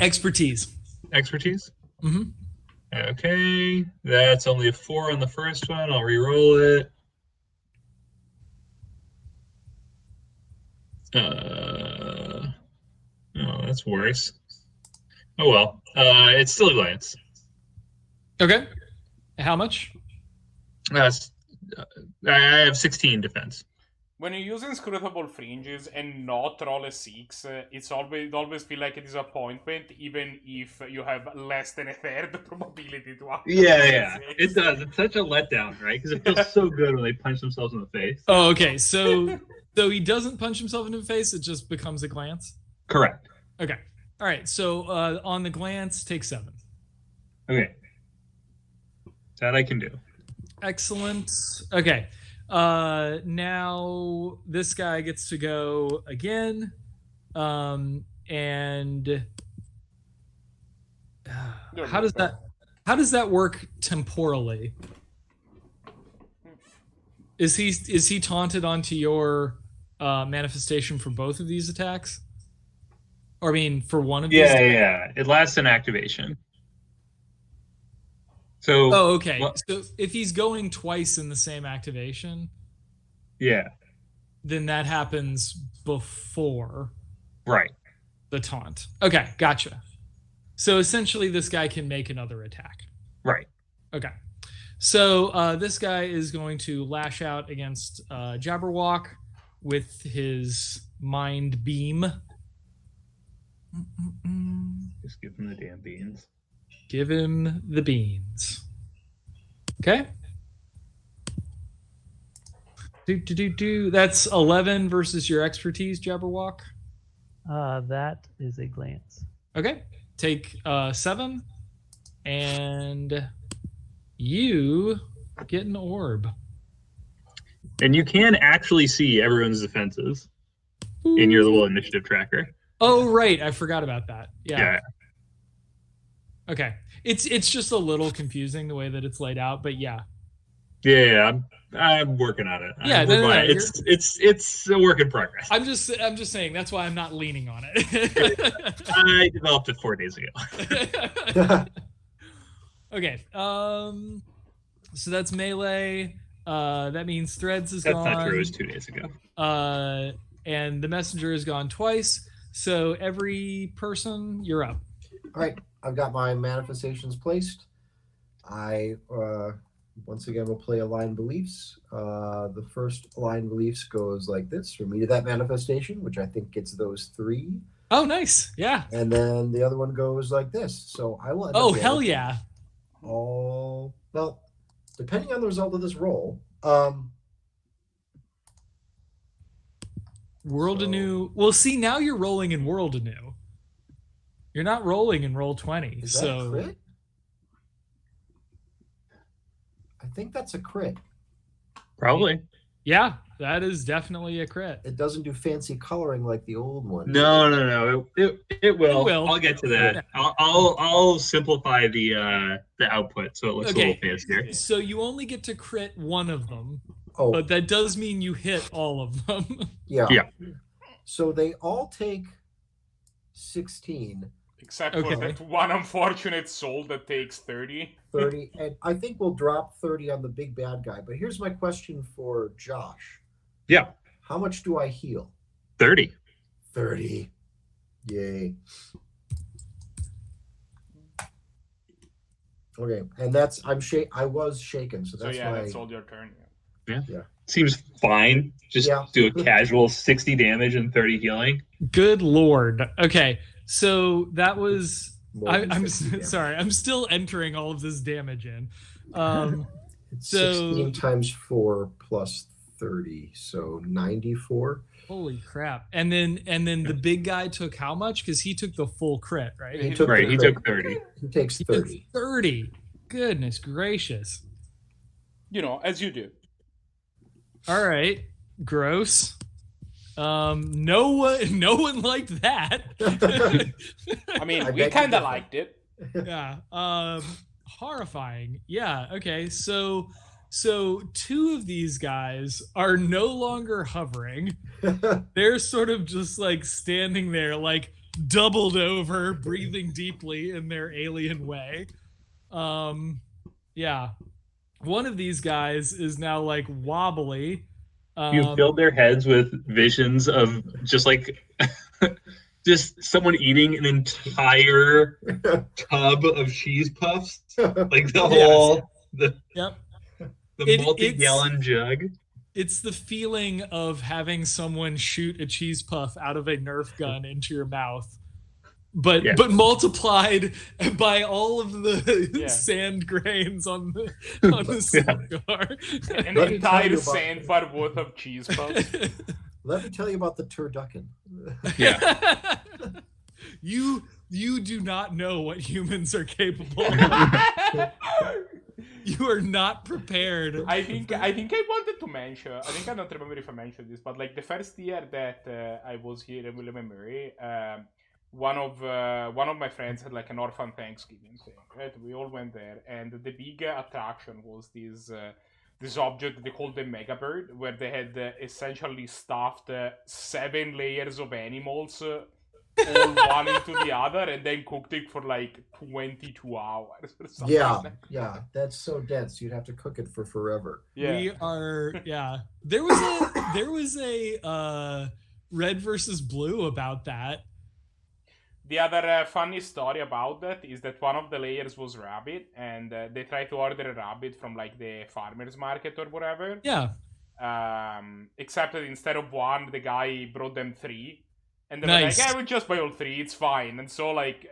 Expertise. Expertise. Mm-hmm. Okay, that's only a 4 on the first one. I'll re-roll it. Oh, that's worse. Oh well. It's still a glance. Okay. How much? I have 16 defense. When you're using scrutable fringes and not roll a 6, it always feel like a disappointment, even if you have less than a third probability to have. Yeah. It does. It's such a letdown, right? Because it feels so good when they punch themselves in the face. Oh, okay. So he doesn't punch himself in the face. It just becomes a glance. Correct. Okay. All right. So on the glance, take 7. Okay. That I can do. Excellent. Okay. Now this guy gets to go again. And how does that work temporally? Is he taunted onto your manifestation for both of these attacks? Or I mean for one of these? Yeah. It lasts an activation. So Oh, okay. So if he's going twice in the same activation, yeah, then that happens before right. the taunt. Okay, gotcha. So essentially, this guy can make another attack. Right. Okay. So this guy is going to lash out against Jabberwock with his mind beam. Just give him the damn beans. Give him the beans. Okay. That's 11 versus your expertise, Jabberwock. That is a glance. Okay. Take 7. And you get an orb. And you can actually see everyone's defenses in your little initiative tracker. Oh, right. I forgot about that. Yeah. Okay. It's just a little confusing the way that it's laid out, but yeah. Yeah, I'm working on it. Yeah, it's a work in progress. I'm just saying that's why I'm not leaning on it. I developed it 4 days ago. Okay. So that's melee. That means Threads is gone. That's not true. It was 2 days ago. And the messenger has gone twice. So every person, you're up. All right, I've got my manifestations placed. I once again will play Aligned Beliefs. The first Aligned Beliefs goes like this for me to that manifestation, which I think gets those 3. Oh, nice. Yeah. And then the other one goes like this. So I will. Oh, hell yeah. All well, depending on the result of this roll. World anew. Well, see, now you're rolling in World anew. You're not rolling in roll 20. Is that so a crit? I think that's a crit. Probably. yeah, that is definitely a crit. It doesn't do fancy coloring like the old one. No. It will. It will. I'll get to that. I'll simplify the output so it looks a little fancier. So you only get to crit one of them, Oh, but that does mean you hit all of them. yeah. Yeah. So they all take 16, Except for Okay. that one unfortunate soul that takes 30. 30, and I think we'll drop 30 on the big bad guy. But here's my question for Josh. Yeah. How much do I heal? 30. 30. Yay. Okay, and that's I was shaken, so So that's yeah, why. that's all your turn. Seems fine. Just Yeah. do a casual 60 damage and 30 healing. Good lord. Okay, so that was. more than I'm 60 damage. sorry. I'm still entering all of this damage in. It's so- 16 times 4 plus 30, so 94. Holy crap! And then the big guy took how much? Because he took the full crit, right? He took Right, the he crit. took 30. He takes He took 30. 30. Goodness gracious! You know, as you do. All right, gross. No one liked that. I mean, I we beg to kind of differ. liked it. Yeah. Horrifying. Yeah. Okay. So two of these guys are no longer hovering. They're sort of just like standing there, like doubled over, breathing deeply in their alien way. Yeah. One of these guys is now like wobbly. You filled their heads with visions of just like just someone eating an entire tub of cheese puffs, like the whole Yep. the multi-gallon jug. It's the feeling of having someone shoot a cheese puff out of a Nerf gun into your mouth, but multiplied by all of the sand grains on the cigar. An Let me tell entire you about- sandbar worth of cheese puffs. Let me tell you about the turducken. Yeah. You do not know what humans are capable of. You are not prepared. I think I wanted to mention. I think I don't remember if I mentioned this, but like the first year that I was here in William and Mary, one of my friends had like an orphan Thanksgiving thing. Right, we all went there, and the big attraction was this object they called the Mega Bird, where they had essentially stuffed 7 layers of animals. All one into the other, and then cooked it for like 22 hours or something. Yeah, that's so dense. You'd have to cook it for forever. We are There was a red versus blue about that. The other funny story about that is that one of the layers was rabbit, and they tried to order a rabbit from like the farmer's market or whatever. Yeah. Except that instead of one, the guy brought them 3. And they were Nice. like, yeah, we just buy all 3, it's fine. And so like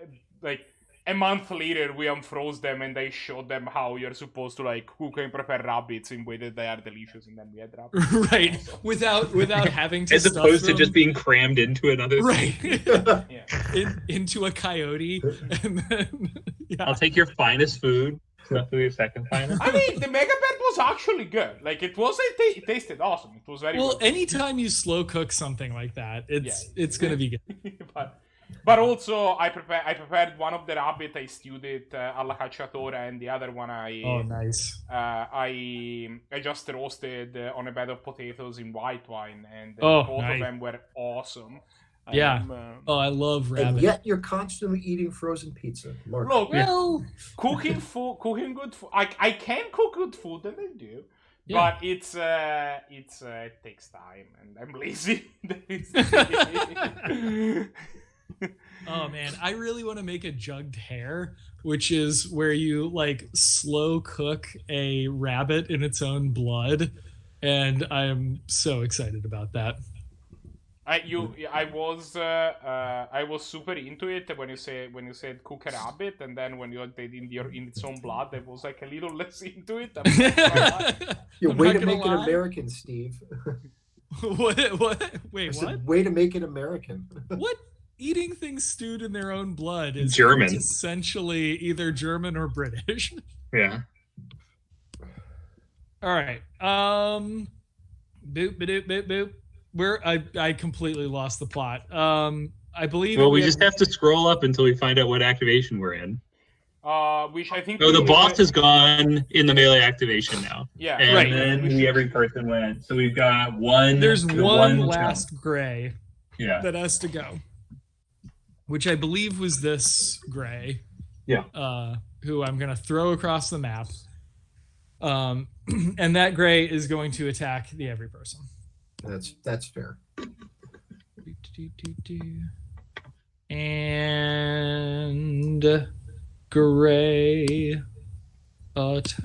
a month later, we unfroze them and I showed them how you're supposed to like cook and prepare rabbits in a way that they are delicious, and then we had rabbits. Right. Without having to As stuff opposed to them. just being crammed into another. right Yeah. into a coyote, and then I'll take your finest food. Nothing your second finest. I mean, the Mega Bird was actually good. Like, it was, it tasted awesome. It was very well, good. anytime you slow cook something like that, it's gonna be good. But also, I prepared one of the rabbit. I stewed it alla cacciatora, and the other one Oh, nice. I just roasted on a bed of potatoes in white wine, and both nice. of them were awesome. Yeah. Oh, I love And rabbit. yet you're constantly eating frozen pizza. Mark. Look, Well, cooking good food. I can cook good food, and I do. Yeah. But it takes time, and I'm lazy. oh man, I really want to make a jugged hare, which is where you like slow cook a rabbit in its own blood, and I am so excited about that. I was super into it when you said cook a rabbit, and then when you did in its own blood, I was like a little less into it. Your I'm way not to gonna make it lie. American, Steve. What? I Wait, said, what? way to make it American. What? eating things stewed in their own blood is German. essentially either German or British. Yeah. All right. Boop, boop, boop, boop. I completely lost the plot. I believe. Well, we just have to scroll up until we find out what activation we're in. Which I think. Oh, the boss has gone in the melee activation now. Yeah. And Right. then every person went. So we've got one. There's the one chunk. last gray Yeah. that has to go, which I believe was this gray. Yeah. Who I'm gonna throw across the map. And that gray is going to attack the every person. That's fair. And gray attack.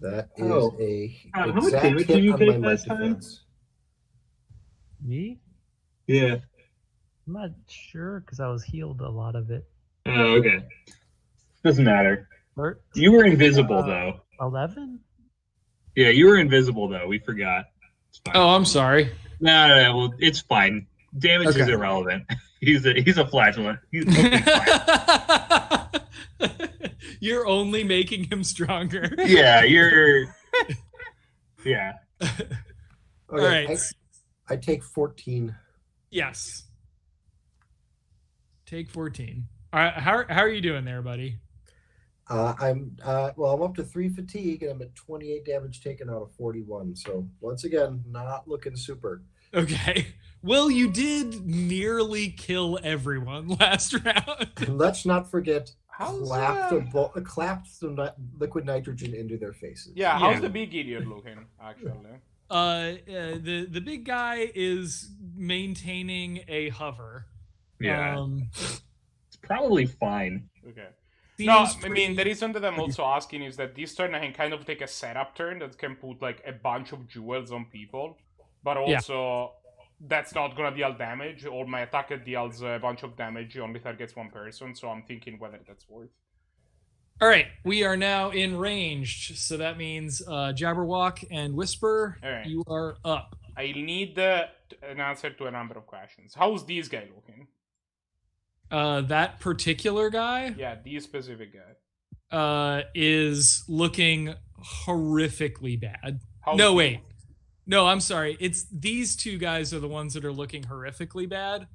That is Oh. a How much exact damage hit did you on take my might last time? defense. Me? Yeah. I'm not sure because I was healed a lot of it. Oh, okay. Doesn't matter. Bert, You were invisible, though. 11? Yeah, you were invisible, though. We forgot. It's fine. Oh, I'm sorry. No. Well, it's fine. Damage is Okay. irrelevant. He's a flatulent. He's okay, fine. You're only making him stronger. Yeah, you're. Yeah. Okay, All right. I take 14. Yes. Take 14. All right. How are you doing there, buddy? I'm up to 3 fatigue and I'm at 28 damage taken out of 41. So once again, not looking super. Okay. Well, you did nearly kill everyone last round. And let's not forget How's clapped some liquid nitrogen into their faces. Yeah, how's Yeah. the big idiot looking, actually? The big guy is maintaining a hover. Yeah. It's probably fine. Okay. Seems No, I pretty- mean, the reason that I'm also asking is that this turn I can kind of take a setup turn that can put, like, a bunch of jewels on people. But also, that's not gonna deal damage. Or my attack deals a bunch of damage, it only targets one person. So I'm thinking whether that's worth. All right, we are now in ranged, so that means Jabberwock and Whisper, All right. you are up. I need an answer to a number of questions. How's this guy looking? That particular guy Yeah, this specific guy. is looking horrifically bad. How's No, he- wait. No, I'm sorry. It's these two guys are the ones that are looking horrifically bad.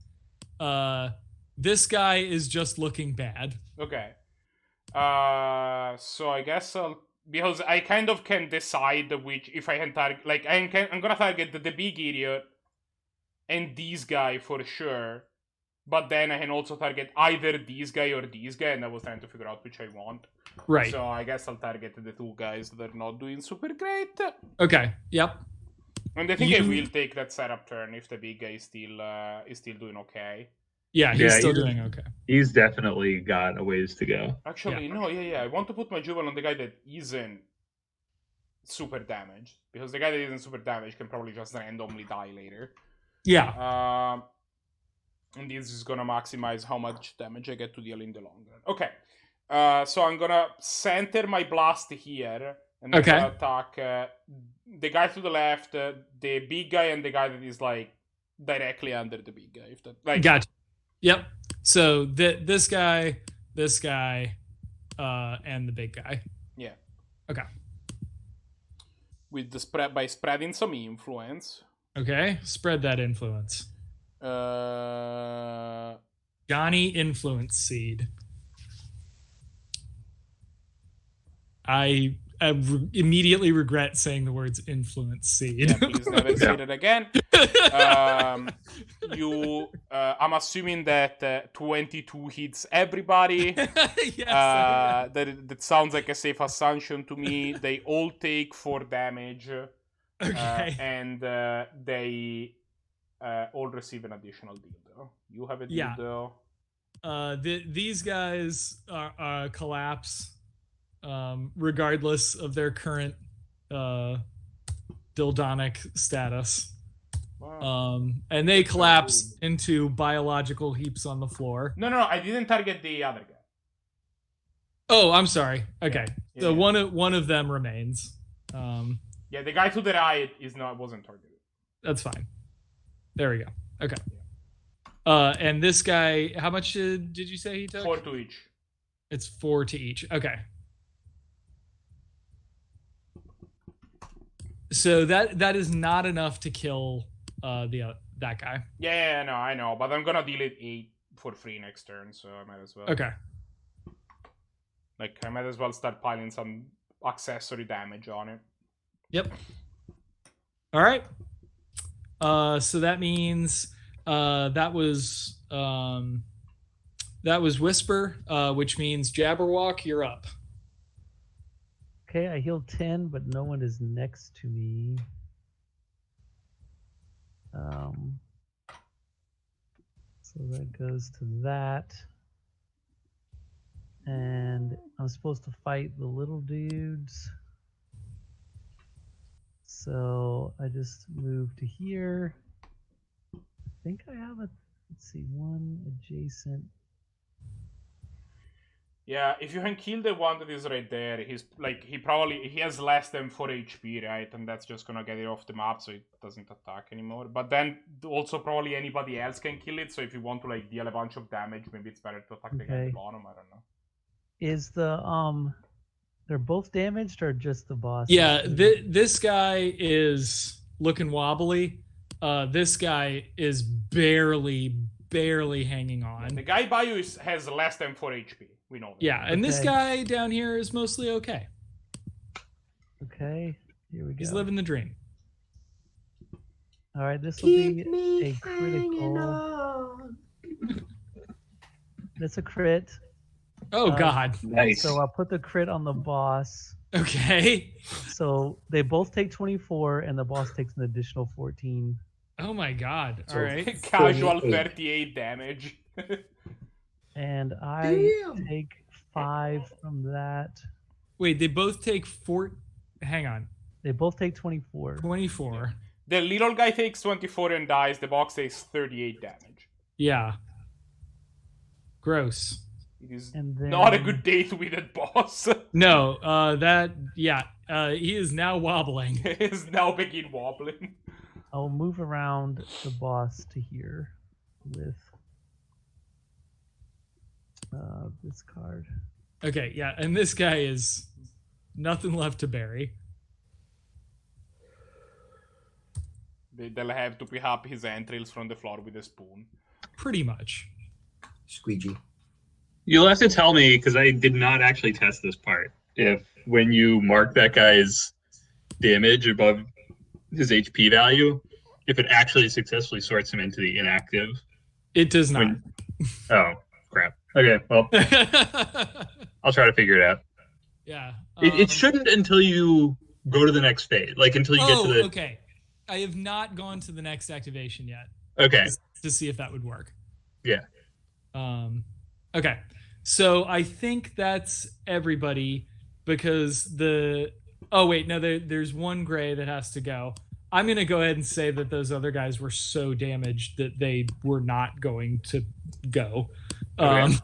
This guy is just looking bad. Okay. So I guess because I kind of can decide which if I can target. Like I'm gonna target the big idiot and this guy for sure. But then I can also target either this guy or this guy, and I was trying to figure out which I want. Right. So I guess I'll target the two guys that are not doing super great. Okay. Yep. And I think I You- will take that setup turn if the big guy is still doing okay. Yeah, he's Yeah, still he's- doing okay. He's definitely got a ways to go. Actually, no, yeah. I want to put my jewel on the guy that isn't super damaged. Because the guy that isn't super damaged can probably just randomly die later. Yeah. And this is gonna maximize how much damage I get to deal in the long run. Okay. So I'm gonna center my blast here. And I'm Okay. gonna attack the guy to the left, the big guy, and the guy that is, like, directly under the big guy. If that, like, Gotcha. Yep. So this guy, and the big guy. Yeah. Okay. With the by spreading some influence. Okay. Spread that influence. Johnny Influence Seed. I immediately regret saying the words influence seed. Yeah, please never say that again. I'm assuming that 22 hits everybody. Yes. That sounds like a safe assumption to me. They all take 4 damage. Okay. And they all receive an additional dildo. You have a Yeah. dildo. These guys are collapse regardless of their current dildonic status. Wow. And they collapse into biological heaps on the floor. No, I didn't target the other guy. Oh, I'm sorry. Okay. Yeah, So yeah. one of them remains. Yeah, the guy to the right wasn't targeted. That's fine. There we go. Okay. And this guy, how much did you say he took? 4 to each. It's 4 to each. Okay. So that is not enough to kill that guy. Yeah, no, I know, but I'm gonna deal it 8 for free next turn, so I might as well. Okay. Like, I might as well start piling some accessory damage on it. Yep. All right. So that means that was Whisper, which means Jabberwock, you're up. Okay, I healed 10, but no one is next to me. So that goes to that. And I'm supposed to fight the little dudes. So I just move to here. I think I have let's see, one adjacent. Yeah, if you can kill the one that is right there, he's like, he has less than 4 HP, right? And that's just gonna get it off the map, so it doesn't attack anymore. But then also probably anybody else can kill it, so if you want to like deal a bunch of damage, maybe it's better to attack the guy at the bottom, I don't know. Is they're both damaged or just the boss? Yeah, this guy is looking wobbly. This guy is barely hanging on. The guy by you has less than 4 HP. We know that. Yeah, and this guy down here is mostly okay. Okay, here we go. He's living the dream. All right, this will be a critical. That's a crit. Oh, God. Nice. So I'll put the crit on the boss. Okay. So they both take 24, and the boss takes an additional 14. Oh, my God. All right. Casual 38 damage. And I take 5 from that. Wait, they both take 4. Hang on. They both take 24. 24. The little guy takes 24 and dies. The box takes 38 damage. Yeah. Gross. It is And then, not a good day to be that boss. No, he is now wobbling. He is now begin wobbling. I'll move around the boss to here with this card. Okay, yeah, and this guy is nothing left to bury. They'll have to pick up his entrails from the floor with a spoon. Pretty much. Squeegee. You'll have to tell me, because I did not actually test this part, if when you mark that guy's damage above his HP value, if it actually successfully sorts him into the inactive. It does not. Oh, crap. Okay, well, I'll try to figure it out. Yeah. It shouldn't until you go to the next phase, like until you get to the... okay. I have not gone to the next activation yet. Okay. To see if that would work. Yeah. Okay. So I think that's everybody because oh wait, no, there's one gray that has to go. I'm going to go ahead and say that those other guys were so damaged that they were not going to go. Okay.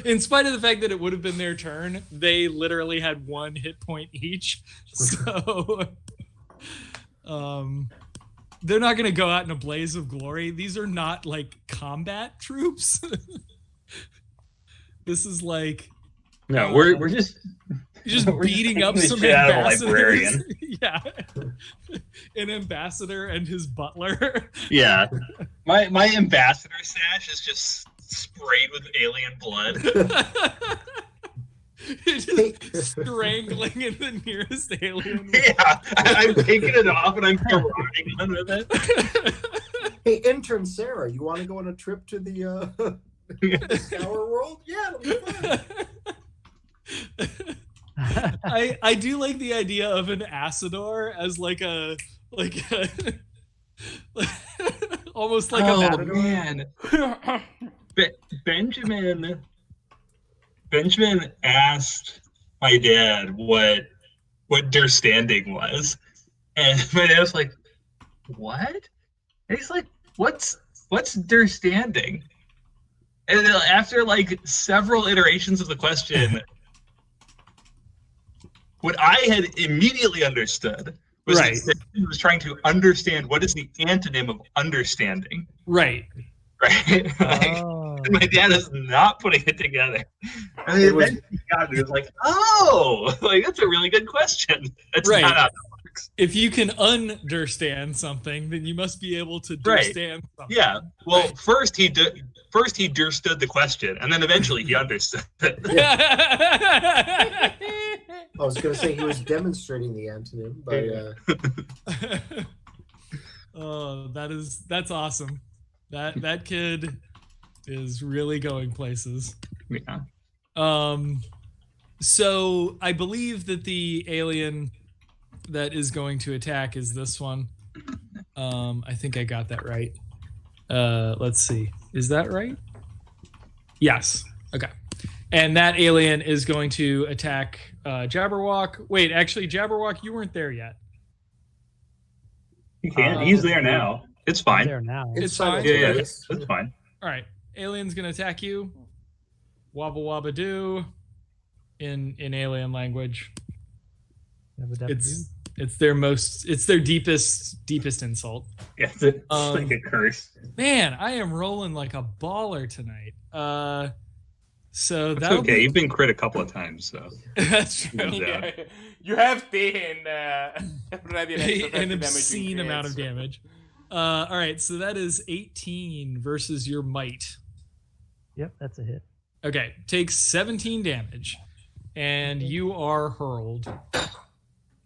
In spite of the fact that it would have been their turn, they literally had 1 hit point each. So they're not going to go out in a blaze of glory. These are not like combat troops. This is like No, we're just beating up some ambassadors. Yeah, an ambassador and his butler. Yeah, my ambassador sash is just sprayed with alien blood. Just strangling in the nearest alien. Yeah, I'm taking it off and I'm carotting on with it. Hey, intern Sarah, you want to go on a trip to the Scour World? Yeah, it'll be fun. I do like the idea of an Acidor as like a almost like a matador. Man. Benjamin asked my dad what their standing was, and my dad was like, "What?" And he's like, "What's their standing?" And then after like several iterations of the question, what I had immediately understood Was Right. he was trying to understand what is the antonym of understanding, Right. right? Like, Oh. and my dad is not putting it together. And It then was- he got it. It was like, oh, like that's a really good question. That's Right. not how that works. If you can understand something, then you must be able to Right. understand something. Yeah. Well, Right. first he understood the question, and then eventually he understood it. I was going to say he was demonstrating the antonym by. Oh, that's awesome. That kid is really going places. Yeah. So I believe that the alien that is going to attack is this one. I think I got that right. Let's see. Is that right? Yes. Okay. And that alien is going to attack Jabberwock. Wait, actually, Jabberwock, you weren't there yet. He can. He's there now. It's fine. There now. It's fine. Yeah, yeah, simultaneous. that's fine. All right. Alien's going to attack you. Wabba wabba doo in alien language. It's their deepest insult. Yeah, it's like a curse. Man, I am rolling like a baller tonight. So That's that'll okay. be, You've been crit a couple of times, so that's true. Yeah. You have taken already An obscene amount of damage. All right, so that is 18 versus your might. Yep, that's a hit. Okay, takes 17 damage, and you are hurled.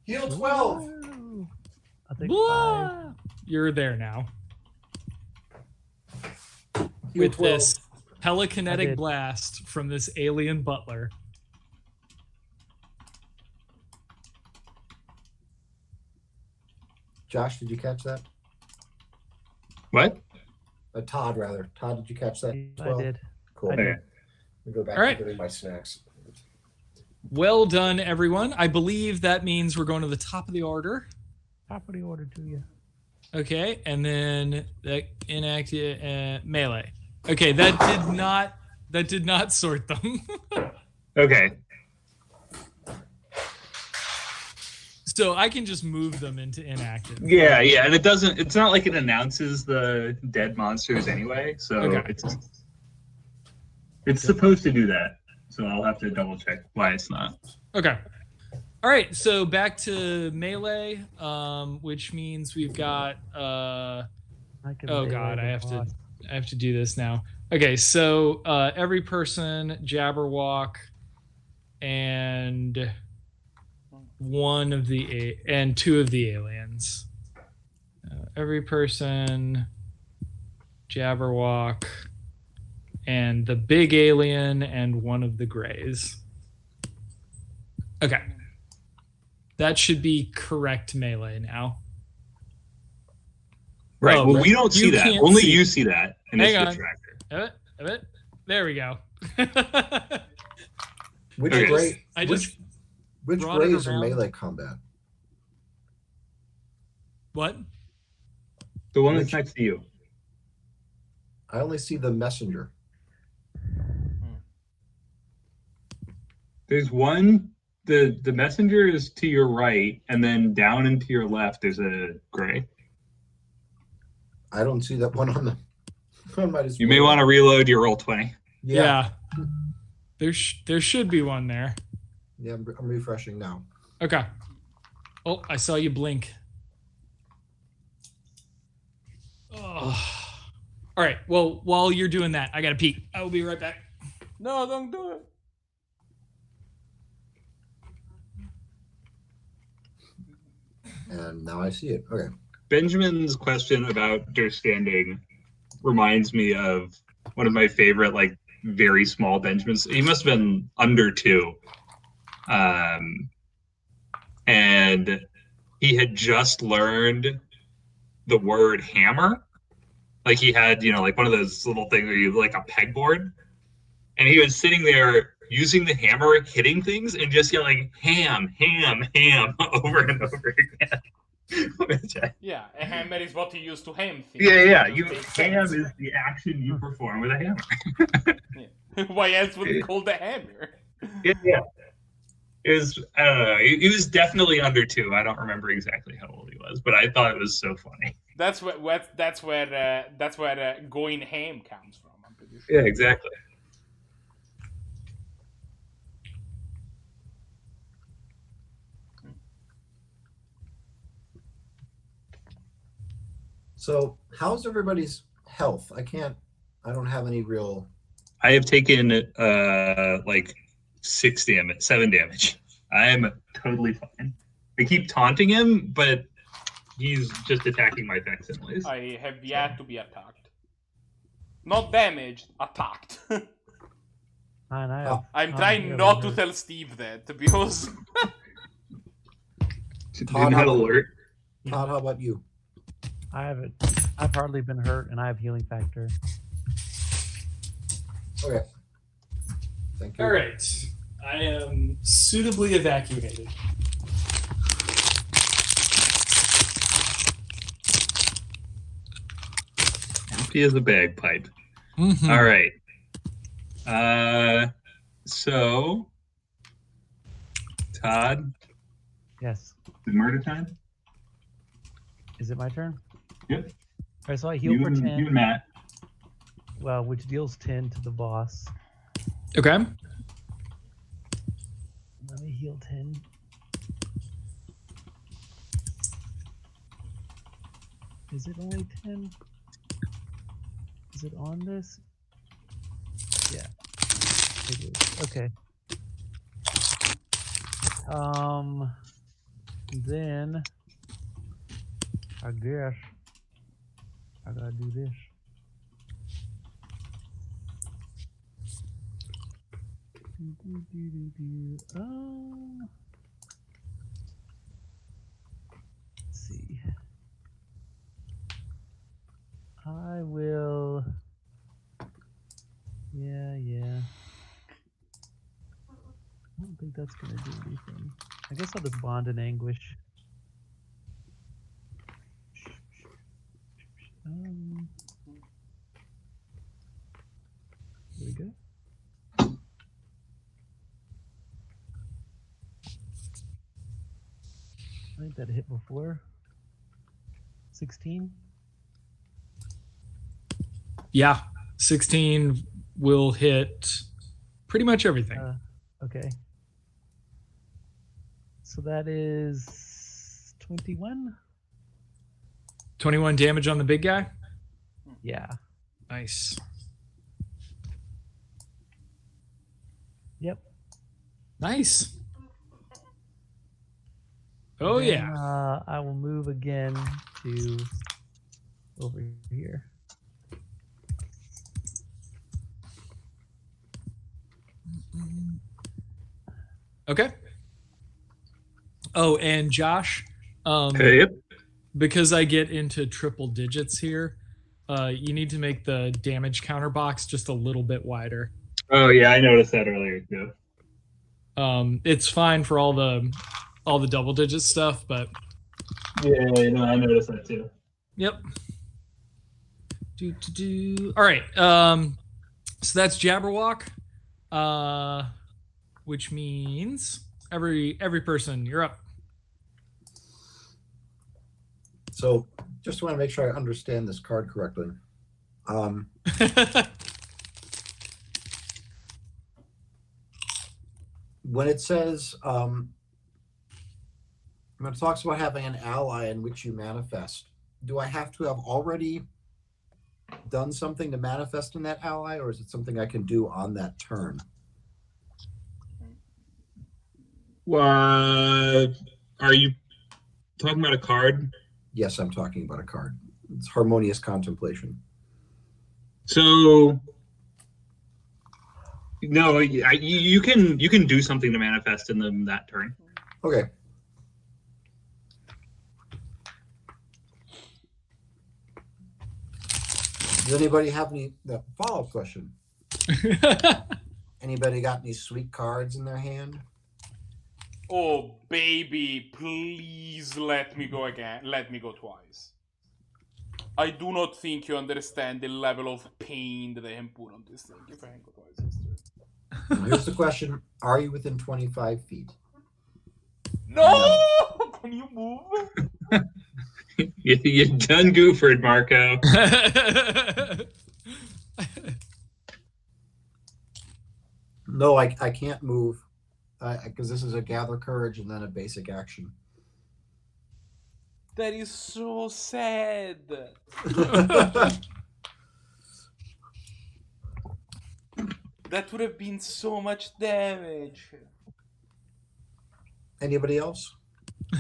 Heal 12. Woo! I'll take 5. Blah! You're there now. Heal With 12. this I telekinetic did. blast from this alien butler. Josh, did you catch that? what? Todd, rather. Todd, did you catch that? I did. Cool. I did. Okay. Let me go back All right. to getting my snacks. Well done, everyone. I believe that means we're going to the top of the order. Top of the order to you. Okay, and then that inactive melee. Okay, that did not sort them. Okay. So I can just move them into inactive. Yeah, yeah, and it's not like it announces the dead monsters anyway, so Okay. it's supposed to do that. So I'll have to double check why it's not. Okay. All right, so back to melee, which means we've got I can oh melee god, the boss. I have to do this now. Okay, so every person, Jabberwock, and two of the aliens. Every person, Jabberwock, and the big alien, and one of the grays. Okay. That should be correct melee now. Right. Oh, well, right. we don't see You that. can't Only see. you see that in this Hang on. tracker. A bit. There we go. Which Okay. gray? I just Which brought gray it is in around. melee combat? what? The one that's Which- next to you. I only see the messenger. There's one. The messenger is to your right, and then down and to your left there's a gray. I don't see that one on the. On my You may want to reload your roll 20. Yeah. There should be one there. Yeah, I'm refreshing now. Okay. Oh, I saw you blink. Oh. All right. Well, while you're doing that, I gotta pee. I will be right back. No, don't do it. And now I see it. Okay. Benjamin's question about understanding reminds me of one of my favorite, like, very small Benjamins. He must have been under 2. And he had just learned the word hammer. Like, he had, like one of those little things where you like a pegboard. And he was sitting there using the hammer, hitting things, and just yelling ham, ham, ham over and over again. Yeah, a hammer is what you use to ham things. Yeah. It You makes ham sense. is the action you perform with a hammer. Why else would we call the hammer? Yeah. I don't know. He was definitely under 2. I don't remember exactly how old he was, but I thought it was so funny. That's where going ham comes from. I'm pretty sure. Yeah, exactly. So, how's everybody's health? I don't have any real. I have taken like 7 damage. I am totally fine. I keep taunting him, but he's just attacking my facsimiles. I have yet to be attacked. Not damaged, attacked. I'm trying not to tell Steve that because Todd, how alert. Todd, how about you? I've hardly been hurt, and I have healing factor. Okay. Thank you. All right. I am suitably evacuated. Empty as a bagpipe. Mm-hmm. All right. So, Todd, Yes. is murder time? Is it my turn? Yep. All right, so I heal You for and 10. Matt. Well, which deals 10 to the boss. Okay. Let me heal 10. Is it only 10? Is it on this? Yeah. It is. Okay. Then I guess I gotta do this. Let's see. I will. Yeah. I don't think that's gonna do anything. I guess I'll just bond in anguish. Here we go. I think that hit before. 16. Yeah. 16 will hit pretty much everything. Okay. So that is 21. 21 damage on the big guy. Yeah. Nice. Yep. Nice. Oh, Then, yeah. I will move again to over here. Okay. Oh, and Josh, Yep. because I get into triple digits here, you need to make the damage counter box just a little bit wider. Oh yeah, I noticed that earlier too. It's fine for all the double digit stuff, but Yeah, I noticed that too. yep. All right. So that's Jabberwock, which means every person, you're up. So, just want to make sure I understand this card correctly. When it says, when it talks about having an ally in which you manifest, do I have to have already done something to manifest in that ally, or is it something I can do on that turn? Are you talking about a card? Yes, I'm talking about a card. It's Harmonious Contemplation. So no, you can do something to manifest in them that turn. Okay. Does anybody have any follow-up question? Anybody got any sweet cards in their hand? oh baby, please let me go again. Let me go twice. I do not think you understand the level of pain that I am put on this thing. If I can go twice, Here's the question: are you within 25 feet? No! Can you move? You done goofered, Marco. No, I can't move because this is a gather courage and then a basic action. That is so sad. That would have been so much damage. Anybody else?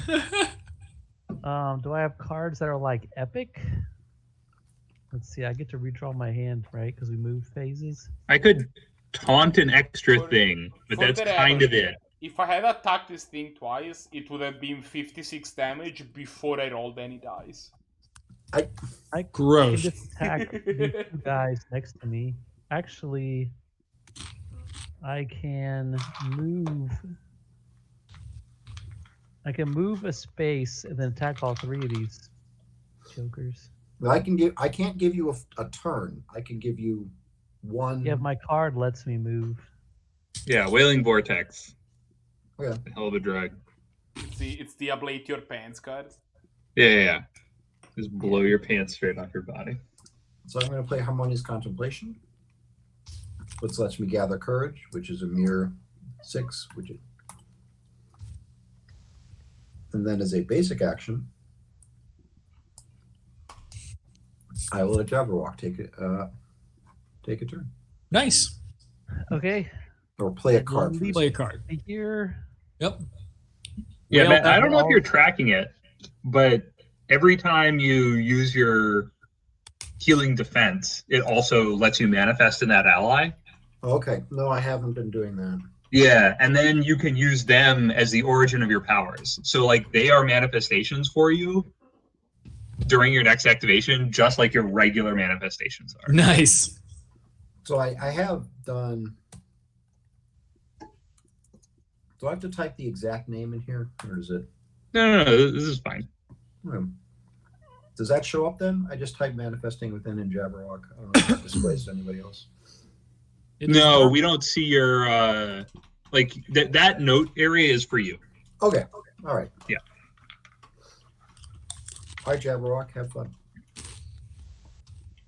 Do I have cards that are like epic? Let's see. I get to redraw my hand, right? Because we move phases. I could taunt an extra thing, but For that's the kind of record, it. If I had attacked this thing twice, it would have been 56 damage before I rolled any dice. I can Gross. just attack these two guys next to me. Actually, I can move. I can move a space and then attack all three of these jokers. Well, I can't give you a turn. I can give you one. Yeah, my card lets me move. Yeah, Wailing Vortex. Okay. Hell of a drug. It's the ablate your pants card. Yeah. Just blow your pants straight off your body. So I'm going to play Harmonious Contemplation, which lets me gather courage, which is a mere 6, and then as a basic action, I will let Jabberwock take a turn Nice. Okay. or play a card. for Play a this. card. Here. Yep. Yeah, Well, Matt, I don't know if all- you're tracking it, but every time you use your healing defense, it also lets you manifest in that ally. Okay, no, I haven't been doing that. Yeah, and then you can use them as the origin of your powers. So, like, they are manifestations for you during your next activation, just like your regular manifestations are. Nice. So I have done. Do I have to type the exact name in here, or is it? No, this is fine. Does that show up then? I just type manifesting within in Jabberwock. I don't know if it displays to anybody else. It is No, dark. we don't see your like that note area is for you. Okay. All right. Yeah. All right, Jabberwock, have fun.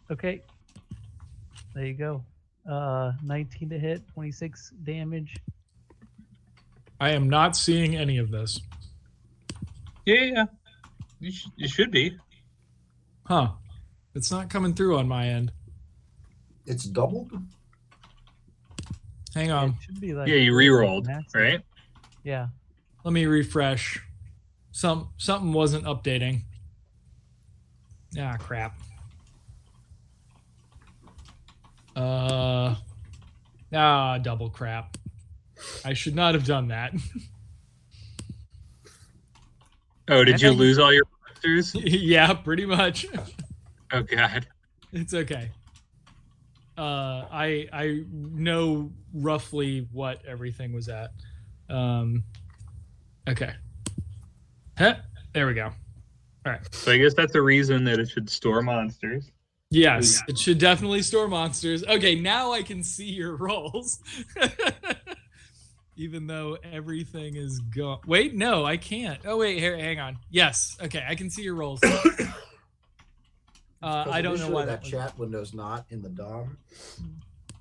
Okay. There you go. 19 to hit, 26 damage. I am not seeing any of this. Yeah. You should be. Huh. It's not coming through on my end. It's doubled. Hang It on. should be like Yeah, you re-rolled, massive. right? Yeah. Let me refresh. Something wasn't updating. Ah, crap. Double crap. I should not have done that. Oh, did you lose all your monsters? Yeah, pretty much. Oh god. It's okay. I know roughly what everything was at. Okay. Huh, there we go. All right. So I guess that's the reason that it should store monsters. Yes, it should definitely store monsters. Okay, now I can see your rolls. Even though everything is gone. Wait, no, I can't. Oh, wait, here, hang on. Yes, okay, I can see your rolls. I don't know why that that was. chat window's not in the DOM.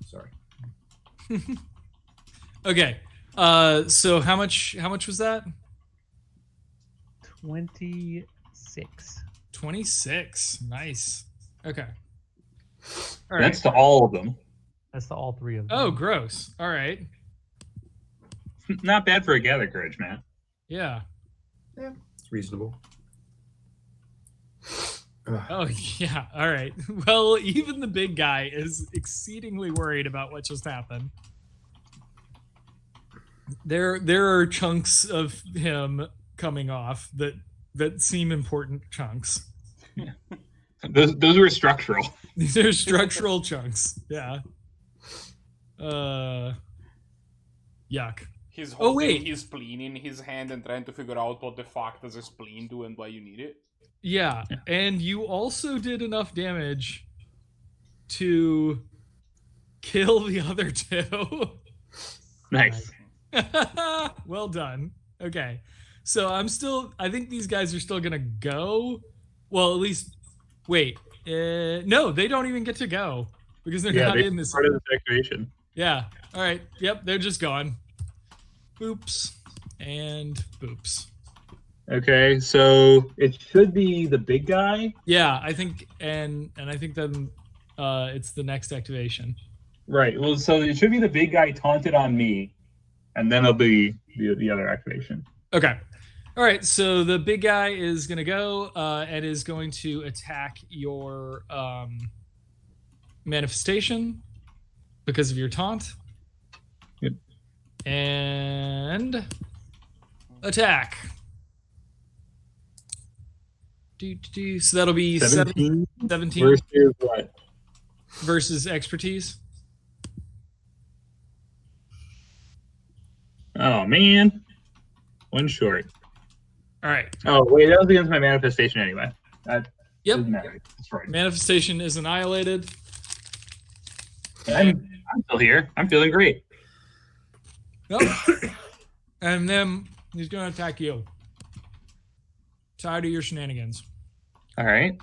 Sorry. Okay, so how much was that? 26. 26. Nice. Okay. All right. That's to all of them. That's the all three of them. Oh, gross. All right. Not bad for a gather courage, man. Yeah. Yeah, it's reasonable. Oh, yeah. All right. Well, even the big guy is exceedingly worried about what just happened. There are chunks of him coming off that seem important chunks. Those were structural. These are structural chunks. Yeah. Yuck. He's Oh, holding wait. his spleen in his hand and trying to figure out what the fuck does a spleen do and why you need it. Yeah. And you also did enough damage to kill the other two. Nice. Well done. Okay. So I think these guys are still gonna go. Well, at least, wait. No, they don't even get to go because they're not they in this. part of this activation. Yeah. All right. Yep. They're just gone. Boops and boops. Okay, so it should be the big guy. Yeah, I think, and I think then it's the next activation. Right. Well, so it should be the big guy taunted on me, and then it'll be the other activation. Okay. All right. So the big guy is gonna go and is going to attack your manifestation because of your taunt. Yep. And attack. So that'll be 17 versus what? Versus expertise. Oh man, one short. All right. Oh wait, that was against my manifestation anyway. That Yep. doesn't matter. That's right. Manifestation is annihilated. I'm still here. I'm feeling great. Nope. And then he's going to attack you. Tired of your shenanigans. All right.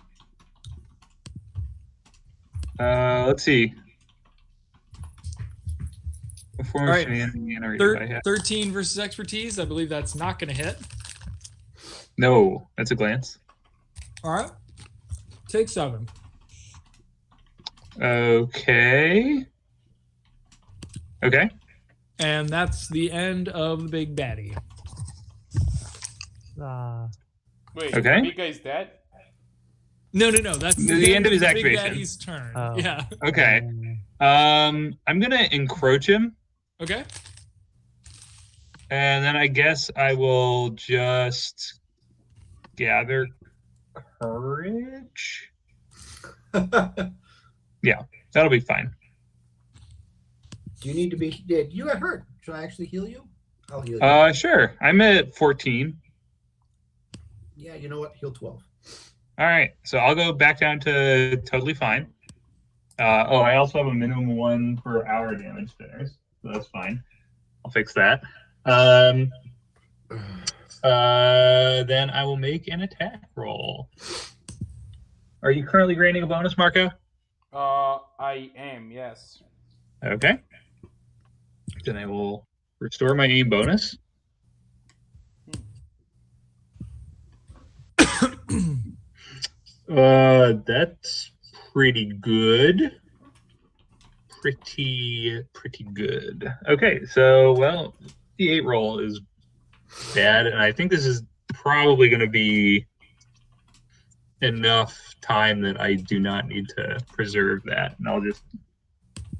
Let's see. Before All right. 13 versus expertise. I believe that's not going to hit. No, that's a glance. All right. Take 7. Okay. Okay. And that's the end of the big baddie. Wait, Okay. the big guy's dead? No. That's The end of his the activation. big baddie's turn. Oh. Yeah. Okay. I'm gonna encroach him, Okay. and then I guess I will just gather courage. Yeah, that'll be fine. Do you need to be? Did you get hurt? Should I actually heal you? I'll heal you. Sure. I'm at 14. Yeah, you know what? Heal 12. All right, so I'll go back down to totally fine. I also have a minimum 1 per hour damage spinners, so that's fine. I'll fix that. Then I will make an attack roll. Are you currently granting a bonus, Marco? I am, yes. Okay. Then I will restore my aim bonus. That's pretty good. Pretty good. Okay, so the 8 roll is bad, and I think this is probably going to be enough time that I do not need to preserve that, and I'll just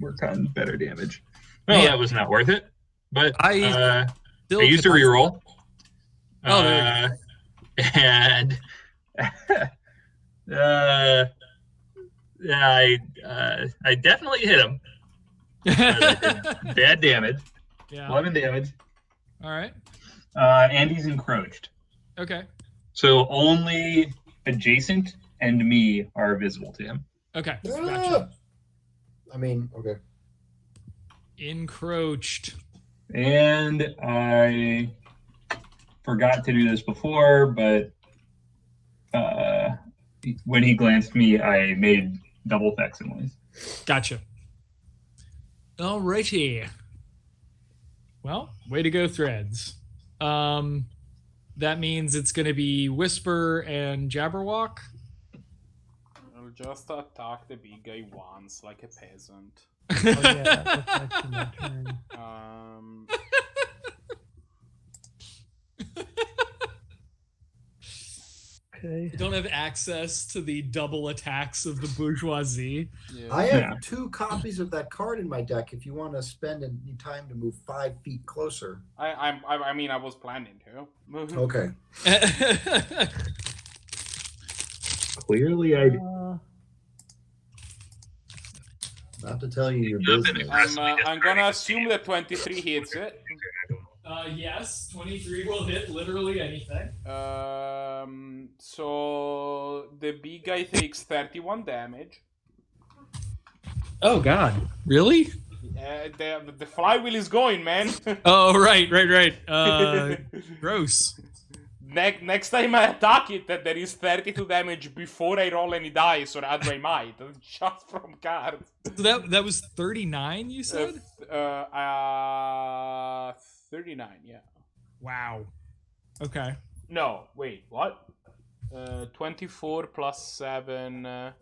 work on better damage. Well, that was not worth it, but I used to reroll. Oh, there you go. And I definitely hit him. Bad damage. Yeah. 11 damage. All right. And he's encroached. Okay. So only adjacent and me are visible to him. Okay. Ah! Gotcha. I mean, okay. Encroached. And I forgot to do this before, but when he glanced me, I made double facsimiles. Gotcha. Alrighty. Well, way to go, Threads. That means it's going to be Whisper and Jabberwock. I'll just attack the big guy once, like a peasant. Oh yeah, that's actually my turn. Okay. I don't have access to the double attacks of the bourgeoisie. Yeah. I have Yeah. 2 copies of that card in my deck. If you want to spend any time to move 5 feet closer. I mean, I was planning to. Okay. Clearly, I Not to tell you your You've been business. I'm gonna assume that 23 hits it. Yes, 23 will hit literally anything. So the big guy takes 31 damage. Oh God! Really? The flywheel is going, man. Oh right. Gross. Next time I attack it, there is 32 damage before I roll any dice or add my might, just from cards. So that was 39, you said? 39, yeah. Wow. Okay. No, wait, what? 24 plus 7.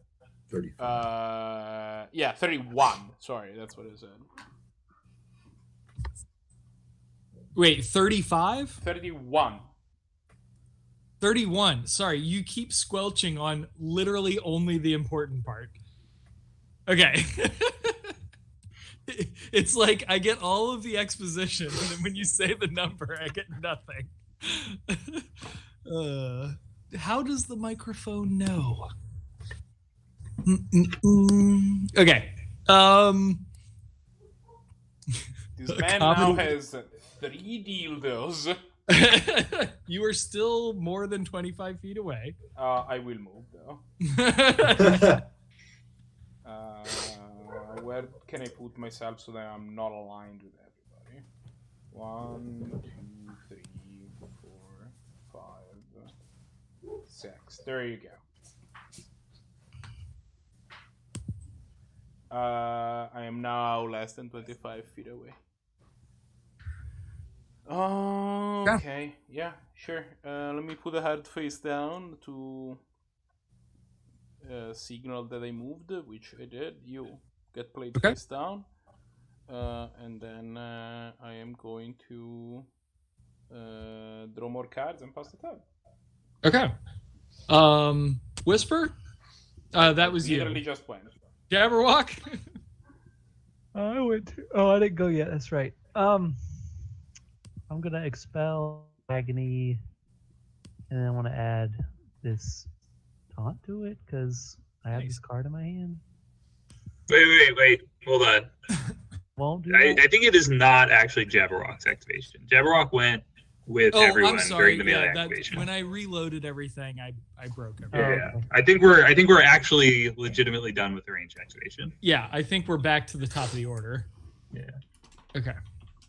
35. Yeah, 31. Sorry, that's what I said. Wait, 35? 31. 31. Sorry, you keep squelching on literally only the important part. Okay. It's like I get all of the exposition, and then when you say the number, I get nothing. How does the microphone know? Okay. This man now has 3 dildos. You are still more than 25 feet away. I will move though. Where can I put myself so that I'm not aligned with everybody? 1, 2, 3, 4, 5, 6. There you go. I am now less than 25 feet away. Okay, yeah, sure. Let me put a hard face down to signal that I moved, which I did. You get played face down. And then I am going to draw more cards and pass the tab. Okay. Whisper? That was you. Literally just went. Jabberwock? I didn't go yet. That's right. I'm gonna expel agony, and then I want to add this taunt to it because I have this card in my hand. Wait. Hold on. Won't do I that? think it is not actually Jabberwock's activation. Jabberwock went with everyone during the melee activation. When I reloaded everything, I broke Yeah, everything. yeah. I think we're actually legitimately done with the range activation. Yeah, I think we're back to the top of the order. Yeah. Okay.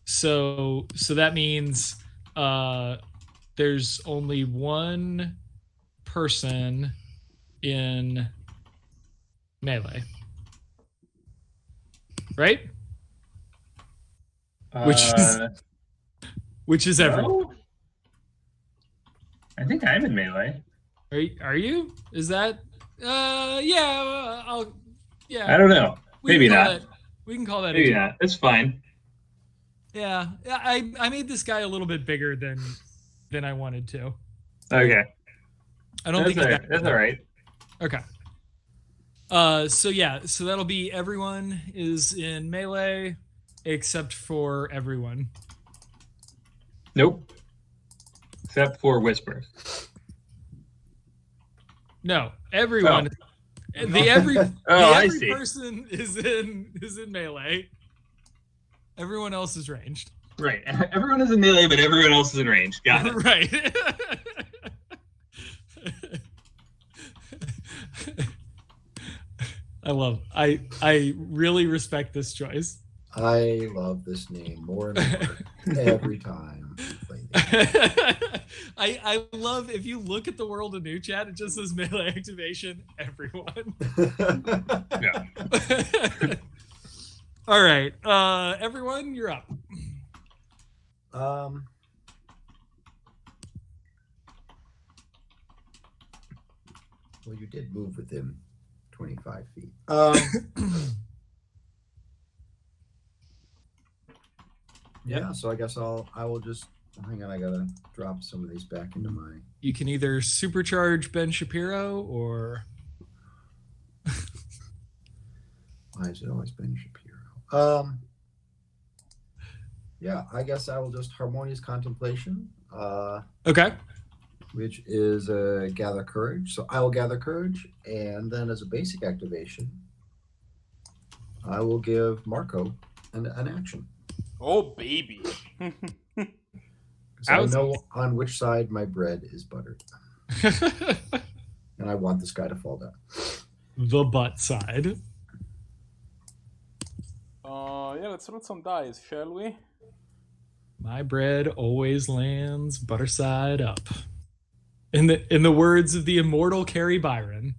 So that means there's only one person in melee. Right? Which is everyone. No? I think I'm in melee. Are you? Is that yeah, I don't know. Maybe not. We can call that Maybe not. It's fine. Yeah, I made this guy a little bit bigger than I wanted to. Okay. I don't think that's all right. Okay. So that'll be everyone is in melee except for everyone. Nope. Except for Whisper. No, everyone. Oh. Every I see. person is in melee. Everyone else is ranged. Right. Everyone is in melee, but everyone else is in range. Got it. Right. I really respect this choice. I love this name more and more every time we play this. I love if you look at the World of New Chat, it just says melee activation, everyone. Yeah. All right. Everyone, you're up. Well, you did move within 25 feet. Yeah, so I guess I will just hang on. I gotta drop some of these back into my. You can either supercharge Ben Shapiro or. Why is it always Ben Shapiro? Yeah, I guess I will just harmonious contemplation. Okay. Which is gather courage. So I will gather courage, and then as a basic activation, I will give Marco an action. Oh, baby. I know on which side my bread is buttered. And I want this guy to fall down. The butt side. Yeah, let's roll some dice, shall we? My bread always lands butter side up. In the words of the immortal Carrie Byron,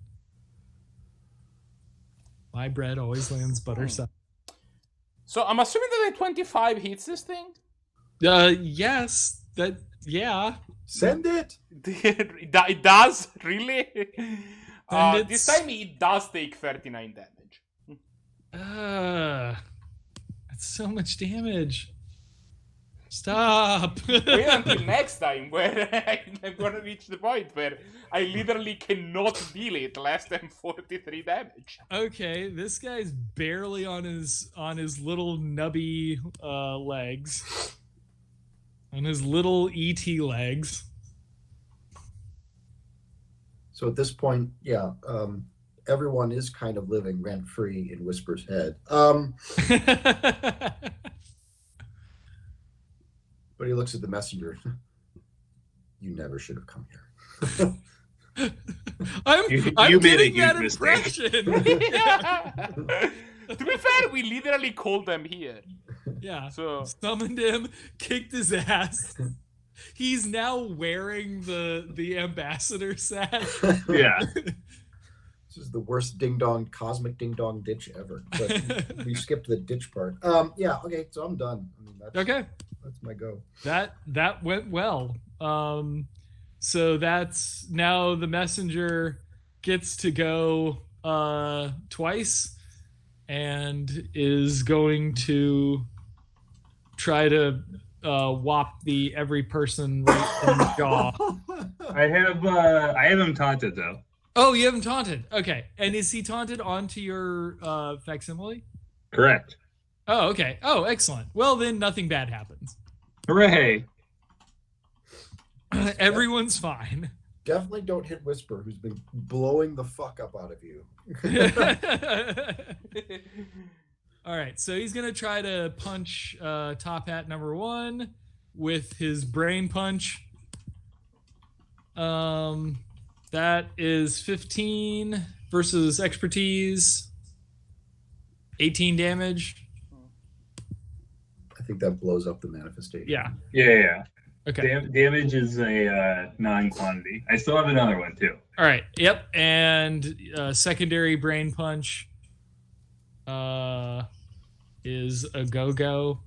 my bread always lands butter side. So I'm assuming that a 25 hits this thing? Yes. Yeah. Send it. It does? Really? And This time it does take 39 damage. That's so much damage. Stop. Wait until next time where I'm gonna reach the point where I literally cannot deal it less than 43 damage. Okay, this guy's barely on his little nubby legs. On his little ET legs. So at this point, yeah, everyone is kind of living rent-free in Whisper's head. But he looks at the messenger. You never should have come here. I'm You made a getting huge that mistake. impression. Yeah. To be fair, we literally called them here. Yeah. So Summoned him, kicked his ass. He's now wearing the ambassador sash. Yeah. This is the worst cosmic ding dong ditch ever. But we skipped the ditch part. Yeah, okay, so I'm done. I mean, that's my go. That went well. So that's now the messenger gets to go twice and is going to try to whop every person right in the jaw. I have him taunted though. Oh, you haven't taunted. Okay. And is he taunted onto your facsimile? Correct. Oh, okay. Oh, excellent. Well, then nothing bad happens. Hooray. Everyone's fine. Definitely don't hit Whisper, who's been blowing the fuck up out of you. All right, so he's gonna try to punch Top Hat number 1 with his brain punch. That is 15 versus expertise, 18 damage. I think that blows up the manifestation. Yeah. Yeah. Okay. Damage is a non-quantity. I still have another one too. All right. Yep. And secondary brain punch is a go-go.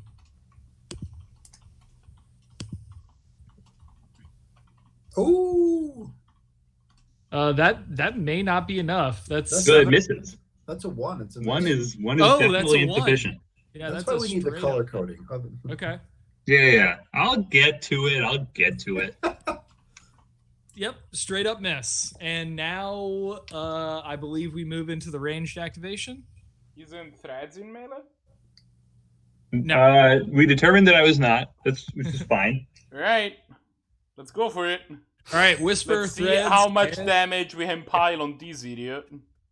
Ooh, that may not be enough. That's Good misses. that's a 1. It's a One miss. is Oh, that's definitely a 1. insufficient. Yeah, That's that's why a we need the straight color up. coding. Okay. Yeah. I'll get to it. Yep, straight up miss. And now I believe we move into the ranged activation. Isn't Threads in melee? No. We determined that I was not. Which is fine. Right. Let's go for it. All right, Whisper, Let's see Threads, how much and- damage we can pile on this idiot.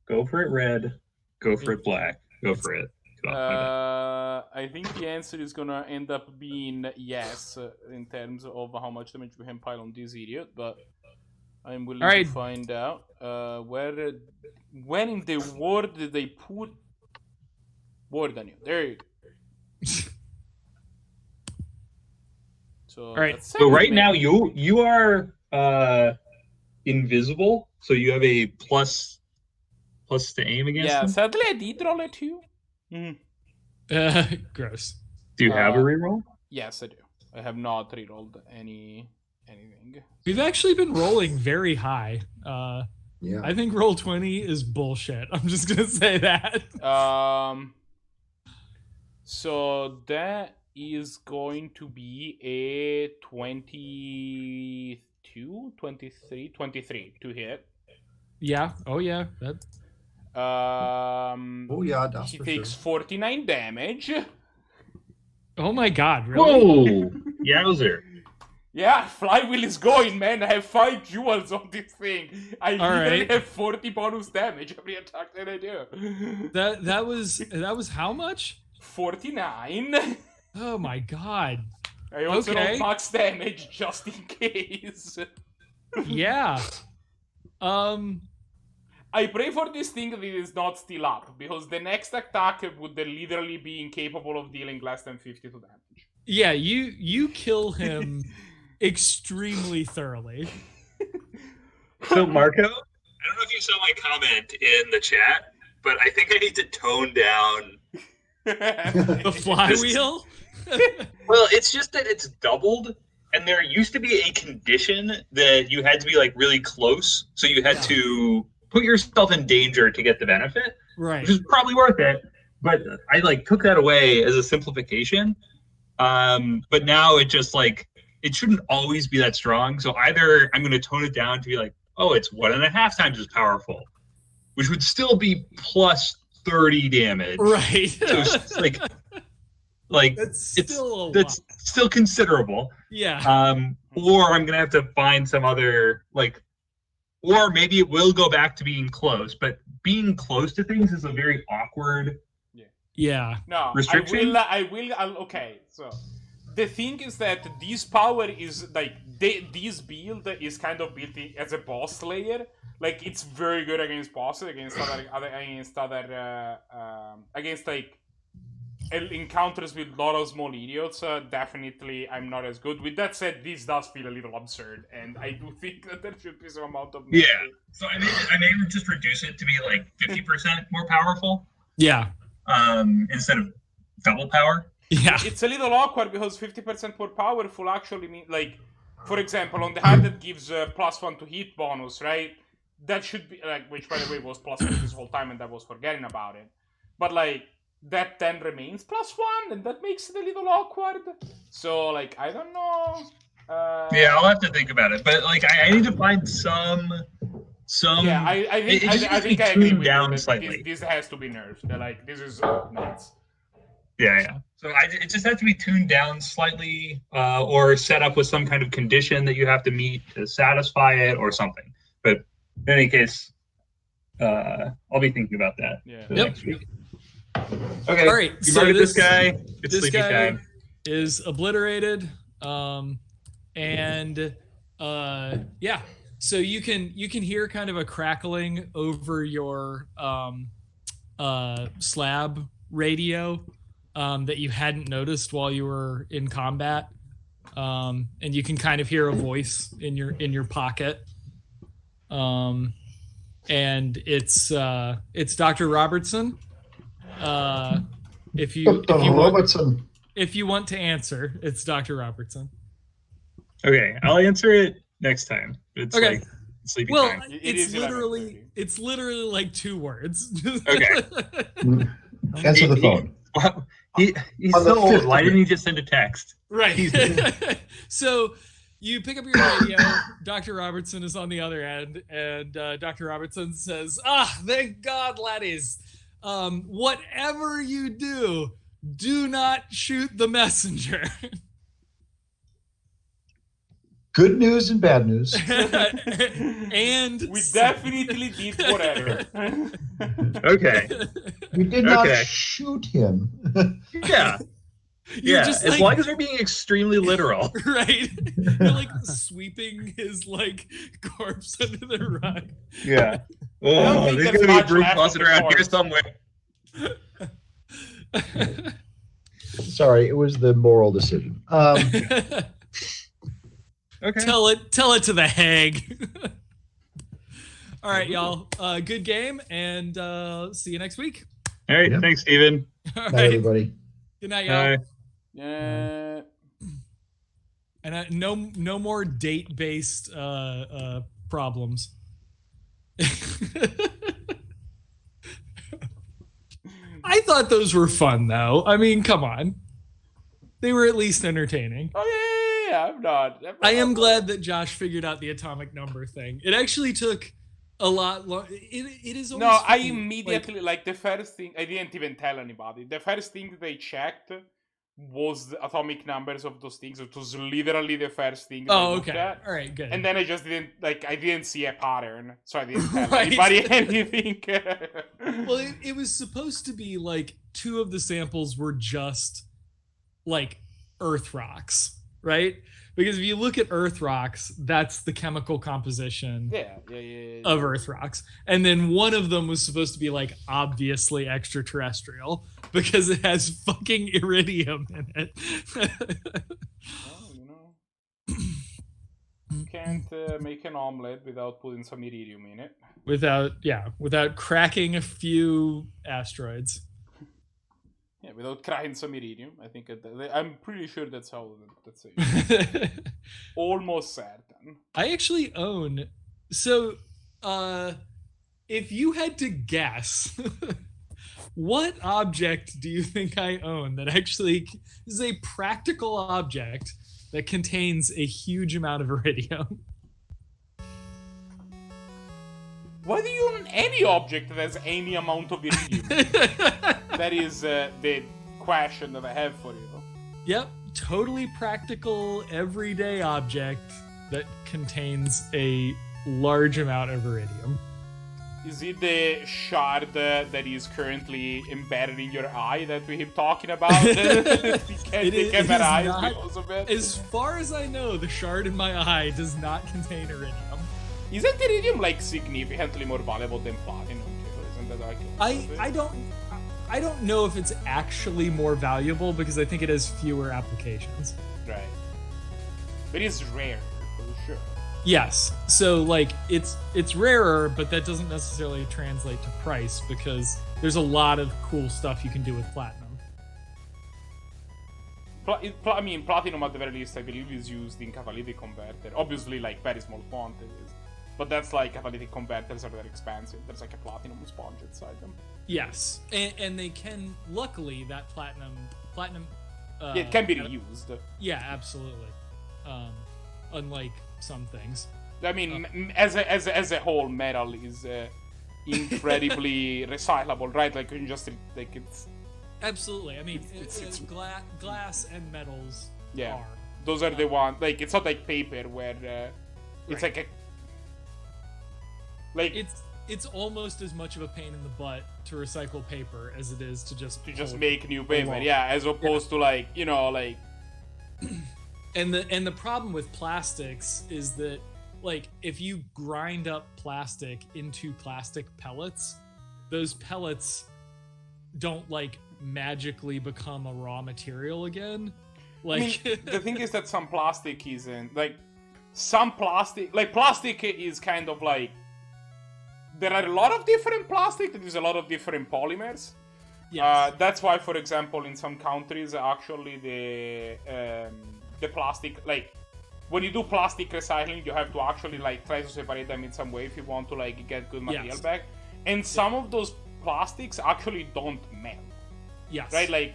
Go for it, red. Go for it, black. Go for it. Come on, I think the answer is gonna end up being yes in terms of how much damage we can pile on this idiot, but I'm willing All right. to find out. When in the world did they put word on you? There you go. So, All right. that's So right seven, now man. you are invisible, so you have a plus to aim against Yeah, them. sadly I did roll a 2. Gross. Do you have a Uh, reroll? Yes, I do. I have not rerolled anything. We've actually been rolling very high. Yeah. I think roll 20 is bullshit. I'm just gonna say that. So that is going to be a 22, 23, 23 to hit. Yeah. Oh yeah. That. Oh yeah, that's He for takes sure. 49 damage. Oh my god. Really? Whoa! Yowzer. Yeah, flywheel is going, man. I have 5 jewels on this thing. I literally right. have 40 bonus damage every attack that I do. That was how much? 49. Oh my god. I also Okay. rolled max damage just in case. Yeah. I pray for this thing that it is not still up, because the next attack would literally be incapable of dealing less than 52 damage. Yeah. You kill him extremely thoroughly. So Marco, I don't know if you saw my comment in the chat, but I think I need to tone down. The flywheel. Well, it's just that it's doubled, and there used to be a condition that you had to be like really close, so you had to put yourself in danger to get the benefit, Right. which is probably worth it. But I like took that away as a simplification. But now it just like it shouldn't always be that strong. So either I'm going to tone it down to be like, oh, it's 1.5 times as powerful, which would still be plus 30 damage. Right. So it's like that's still considerable. Yeah. Or I'm gonna have to find some other like, or maybe it will go back to being close. But being close to things is a very awkward. Yeah. No, restriction? I will. Okay, so the thing is that this power is like this build is kind of built as a boss layer. Like it's very good against bosses, against like encounters with a lot of small idiots. Definitely, I'm not as good. With that said, this does feel a little absurd, and I do think that there should be some amount of Yeah. So I may just reduce it to be like 50% more powerful. Yeah. Instead of double power. Yeah. It's a little awkward because 50% more powerful actually mean like, for example, on the hand that gives +1 to hit bonus, right? That should be like, which by the way was +1 this whole time, and I was forgetting about it. But like that then remains +1, and that makes it a little awkward. So like I don't know. Yeah, I'll have to think about it. But like I need to find some. Yeah, I think I agree with you. Slightly. This has to be nerfed. They're like, this is nuts. Yeah. So it just has to be tuned down slightly, or set up with some kind of condition that you have to meet to satisfy it, or something. But in any case, I'll be thinking about that. Yeah. Next week. Okay. All right. You voted this guy. It's this sleepy guy time. is obliterated. Yeah. So you can hear kind of a crackling over your SLAB radio that you hadn't noticed while you were in combat, and you can kind of hear a voice in your pocket, and it's Dr. Robertson. If you want to answer, it's Dr. Robertson. Okay, I'll answer it next time. It's okay. Like sleepy well, time. it's literally like 2 words. Okay. Answer the phone. He's so old. Why didn't he just send a text? Right. So you pick up your radio. Dr. Robertson is on the other end, and Dr. Robertson says, thank God, laddies. Whatever you do not shoot the messenger. Good news and bad news. And we definitely did whatever. Okay. We did not shoot him. Yeah. You're just as like, long as we're being extremely literal. Right. You're like sweeping his like corpse under the rug. Yeah. Oh, there's gonna be a broom closet around here somewhere. Sorry, it was the moral decision. Okay. Tell it to the hag. All right, y'all. Good game, and see you next week. All right. Yep. Thanks, Steven. All Night, right. everybody. Good night, y'all. Bye. Yeah. And no more date-based problems. I thought those were fun, though. I mean, come on. They were at least entertaining. Oh, yeah, I'm not. I am glad that Josh figured out the atomic number thing. It actually took a lot long. It is always No, I funny, immediately, like, the first thing, I didn't even tell anybody. The first thing they checked was the atomic numbers of those things. It was literally the first thing. Oh, okay. All right, good. And then I just didn't, like, I didn't see a pattern, so I didn't tell Right. anybody anything. Well, it was supposed to be, like, 2 of the samples were just, like, Earth rocks, right? Because if you look at Earth rocks, that's the chemical composition of Earth rocks. And then one of them was supposed to be, like, obviously extraterrestrial because it has fucking iridium in it. Oh, you know. can't make an omelet without putting some iridium in it. Without cracking a few asteroids. Yeah, without cracking some iridium. I think I'm pretty sure that's how that's it. Almost certain. I actually own. So, if you had to guess, what object do you think I own that actually is a practical object that contains a huge amount of iridium? Why do you own any object that has any amount of iridium? That is the question that I have for you. Yep, totally practical, everyday object that contains a large amount of iridium. Is it the shard that is currently embedded in your eye that we keep talking about? It is not, because of it? as far as I know, the shard in my eye does not contain iridium. Isn't iridium like significantly more valuable than platinum? Isn't that like I don't know if it's actually more valuable because I think it has fewer applications. Right. But it's rare, for sure. Yes. So like it's rarer, but that doesn't necessarily translate to price because there's a lot of cool stuff you can do with platinum. I mean, platinum at the very least, I believe, is used in catalytic converter. Obviously, like very small quantities. But that's like catalytic converters are very expensive. There's like a platinum sponge inside them. Yes, and they can. Luckily, that platinum. It can be reused. Yeah, absolutely. Unlike some things. I mean, as a whole, metal is incredibly recyclable, right? Like you can just like it's. Absolutely. I mean, it's glass and metals. Yeah, are. Those are the ones. Like it's not like paper where it's right. like a. Like it's almost as much of a pain in the butt to recycle paper as it is to just make new paper. Yeah, as opposed to like like. And the problem with plastics is that like if you grind up plastic into plastic pellets, those pellets don't like magically become a raw material again. Like I mean, the thing is that some plastic isn't like some plastic. Like plastic is kind of like. There are a lot of different plastic. There's a lot of different polymers. yes. That's why, for example, in some countries, actually the plastic, like when you do plastic recycling, you have to actually like try to separate them in some way if you want to like get good material Yes. back. And some of those plastics actually don't melt. Yes. Right, like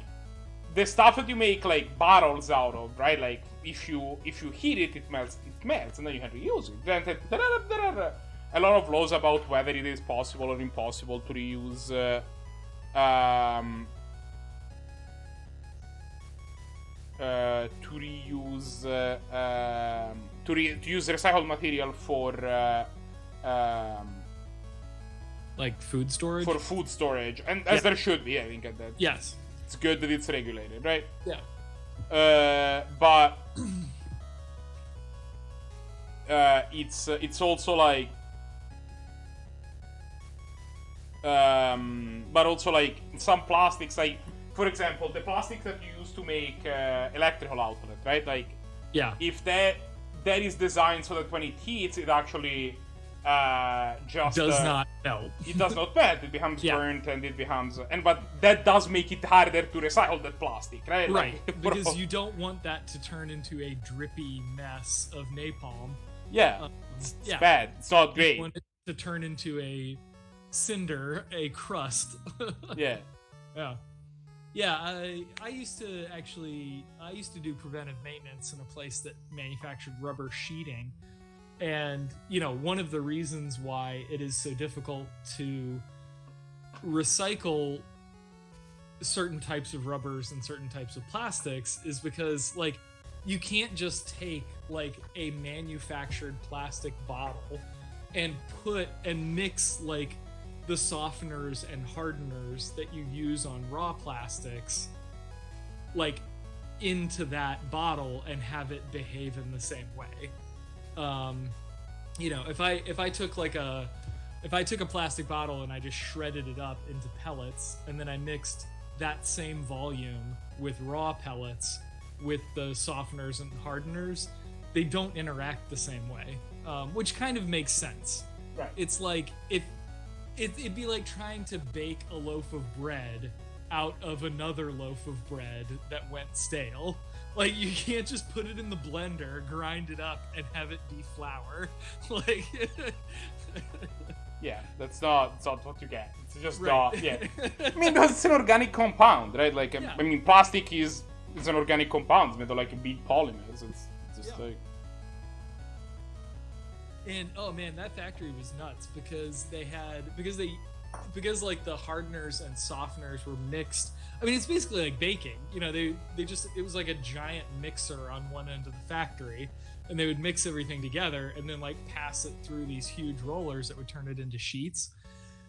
the stuff that you make like bottles out of, right? Like if you heat it, it melts, and then you can reuse it. Then a lot of laws about whether it is possible or impossible to reuse to use recycled material for like food storage. for food storage, and as there should be. I think that Yes. it's good that it's regulated, right? Yeah. But it's also like but also like some plastics, like for example the plastic that you use to make electrical outlet, right? Like Yeah. if that is designed so that when it heats it actually just Does not melt. it does not melt, it becomes Yeah. burnt and it becomes but that does make it harder to recycle that plastic, right? Right. Like, Because you don't want that to turn into a drippy mess of napalm. yeah, it's Yeah. bad, it's not You great. want it to turn into a cinder, a crust. Yeah. Yeah. Yeah, I used to do preventive maintenance in a place that manufactured rubber sheeting. And, one of the reasons why it is so difficult to recycle certain types of rubbers and certain types of plastics is because, like, you can't just take, like, a manufactured plastic bottle and mix, like, the softeners and hardeners that you use on raw plastics, like, into that bottle and have it behave in the same way. If I took a plastic bottle and I just shredded it up into pellets and then I mixed that same volume with raw pellets with the softeners and hardeners, they don't interact the same way, which kind of makes sense. Right. It's like it'd be like trying to bake a loaf of bread out of another loaf of bread that went stale. Like, you can't just put it in the blender, grind it up, and have it be flour. Like, Yeah, that's not what you get. It's just Right. not. Yeah, I mean, it's an organic compound, right? Like, Yeah. I mean, plastic is an organic compound. It's made of like big polymers. It's just Yeah. like. and oh man, that factory was nuts because like the hardeners and softeners were mixed. I mean, it's basically like baking. You know, it was like a giant mixer on one end of the factory, and they would mix everything together and then like pass it through these huge rollers that would turn it into sheets.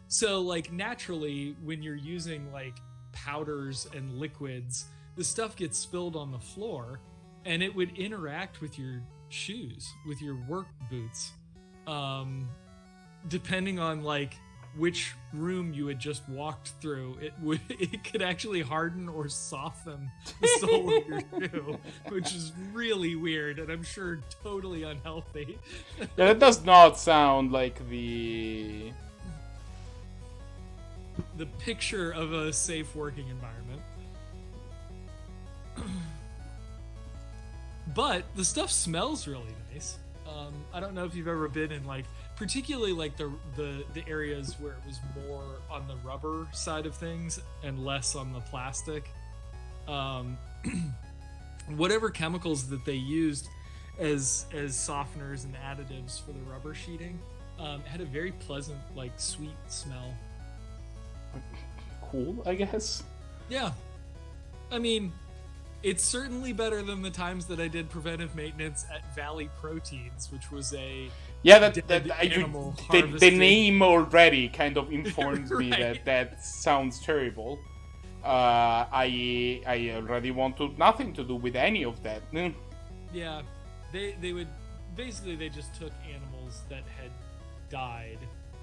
So like naturally, when you're using like powders and liquids, the stuff gets spilled on the floor, and it would interact with your shoes, with your work boots, depending on like which room you had just walked through. It could actually harden or soften the sole of your shoe, which is really weird and I'm sure totally unhealthy. Yeah, that does not sound like the picture of a safe working environment. But the stuff smells really nice. I don't know if you've ever been in like, particularly like the areas where it was more on the rubber side of things and less on the plastic. Whatever chemicals that they used as softeners and additives for the rubber sheeting had a very pleasant, like, sweet smell. cool, I guess. Yeah. I mean, it's certainly better than the times that I did preventive maintenance at Valley Proteins, which was a animal the harvesting. name already kind of informs me Right. that sounds terrible. I already want nothing to do with any of that. Yeah, they would basically, they just took animals that had died.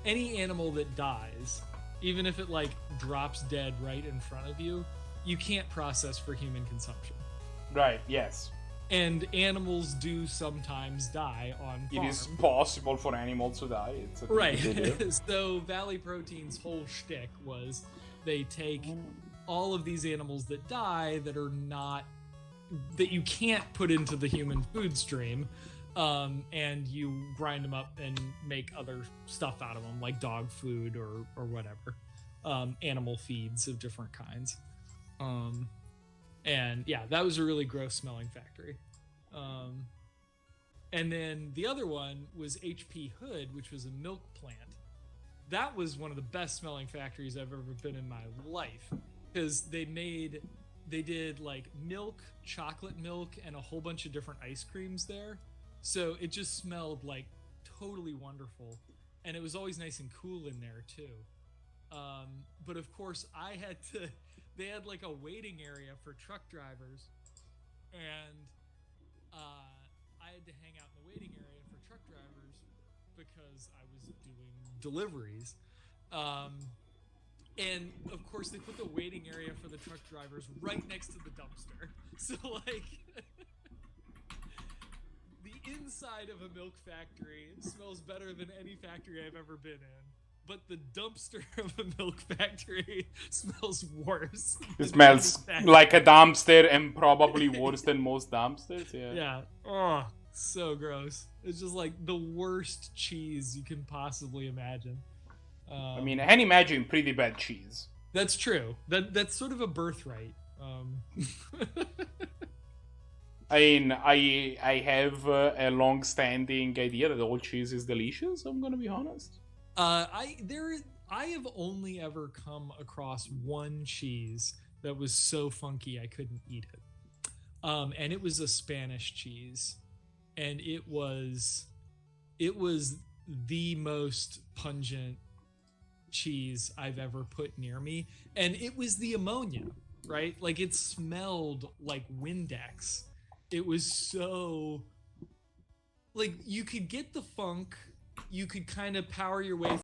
Any animal that dies, even if it like drops dead right in front of you, you can't process for human consumption. Right, yes. And animals do sometimes die on It farms. is possible for animals to die. It's a thing Right. to do. So Valley Proteins' whole shtick was they take all of these animals that die that you can't put into the human food stream, and you grind them up and make other stuff out of them, like dog food or whatever, animal feeds of different kinds. And yeah, that was a really gross smelling factory. And then the other one was HP Hood, which was a milk plant. That was one of the best smelling factories I've ever been in my life, because they did like milk, chocolate milk, and a whole bunch of different ice creams there. So it just smelled like totally wonderful. And it was always nice and cool in there too. But of course they had like a waiting area for truck drivers, and I had to hang out in the waiting area for truck drivers because I was doing deliveries. And of course they put the waiting area for the truck drivers right next to the dumpster. So like the inside of a milk factory smells better than any factory I've ever been in. But the dumpster of a milk factory smells worse. It smells like a dumpster and probably worse than most dumpsters. Yeah. Yeah. Oh, so gross. It's just like the worst cheese you can possibly imagine. I mean, I can imagine pretty bad cheese. That's true. That's sort of a birthright. I mean, I have a long-standing idea that all cheese is delicious. I'm gonna be honest. I have only ever come across one cheese that was so funky I couldn't eat it. And it was a Spanish cheese, and it was the most pungent cheese I've ever put near me, and it was the ammonia, right? Like, it smelled like Windex. It was so, like, you could get the funk, you could kind of power your way